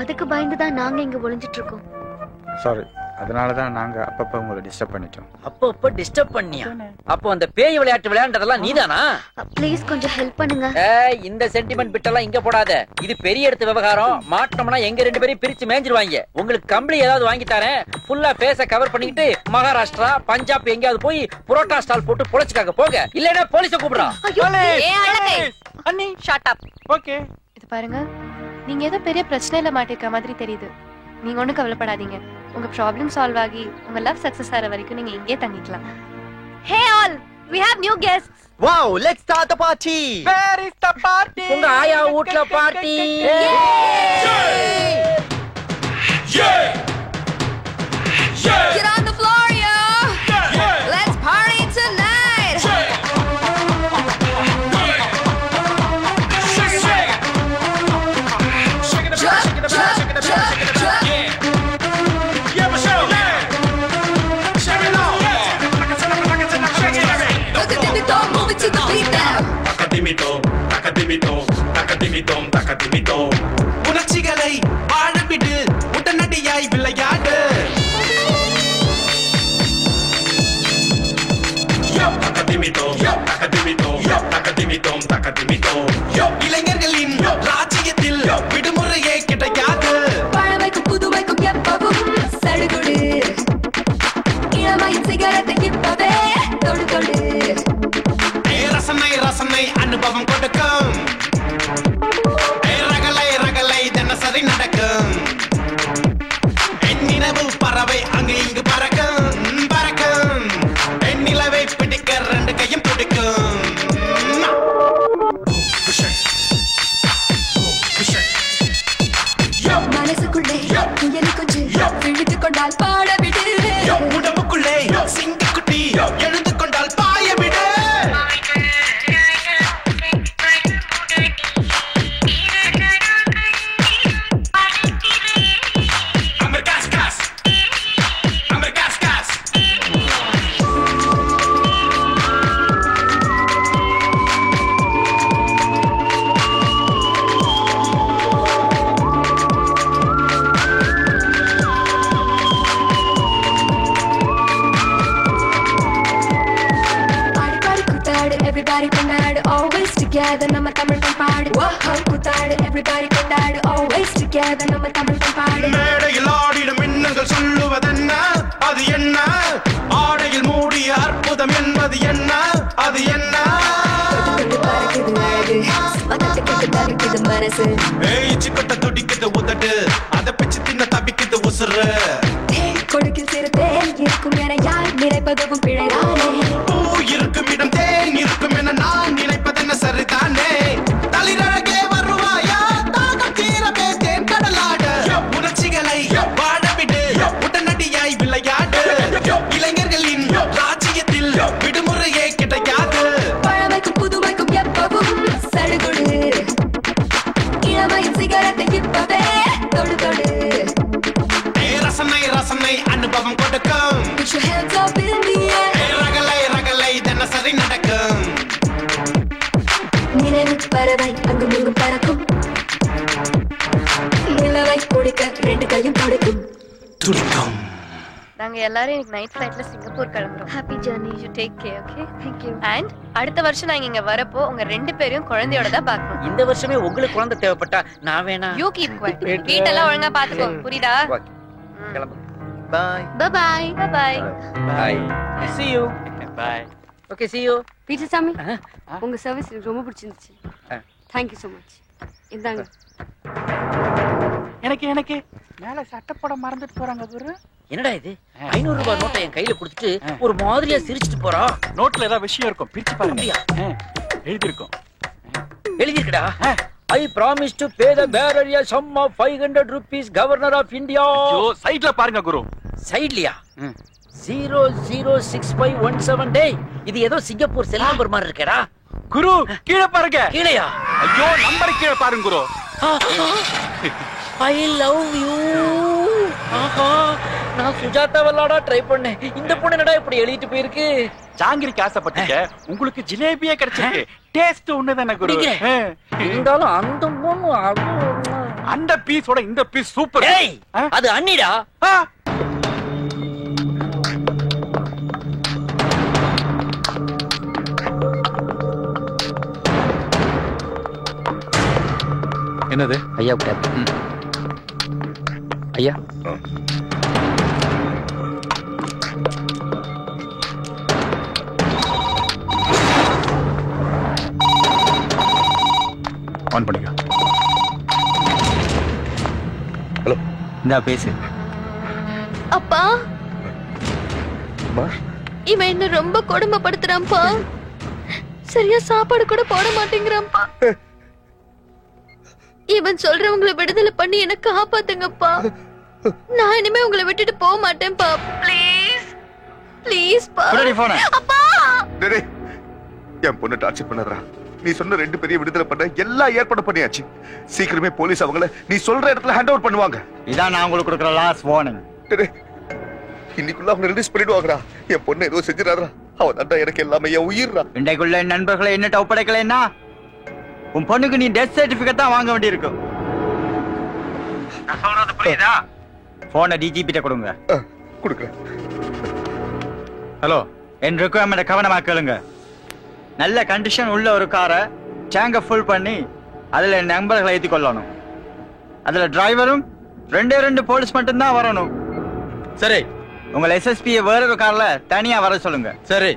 [SPEAKER 2] அதுக்கு பயந்துதான் நாங்க இங்க ஒளிஞ்சிட்டு இருக்கோம்.
[SPEAKER 1] சாரி, அதனாலதான் நாங்க அப்பப்ப உங்களை டிஸ்டர்ப் பண்ணிட்டோம்.
[SPEAKER 10] அப்பப்ப டிஸ்டர்ப் பண்ணியா? அப்போ அந்த பேய் விளையாட்டு விளையாண்டதெல்லாம் நீதானா?
[SPEAKER 2] ப்ளீஸ் கொஞ்சம் ஹெல்ப் பண்ணுங்க.
[SPEAKER 10] ஏய் இந்த சென்டிமெண்ட் பிட்டெல்லாம் இங்க போடாத. இது பெரிய இடத்து விவகாரம். மாட்டோம்னா எங்க 2 பேரையும் பிரிச்சு மேஞ்சிருவாங்க. உங்களுக்கு கம்பளி ஏதாவது வாங்கி தரேன். ஃபுல்லா ஃபேஸ கவர் பண்ணிக்கிட்டு மகாராஷ்டிரா பஞ்சாப் எங்கயாவது போய் புரோட்டா ஸ்டால் போட்டு பொழைச்சுக்காக போங்க. இல்லனா போலீஸை கூப்பிடுறா.
[SPEAKER 18] அண்ணி ஷட் அப்.
[SPEAKER 11] ஓகே
[SPEAKER 18] இது பாருங்க, நீங்க ஏதோ பெரிய பிரச்சனையில மாட்டிருக்க மாதிரி தெரியுது. நீங்க ஒண்ணும் கவலைப்படாதீங்க. உங்க ப்ராப்ளம் சால்வ் ஆகி உங்க லவ் சக்சஸ் ஆற வரைக்கும் நீங்க இங்கே தங்கிக்கலாம். Hey all, we have new guests.
[SPEAKER 1] Wow, let's start the party.
[SPEAKER 11] Where is the party?
[SPEAKER 10] உங்க ஆயா வீட்ல party.
[SPEAKER 12] Get on the floor, yo. Let's party tonight. Move it to the beat now.
[SPEAKER 19] உணர்ச்சிகளை வாழவிடு, உடனடியாய் விளையாடு. இளைஞர்களின் ராஜ்யத்தில் விடுமுறையே கிடையாது.
[SPEAKER 12] பழமைக்கும் புதுமைக்கும் எப்பவும் சடுகுடு. இளமையின் சிகரத்தை இப்பவே தொடு தொடு.
[SPEAKER 19] ரசனை ரசனை அனுபவம் கொடுக்கும். ரகலை ரகலை தினசரி நடக்கும். என் நினைவு பறவை அங்கு இங்கு பறக்கும் பறக்கும். என் நிலவை பிடிக்க 2 கையும் பிடிக்கும்.
[SPEAKER 16] கொண்டால் பாட விடு
[SPEAKER 19] உடம்புக்குள்ளே சிங்கக்குட்டி எழுந்து கொண்டால் பாய விடு
[SPEAKER 16] Everybody கொண்டாடு always together நம்ம தமிழ் பண்பாடு கூத்தாடு everybody கொண்டாடு always together நம்ம தமிழ் பண்பாடு
[SPEAKER 19] மேடையில் ஆடிடும் மின்னல்கள் சொல்லுவதென்ன அது என்ன ஆடையில் மூடிய அற்புதம் என்பது என்ன அது என்ன
[SPEAKER 16] மனசு
[SPEAKER 19] சிக்கட்ட துடிக்குது உதட்டு அதை பிச்சு தின்ன தப்பிக்குது உசுறு
[SPEAKER 16] கொடுக்கில் சிறு தேன் இருக்கும் என யார் நினைப்பதும் பிழைதானே
[SPEAKER 19] பூ இருக்கும் இடம் தேன் இருக்கும் என நான் நினைப்பதென்ன சரிதானே தளிரழகே வருவாயா தாகம் தீரவே தேன் கடலாட உணர்ச்சிகளை வாழவிடு உடனடியாய் விளையாடு இளைஞர்களின் ராஜ்யத்தில் விடுமுறையே கிடையாது
[SPEAKER 16] பழமைக்கும் புதுமைக்கும் எப்பவும் சடுகுடு இளமையின் சிகரத்தை இப்பவே தொடு தொடு
[SPEAKER 19] ரசனை ரசனை அனுபவம் கொடுக்கும் ரகலை ரகலை தினசரி நடக்கும்
[SPEAKER 16] நினைவு பறவை அங்கும் இங்கும் பறக்கும் நிலவை குடிக்க ரெண்டு கையும் துடிக்கும்
[SPEAKER 19] துடிக்கும்
[SPEAKER 18] நாங்க எல்லாரும் இன்னைக்கு நைட் ஃபிளைட்ல சிங்கப்பூர் கிளம்புறோம். Happy journey. You take care. Okay,
[SPEAKER 2] Thank you.
[SPEAKER 18] And அடுத்த வருஷம் நாங்க இங்க வரப்போ உங்க ரெண்டு பேரையும் குழந்தையோட தான் பார்க்கணும்.
[SPEAKER 10] இந்த வருஷமே உங்களுக்கு குழந்தை தேவைப்பட்டா நான் வேணா
[SPEAKER 18] யூ கீப் குவைட். வீட்டெல்லாம் ஒழுங்கா பாத்துக்கோ, புரியுதா?
[SPEAKER 10] கிளம்பு.
[SPEAKER 15] Bye.
[SPEAKER 2] Bye bye.
[SPEAKER 18] Bye.
[SPEAKER 10] Bye. See you.
[SPEAKER 7] Bye.
[SPEAKER 10] Okay, see you.
[SPEAKER 20] Peter சாமி, உங்க சர்வீஸ் எனக்கு ரொம்ப பிடிச்சிருந்துச்சு. Thank you so much. இந்தாங்க.
[SPEAKER 11] எனக்கு மேல சட்டை போட மறந்துட்டு போறாங்க குரு.
[SPEAKER 10] என்னடா இது 500 ரூபாய் நோட்டை என் கையில கொடுத்துட்டு ஒரு மாதிரியா சிரிச்சிட்டு போறா.
[SPEAKER 11] நோட்ல ஏதாவது விஷயம் இருக்கும், பிரிச்சு பாருங்க. எழுதி இருக்கும்.
[SPEAKER 10] எழுதி இருக்குடா. I promise to pay the bearer a sum of 500 rupees, Governor of India.
[SPEAKER 11] ஐயோ, சைடுல பாருங்க குரு.
[SPEAKER 10] சைடுலயா? 006517. டேய், இது ஏதோ சிங்கப்பூர் செல் நம்பர் மாதிரி இருக்கேடா.
[SPEAKER 11] குரு, கீழ பாருங்க.
[SPEAKER 10] கீழயா?
[SPEAKER 11] ஐயோ, நம்பர் கீழ பாருங்க குரு.
[SPEAKER 10] I love you. ஆஹா, நான் சுஜாதா வல்லாடா ட்ரை பண்ணேன். இந்த பொண்ணு என்னடா இப்படி எழுதிட்டு போயிருக்கு?
[SPEAKER 11] ஜாங்கிரிக்கு ஆசைப்பட்டீங்க, உங்களுக்கு ஜிலேபியே கிடைச்சிருக்கு. டேஸ்ட் ஒண்ணுதானே குரு.
[SPEAKER 10] இருந்தாலும் அந்த பொண்ணு
[SPEAKER 11] அந்த பீஸோட இந்த பீஸ் சூப்பர்.
[SPEAKER 10] ஏய், அது அண்ணிடா.
[SPEAKER 6] என்னது?
[SPEAKER 10] ஐயா ஐயா
[SPEAKER 6] ஆன் பண்ணிக்க.
[SPEAKER 1] ஹலோ, இந்தா பேசு.
[SPEAKER 2] அப்பா, இவன் என்ன ரொம்ப கொடுமைப்படுத்துறான்ப்பா. சரியா சாப்பாடு கூட போட மாட்டேங்கிறான்ப்பா. இவன் சொல்றவங்களை விடுதலை பண்ணி என்ன காப்பாத்துங்கப்பா. நான் இனிமே உங்களை விட்டுட்டு போக மாட்டேன்ப்பா. ப்ளீஸ் ப்ளீஸ் பா. அப்பா,
[SPEAKER 3] என் பொண்ணு டார்ச்சர் பண்ணறா. நீ சொன்ன ரெண்டு பெரிய விடுதலை பண்ண எல்லா ஏற்பாடு பண்ணியாச்சு. சீக்கிரமே போலீஸ் அவங்கள நீ சொல்ற இடத்துல ஹேண்ட் ஓவர் பண்ணுவாங்க.
[SPEAKER 1] இதான் நான் உங்களுக்கு கொடுக்குற லாஸ்ட் வார்னிங்.
[SPEAKER 3] இன்னைக்குள்ள அவங்க ரிலீஸ் பண்ணிடுவாங்கடா. என் பொண்ணு ஏதோ செஞ்சிடாதா. அவன் தாண்டா எனக்கு எல்லாமே என் உயிர்றா.
[SPEAKER 1] இன்றைக்குள்ள என் நண்பர்களை என்னட்ட ஒப்படைக்கலைன்னா உன் பொண்ணுக்கு நீ டெத் சர்டிபிகேட் தான் வாங்க வேண்டியிருக்கும். நான் சொல்றது புரியுதா? போனை டிஜிபிட்ட கொடுங்க.
[SPEAKER 3] கொடுக்குறேன்.
[SPEAKER 1] ஹலோ, என் ரெக்குவயர்மெண்ட் கவனமா கேளுங்க. நல்ல கண்டிஷன் உள்ள ஒரு காரை டேங்க ஃபுல் பண்ணி அதுல என் நண்பர்களை ஏற்றி கொள்ளணும். அதுல டிரைவரும் 2 போலீஸ் மட்டும்தான் வரணும்.
[SPEAKER 6] சரி.
[SPEAKER 1] உங்களை எஸ்எஸ்பியை வேறொரு கார்ல தனியா வர சொல்லுங்க.
[SPEAKER 6] சரி.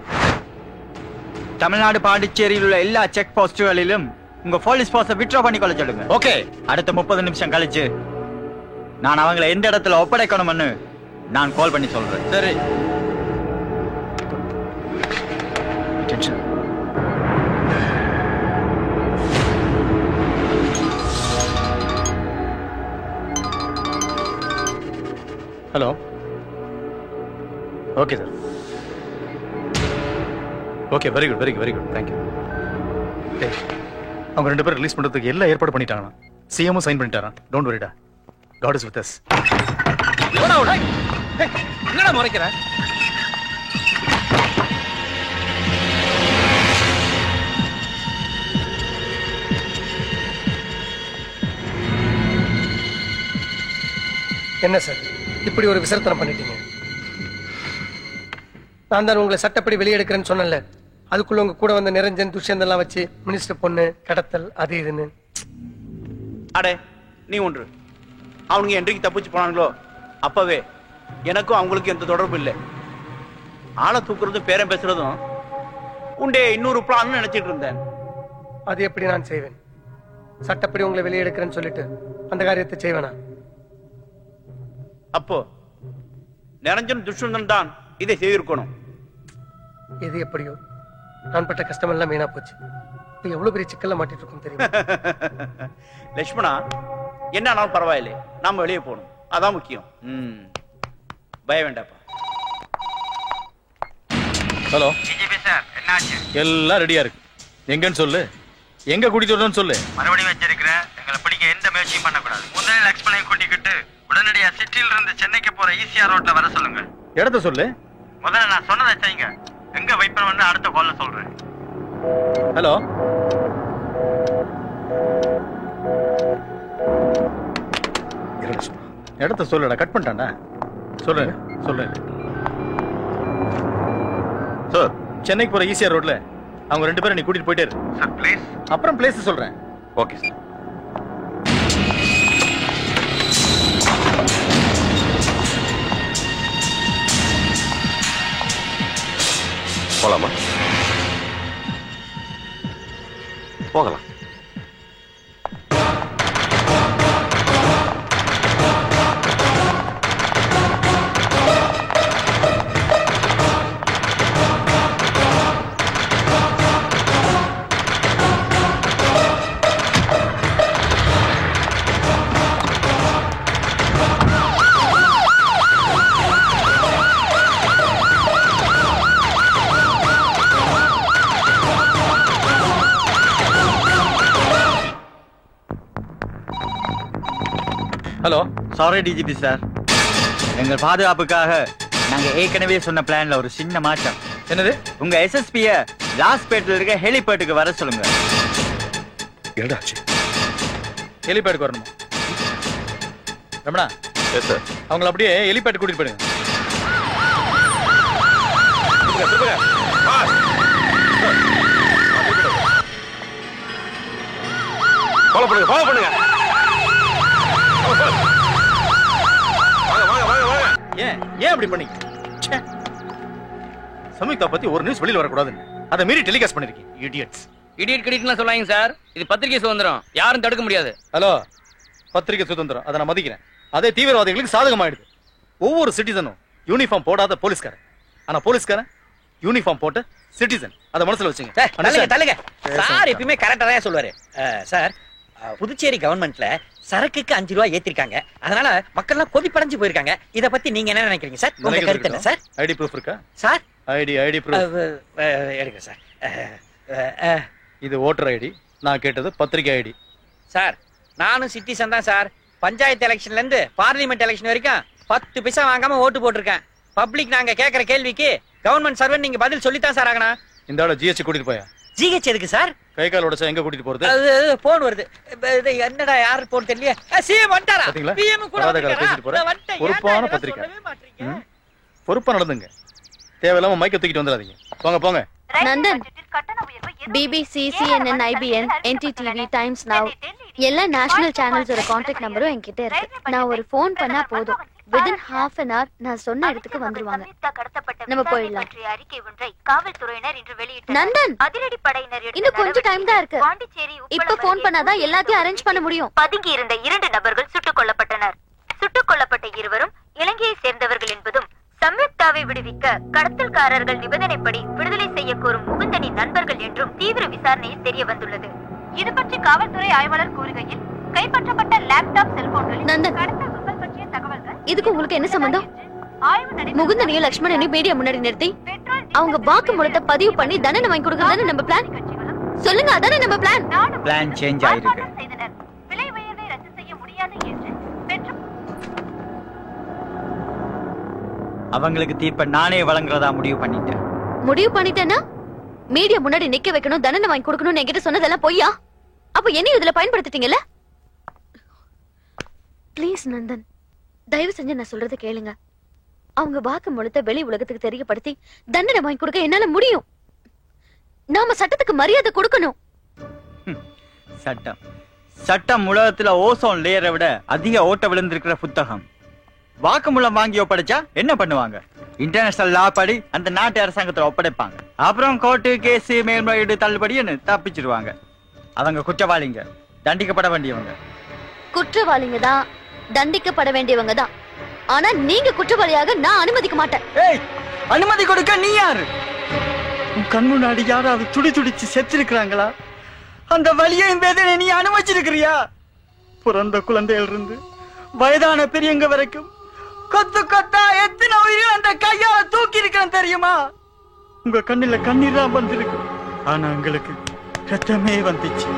[SPEAKER 1] தமிழ்நாடு பாண்டிச்சேரியில் உள்ள எல்லா செக் போஸ்டுகளிலும் உங்க போலீஸ் போஸ்ட வித்ட்ரா பண்ணி கொள்ள சொல்லுங்க.
[SPEAKER 6] ஓகே.
[SPEAKER 1] அடுத்த 30 நிமிஷம் கழிச்சு நான் அவங்களை எந்த இடத்துல ஒப்படைக்கணும்னு நான் கால் பண்ணி சொல்றேன்.
[SPEAKER 6] சரி. Hello, okay sir. Okay, very good, very good, very good. Thank you. அவங்க 2 பேரும் ரிலீஸ் பண்றதுக்கு எல்லா ஏற்பாடு பண்ணிட்டாங்க. சிஎம்மும் சைன் பண்ணிட்டாராம். டோன்ட் வரிடா, காட் இஸ் வித் அஸ்.
[SPEAKER 10] என்னடா முறைக்கிற?
[SPEAKER 21] என்ன சார் இப்படி ஒரு விசர்த்தனம் பண்ணிட்டீங்க? நான் தான் உங்களை சட்டப்படி வெளியெடுக்கிறேன்னு சொன்னேன்ல, அதுக்குள்ள உங்க கூட வந்த நிரஞ்சன் துஷ்யந்தெல்லாம் வச்சு மினிஸ்டர் பொண்ணு கடத்தல் அது இதுன்னு.
[SPEAKER 11] அடே நீ ஒன்று, அவனுங்க என்றைக்கு தப்பிச்சு போனாங்களோ அப்பவே எனக்கும் அவங்களுக்கு எந்த தொடர்பு இல்லை. ஆளை தூக்குறதும் பேரம் பேசுறதும் உண்டே இன்னொரு பிளான் நினைச்சிட்டு இருந்தேன்.
[SPEAKER 21] அது எப்படி நான் செய்வேன்? சட்டப்படி உங்களை வெளியெடுக்கிறேன்னு சொல்லிட்டு அந்த காரியத்தை செய்வேனா?
[SPEAKER 11] அப்போ நிரஞ்சன் துஷ்யந்தன் தான் இதை செய்திருக்கணும்.
[SPEAKER 21] எது எப்படியோ நான் பட்ட கஷ்டம் எல்லாம் வீணா போச்சு. இப்ப எவ்வளவு பெரிய சிக்கல்ல மாட்டிட்டு இருக்கும் தெரியுமா?
[SPEAKER 11] லட்சுமணா, என்ன ஆனாலும் பரவாயில்லை, நாம வெளியே போகணும், அதான் முக்கியம். பய வேண்டாப்பா.
[SPEAKER 6] ஹலோ
[SPEAKER 1] சார், என்னாச்சு?
[SPEAKER 6] எல்லாம் ரெடியா இருக்கு. எங்கன்னு சொல்லு, எங்க கூட்டிட்டு வரணும்னு சொல்லு.
[SPEAKER 1] மறுபடியும் வச்சிருக்கிறேன். எங்களை பிடிக்க எந்த முயற்சியும் பண்ணக்கூடாது. முதல்ல லக்ஷ்மணை கூட்டிக்கிட்டு உடனடியா சிட்டில இருந்து சென்னைக்கு போற ஈசிஆர் ரோட்ல வர சொல்லுங்க.
[SPEAKER 6] இடத்த சொல்லு.
[SPEAKER 1] முதல்ல நான் சொன்னதை செய்யுங்க. எங்க வெயிட் பண்ண அடுத்த கால்ல சொல்றேன்.
[SPEAKER 6] ஹலோ, இடத்த சொல்லுடா. கட் பண்ணிட்டான்டா. சொல்லு சொல்லு.
[SPEAKER 9] சார்,
[SPEAKER 6] சென்னைக்கு போற ஈசிஆர் ரோட்ல அவங்க 2 பேரும் நீ கூட்டிட்டு போயிட்டே இரு.
[SPEAKER 1] Sir please.
[SPEAKER 6] அப்புறம் பிளேஸ் சொல்றேன்.
[SPEAKER 9] Okay sir. போலாமா? போகலாம்.
[SPEAKER 6] ஹலோ,
[SPEAKER 1] சாரி டிஜிபி சார், எங்கள் பாதுகாப்புக்காக நாங்க ஏற்கனவே சொன்ன பிளான்ல ஒரு சின்ன மாற்றம்.
[SPEAKER 6] என்னது?
[SPEAKER 1] உங்க எஸ்எஸ்பிய லாஸ்பேட்ல இருக்க ஹெலிபேட்டுக்கு வர சொல்லுங்க.
[SPEAKER 6] என்னடாச்சு? ஹெலிபேட்டுக்கு வரணுமா? Ramana,
[SPEAKER 9] yes sir.
[SPEAKER 6] அவங்கள அப்படியே ஹெலிபேட் கூட்டிட்டு போயிடுங்க.
[SPEAKER 9] ஃபாலோ பண்ணுங்க, ஃபாலோ பண்ணுங்க.
[SPEAKER 6] ஏன் அப்படி பண்ணி? சம்யுக்தா பத்தி ஒரு நியூஸ் வெளியில வரக்கூடாதுன்னு அதை மீறி டெலிகாஸ்ட் பண்ணிருக்கீங்க. இடியட்ஸ்.
[SPEAKER 4] இடியட் கிடியட்லாம் சொல்லாங்க சார். இது பத்திரிகை சுதந்திரம், யாரும் தடுக்க முடியாது.
[SPEAKER 6] ஹலோ, பத்திரிகை சுதந்திரம் அதை நான் மதிக்கிறேன். அதே தீவிரவாதிகளுக்கு சாதகமாயிடுது. ஒவ்வொரு சிட்டிசனும் யூனிஃபார்ம் போடாத போலீஸ்காரன், ஆனா போலீஸ்காரன் யூனிஃபார்ம் போட்டு சிட்டிசன். அதை மனசுல வச்சுங்க.
[SPEAKER 10] தள்ளுங்க. சார் எப்பயுமே கரெக்டா தான் சொல்லுவாரு. சார், புதுச்சேரி கவர்மெண்ட்ல சரக்குக்கு 5 ரூபாய் ஏத்திருக்காங்க. அதனால மக்கள் எல்லாம் கொதிப்படைஞ்சு போயிருக்காங்க. இத பத்தி நீங்க என்ன நினைக்கிறீங்க சார்? உங்க கருத்து என்ன சார்?
[SPEAKER 6] ஐடி ப்ரூஃப் இருக்கா
[SPEAKER 10] சார்?
[SPEAKER 6] ஐடி ப்ரூஃப்
[SPEAKER 10] எடுங்க சார்.
[SPEAKER 6] இது ஓட்டர் ஐடி, நான் கேட்டது பத்திரிகை ஐடி.
[SPEAKER 10] சார், நானும் சிட்டிசன் தான் சார். பஞ்சாயத்து எலெக்ஷன்ல இருந்து பார்லிமெண்ட் எலெக்ஷன் வரைக்கும் 10 பைசா வாங்காம ஓட்டு போட்டிருக்கேன். பப்ளிக் நாங்க கேக்குற கேள்விக்கு கவர்மெண்ட் சர்வெண்ட் நீங்க பதில் சொல்லித்தான் சார் ஆகணும்.
[SPEAKER 6] இந்த ஆள ஜிஹெச் கூட்டிட்டு போயா?
[SPEAKER 10] ஜிஹெச் எதுக்கு சார்?
[SPEAKER 6] கை கால் உடைச்சா எங்க கூட்டிட்டு போறது?
[SPEAKER 10] போன் வருது. என்னடா யாரு போன் தெரியல. சிஎம் வந்துட்டாரா? பிஎம் கூட
[SPEAKER 6] வந்துட்டாரா? பொறுப்பான பத்திரிகை, பொறுப்பா நடந்துங்க. தேவையில்லாம மைக்க தூக்கிட்டு வந்துடாதீங்க. போங்க போங்க.
[SPEAKER 2] Nandan, BBC, CNN, IBN, NTTV, times now எல்லா நேஷனல் சேனல்ஸோட கான்டாக்ட் நம்பரும் என்கிட்ட இருக்கு. நான் ஒரு போன் பண்ணா போதும், within half an hour நான் சொன்ன இடத்துக்கு வந்துருவாங்க. நம்ம போயிடலாம். நந்தன், இன்னும் கொஞ்சம் டைம் தான் இருக்கு. இப்ப போன் பண்ணாதான் எல்லாத்தையும் அரேஞ்ச் பண்ண முடியும்.
[SPEAKER 22] பதுங்கி இருந்த 2 நபர்கள் சுட்டுக் கொல்லப்பட்டனர். சுட்டுக் கொல்லப்பட்ட இருவரும் இலங்கையை சேர்ந்தவர்கள் என்பதும், சம்யுக்தாவை விடுவிக்க கடத்தல்காரர்கள் நிபந்தனைப்படி விடுதலை செய்ய கோரும் முகுந்தனின் நண்பர்கள் என்றும் தீவிர விசாரணையில் தெரிய வந்துள்ளது. இது பற்றி காவல்துறை ஆய்வாளர் கூறுகையில், கைப்பற்றப்பட்ட லேப்டாப், செல்போன்களில் கடத்தல் கும்பல் பற்றிய தகவல்கள்.
[SPEAKER 2] இதுக்கு உங்களுக்கு என்ன சம்பந்தம்? முகுந்தனையும் லட்சுமணனையும் மீடியா முன்னாடி நிறுத்தி அவங்க வாக்குமூலத்தை பதிவு பண்ணி தண்டனை வாங்கி கொடுக்கறதானே நம்ம பிளான். சொல்லுங்க, அதானே நம்ம பிளான்.
[SPEAKER 1] பிளான் சேஞ்ச் ஆயிருக்கு. அவங்களுக்கு தீர்ப்ப நானே வழங்குறதா முடிவு பண்ணிட்டேன்.
[SPEAKER 2] முடிவு பண்ணிட்டேன்னா மீடியா முன்னாடி நிக்க வைக்கணும், தண்டனை வாங்கி கொடுக்கணும்னு என்கிட்ட சொன்னதெல்லாம் பொய்யா? அப்ப என்னையும் இதுல பயன்படுத்திட்டீங்கல்ல? ப்ளீஸ் நந்தன், தயவு செஞ்சு நான் சொல்றத கேளுங்க. அவங்க வாக்குமூலத்தை வெளி உலகத்துக்கு தெரியப்படுத்தி தண்டனை வாங்கி கொடுக்க என்னால முடியும். நாம சட்டத்துக்கு மரியாதை கொடுக்கணும்.
[SPEAKER 1] சட்டம் உலகத்துல ஓசோன் லேயரை விட அதிக ஓட்ட விழுந்திருக்கிற புத்தகம். வாக்குமூலம் வாங்கி ஒப்படைச்சா என்ன பண்ணுவாங்க? இன்டர்நேஷனல் லா படி அந்த நாட்டு அரசாங்கத்தை ஒப்படைப்பாங்க. அப்புறம் கோர்ட்டு கேஸ் மேல்முறையீடு தள்ளுபடின்னு தப்பிச்சிருவாங்க. அவங்க குற்றவாளிங்க, தண்டிக்கப்பட வேண்டியவங்க.
[SPEAKER 2] குற்றவாளிங்க தான், தண்டிக்கப்பட வேண்டியவங்க தான். ஆனா நீங்க குற்றவாளியாக நான் அனுமதிக்க மாட்டேன்.
[SPEAKER 1] ஏய், அனுமதி கொடுக்க நீ யாரு? உன் கண் முன்னாடி யாராவது துடி துடிச்சு செத்திருக்கிறாங்களா? அந்த வலியையும் வேதனை நீ அனுமதிச்சிருக்கிறியா? பிறந்த குழந்தையில இருந்து வயதான பெரியவங்க வரைக்கும் கொத்து கொத்தா எத்தனை உயிர் அந்த கையால தூக்கி இருக்கிறேன் தெரியுமா? உங்க கண்ணுல கண்ணீர் தான் வந்திருக்கு, ஆனா உங்களுக்கு ரத்தமே வந்துச்சு.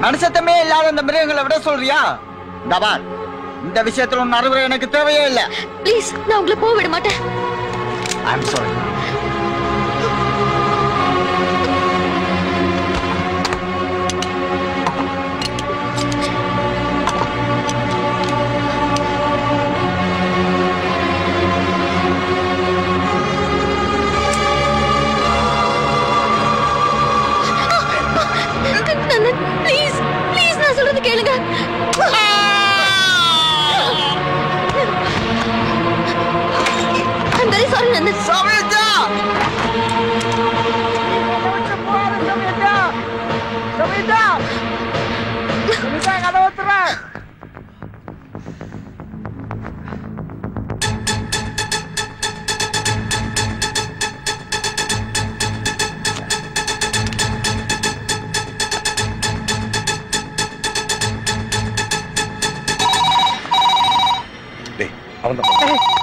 [SPEAKER 1] மனுஷத்தமே இல்லாத அந்த மிருகங்களை விட சொல்றியா? இந்த விஷயத்துல உன் அறிவுரை எனக்கு தேவையே இல்ல.
[SPEAKER 2] ப்ளீஸ், நான் உங்களை போக விட மாட்டேன்.
[SPEAKER 1] I'm sorry.
[SPEAKER 2] Nandan, please please நான் சொல்றது கேளுங்க. I'm very sorry, Nandan.
[SPEAKER 1] Samita! Samita! Samita, kata otra.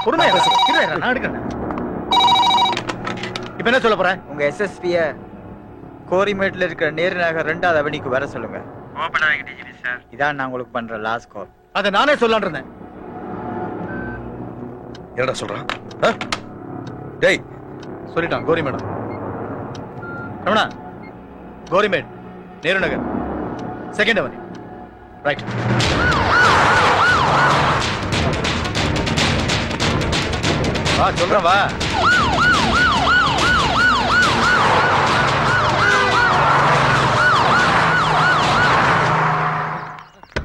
[SPEAKER 6] பொறுமையா பேசு. நான் எடுக்கிறேன். இப்ப என்ன சொல்ல போறேன்?
[SPEAKER 1] உங்க எஸ்எஸ்பிய கோரிமேட்ல இருக்கிற நேரு நகர் 2வது அவனிக்கு வர சொல்லுங்க. இதான் நான் உங்களுக்கு பண்ற லாஸ்ட் கால்.
[SPEAKER 6] அதை நானே சொல்லலாம்னு இருந்தேன்.
[SPEAKER 3] என்னடா சொல்றான்? டேய்,
[SPEAKER 6] சொல்லிட்டான் கோரி மேடம். ரமணா, கோரிமேட், நேரு நகர், 2nd அவனி. ரைட். வா சொல்றேன், வா.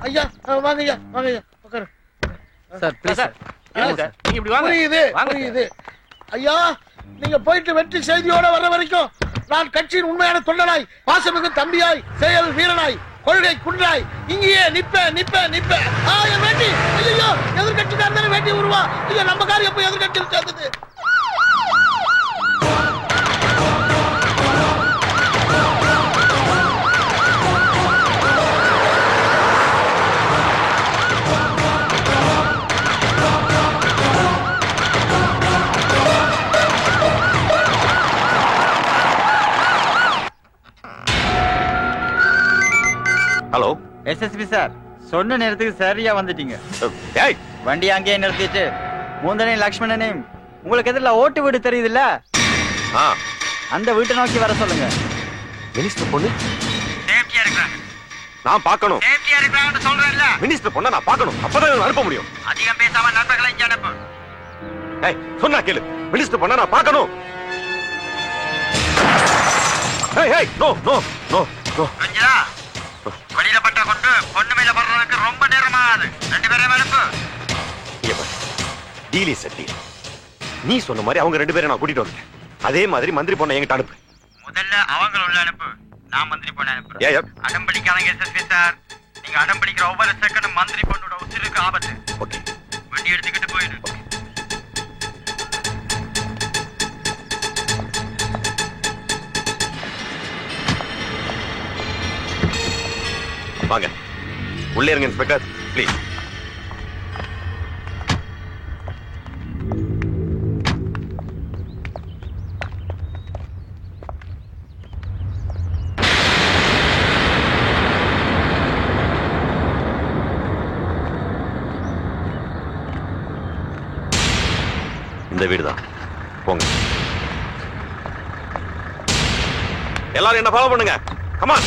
[SPEAKER 5] ஐயா வாங்க ஐயா, வாங்க ஐயா, உட்காரு.
[SPEAKER 11] Sir please sir.
[SPEAKER 5] புரியுது. ஐயா, நீங்க போயிட்டு வெற்றி செய்தியோட வர்ற வரைக்கும் நான் கட்சியின் உண்மையான தொண்டனாய், பாசமிகு தம்பியாய், செயல் வீரனாய், கொள்கை குன்றாய் இங்கேயே நிப்பேன். என் வேட்டி, ஐயோ எதிர்கட்சிக்காரன் வேட்டி உருவா. இல்ல நம்ம காரியம் போய் எதிர்கட்சியில் சேர்ந்தது.
[SPEAKER 9] ஹலோ
[SPEAKER 1] எஸ்எஸ்பி சார், சொன்ன நேரத்துக்கு சரியா வந்துட்டீங்க. வண்டி அங்கேயே நிறுத்திட்டு மூந்தனையும் லக்ஷ்மணனையும் உங்களுக்கு எதிரில் ஓட்டு வீடு தெரியுதுல்ல, அந்த வீட்டை நோக்கி வர சொல்லுங்க.
[SPEAKER 9] மினிஸ்டர் பொண்ணு
[SPEAKER 1] சேஃப்டியா இருக்காங்க.
[SPEAKER 9] நான் பார்க்கணும்.
[SPEAKER 1] சேஃப்டியா இருக்காங்கன்னு சொல்றேன்ல.
[SPEAKER 9] மினிஸ்டர் பொண்ணை நான் பார்க்கணும். அப்பதான் அனுப்ப முடியும்.
[SPEAKER 1] அதிகம் பேசாம நண்பர்களை இங்க அனுப்பு.
[SPEAKER 9] ஏய், சொன்னா கேளு. மினிஸ்டர் பொண்ணை நான் பார்க்கணும். ஏய், no no no no.
[SPEAKER 1] Anjala, வெளியில பட்ட கொண்டு பொண்ணு மேல படுறதுக்கு ரொம்ப நேரமா ஆகுது. 2 பேரையும் அனுப்பு.
[SPEAKER 9] டீலி சட்டி, நீ சொன்ன மாதிரி அவங்க 2 பேரும் நான் கூட்டிட்டு வந்தேன். அதே மாதிரி மந்திரி பொண்ணை என்கிட்ட அனுப்பு.
[SPEAKER 1] முதல்ல அவங்க உள்ள அனுப்பு, நான் மந்திரி பொண்ணை அனுப்புறேன். அடம் பிடிக்காதீங்க எஸ்எஸ்பி சார். நீங்க அடம் பிடிக்கிற ஒவ்வொரு செகண்டும் மந்திரி பொண்ணோட உசிருக்கு ஆபத்து.
[SPEAKER 9] ஓகே,
[SPEAKER 1] வண்டி எடுத்துக்கிட்டு போயிடு.
[SPEAKER 9] வாங்க உள்ளே இருங்க இன்ஸ்பெக்டர், ப்ளீஸ். இந்த வீடு தான். போங்க. எல்லாரும் என்ன ஃபாலோ பண்ணுங்க. Come on.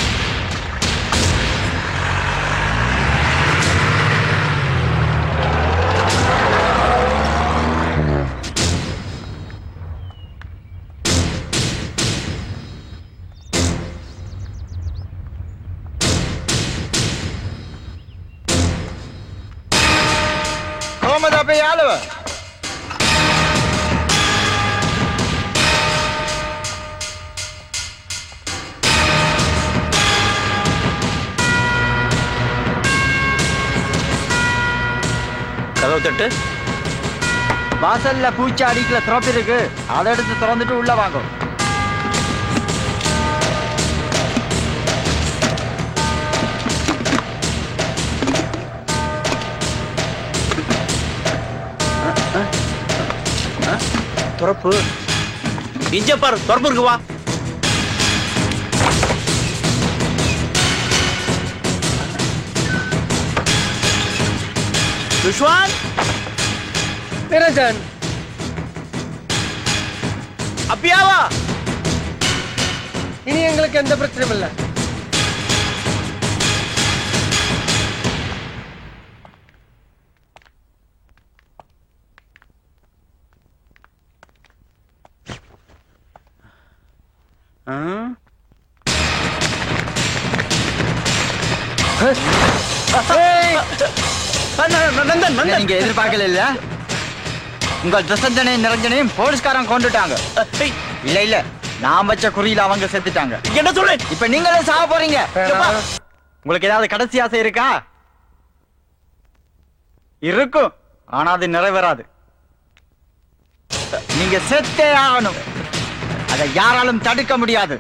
[SPEAKER 1] කොහමද අපේ යාළුව?
[SPEAKER 11] கதவு தட்டு.
[SPEAKER 1] வாசல்ல பூச்சி அடிக்கல திறப்பு இருக்கு, அதை எடுத்து திறந்துட்டு உள்ள வாங்க.
[SPEAKER 11] துறப்பு இஞ்ச பாரு, துறப்பு இருக்கு. வா. துஷ்வான்,
[SPEAKER 21] நிரஞ்சன்,
[SPEAKER 11] அப்பியாவா?
[SPEAKER 21] இனி எங்களுக்கு எந்த பிரச்சனையும் இல்லை.
[SPEAKER 1] நீங்க எதிர்பார்க்கல இல்ல? உங்க ஜசந்தனையும் நிரஞ்சனையும் போலீஸ்காரன் கொண்டுட்டாங்க. இல்ல இல்ல, நான் வச்ச குறியில அவங்க செத்துட்டாங்க.
[SPEAKER 11] என்ன சொல்லு?
[SPEAKER 1] இப்ப நீங்களே சாக போறீங்க. உங்களுக்கு ஏதாவது கடைசி ஆசை இருக்கா? இருக்கும், ஆனா அது நிறைவேறாது. நீங்க செத்தே ஆகணும். அதை யாராலும் தடுக்க முடியாது.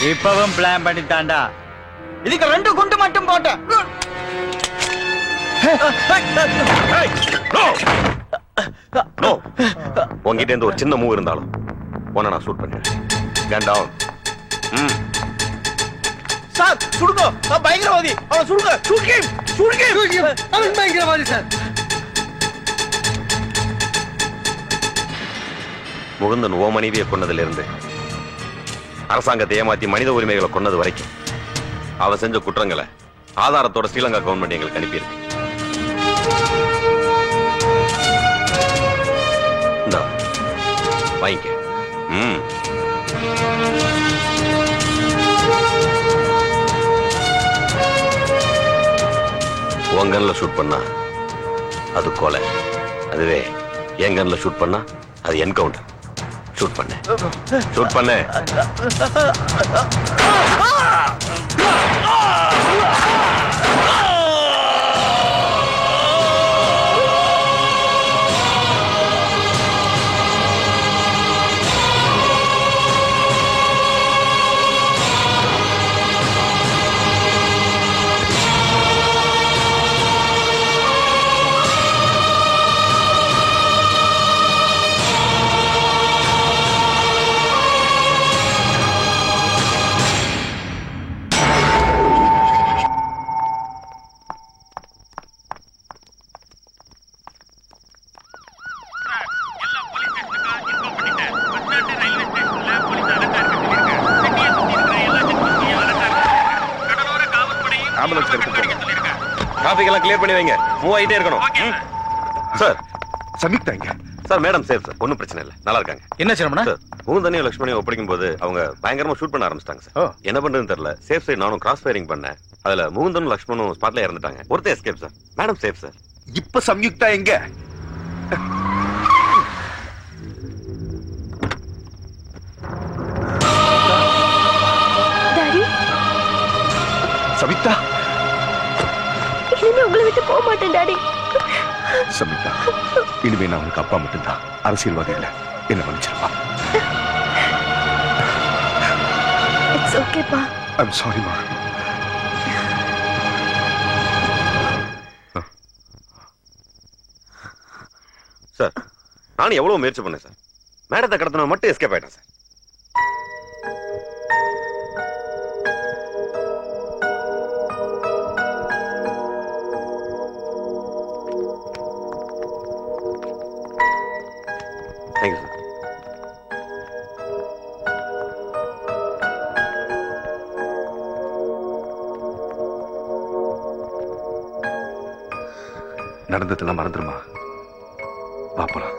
[SPEAKER 1] இப்பவும் பிளான் பண்ணித்தாண்டா. இதுக்கு 2 குண்டு மட்டும் போட்டேன்.
[SPEAKER 9] உங்ககிட்ட இருந்து ஒரு சின்ன மூவ் இருந்தாலும் உன்னை நான் ஷூட் பண்ணிடுறேன். கன் டவுன்.
[SPEAKER 11] சார் சுடுங்க, பயங்கரவாதி. அவனை சுடுங்க. சுடுங்க.
[SPEAKER 21] அவன் பயங்கரவாதி சார்.
[SPEAKER 9] முகுந்தன் ஓ மனைவியை கொன்னதுல இருந்து அரசாங்கத்தை ஏமாத்தி மனித உரிமைகளை கொன்னது வரைக்கும் அவன் செஞ்ச குற்றங்களை ஆதாரத்தோட ஸ்ரீலங்கா கவர்மெண்ட் எங்களுக்கு அனுப்பியிருக்கு. வாங்கிக்க. உன் கன்ல ஷூட் பண்ணா அது கொலை, அதுவே என் கன்ல ஷூட் பண்ணா அது என்கவுண்டர். ஷூட் பண்ண. டிராபிக் எல்லாம் கிளியர் பண்ணி வைங்க. மூவ் ஆயிட்டே இருக்கணும். சார்
[SPEAKER 3] சமிக்தா எங்க?
[SPEAKER 9] சார் மேடம் சேஃப் சார், ஒன்னும் பிரச்சனை இல்ல, நல்லா இருக்காங்க.
[SPEAKER 6] என்ன சிரமனா?
[SPEAKER 9] சார் முகுந்தனையும் லட்சுமணியும் ஒப்படைக்கும் போது அவங்க பயங்கரமா ஷூட் பண்ண ஆரம்பிச்சிட்டாங்க சார். என்ன பண்றதுன்னு தெரியல. சேஃப் சைடு நானும் கிராஸ் ஃபயரிங் பண்ணேன். அதுல முகுந்தனும் லட்சுமணும் ஸ்பாட்ல இறந்துட்டாங்க. ஒருத்தர் escape sir. Madam safe sir.
[SPEAKER 3] இப்ப சம்யுக்தா எங்க? சமிக்தா,
[SPEAKER 17] இனிமே உங்களை விட்டு போக மாட்டேன் டாடி.
[SPEAKER 3] சமிக்தா, இனிமே நான் உனக்கு அப்பா மட்டும்தான், அரசியல்வாதி இல்ல. என்ன மன்னிச்சிருப்பா.
[SPEAKER 2] இட்ஸ் ஓகேப்பா.
[SPEAKER 13] ஐம் சாரிமா.
[SPEAKER 9] சார் நானும் எவ்வளவு முயற்சி பண்ணேன் சார். மேடத்தை கடத்தின மட்டும் எஸ்கேப் ஆயிட்டேன் சார். Thank you sir.
[SPEAKER 13] நடந்ததெல்லாம் மறந்துருமா. வா போலாம்.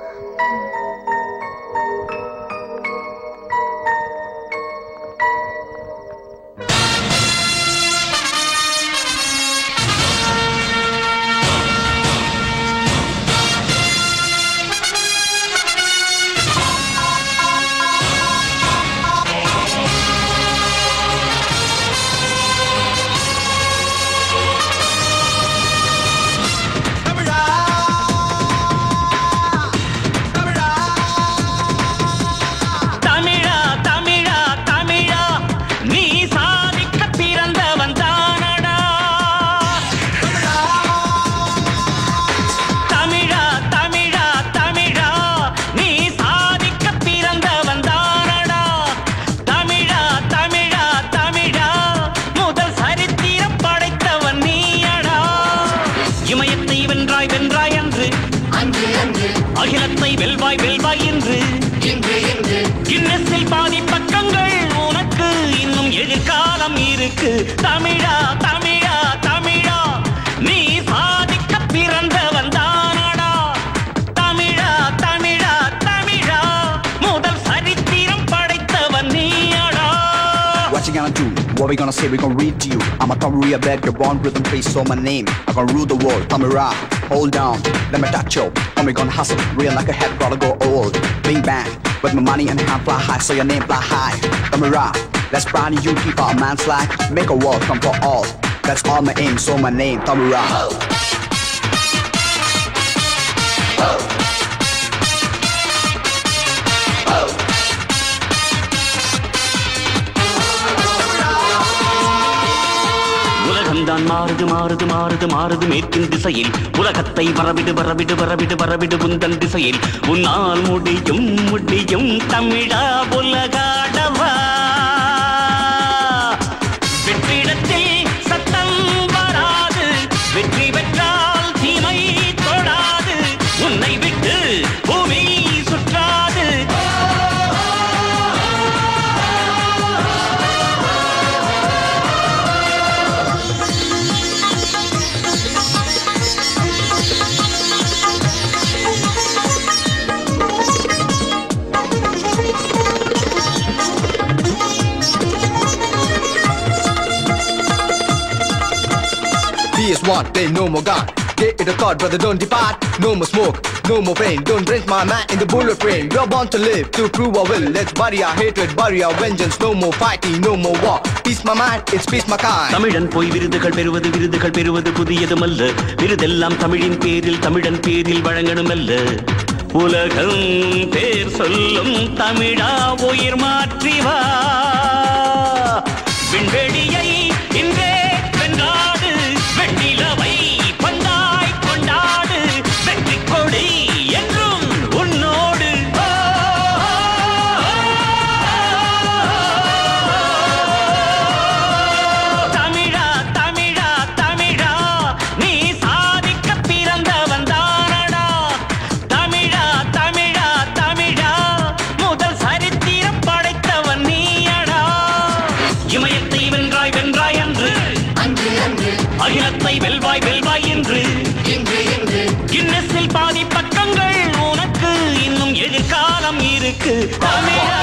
[SPEAKER 14] அகிலத்தை வெல்வாய் வெல்வாய் என்று கின்னஸில் பாதி பக்கங்கள் உனக்கு இன்னும் எதிர்காலம் இருக்கு. தமிழா தமிழா தமிழா நீ சாதிக்க பிறந்தவன் தானடா. தமிழா தமிழா தமிழா முதல் சரித்திரம் படைத்தவன் நீயடா.
[SPEAKER 23] What you gonna do? What we gonna say? We gonna read to you. I'm a Tamil bed, you're born rhythm face, so my name. I'm gonna rule the world. Tamira, hold down, let me touch you. I'm gonna hustle, real like a head, gotta go old. Bing bang, with my money and hand fly high, so your name fly high. Tamira, let's brand you keep our man's life, make a world come for all. That's all my aim, so my name, Tamira.
[SPEAKER 14] உலகம்தான் மாறுது மாறுது மாறுது மாறுது மேற்கின் திசையில். உலகத்தை வரவிடு வரவிடு வரவிடு வரவிடு உந்தன் திசையில். உன்னால் முடியும் முடியும் தமிழா உலகாடவா. வெற்றிடத்தில் சத்தம் வராது, வெற்றி பெற்றால் தீமை தொடாது. உன்னை விட்டு பூமி சுற்றாது.
[SPEAKER 23] PS1, they no more gun. Get it a thought, brother, don't depart. No more smoke, no more pain. Don't drench my man in the bullet train. We're born to live, to prove our will. Let's bury our hatred, bury our vengeance. No more fighting, no more war. Peace my mind, it's peace my kind.
[SPEAKER 14] தமிழன் போய் விருதுகள் பெறுவது புதியதுமல்ல. விருதெல்லாம் தமிழின் பேரில் தமிழன் பேரில் வழங்கணுமல்ல. உலகம் பேர் சொல்லும் தமிழா உயிர் மாற்றி வா. விண்வெளியை இன்றே வென்றாடு, வெண்ணிலவை பந்தாய் கொண்டாடு. வெற்றி கொடி என்றும் உன்னோடு. தமிழா தமிழா தமிழா நீ சாதிக்க பிறந்தவன் தானடா. தமிழா தமிழா தமிழா முதல் சரித்திரம் படைத்தவன் நீயடா. இமயத்தை வென்றாய் வென்றாய் என்று, அகிலத்தை வெல்வாய் வெல்வாய் என்று. கின்னஸில் பாதி பக்கங்கள் உனக்கு இன்னும் எதிர்காலம் இருக்கு. தமிழா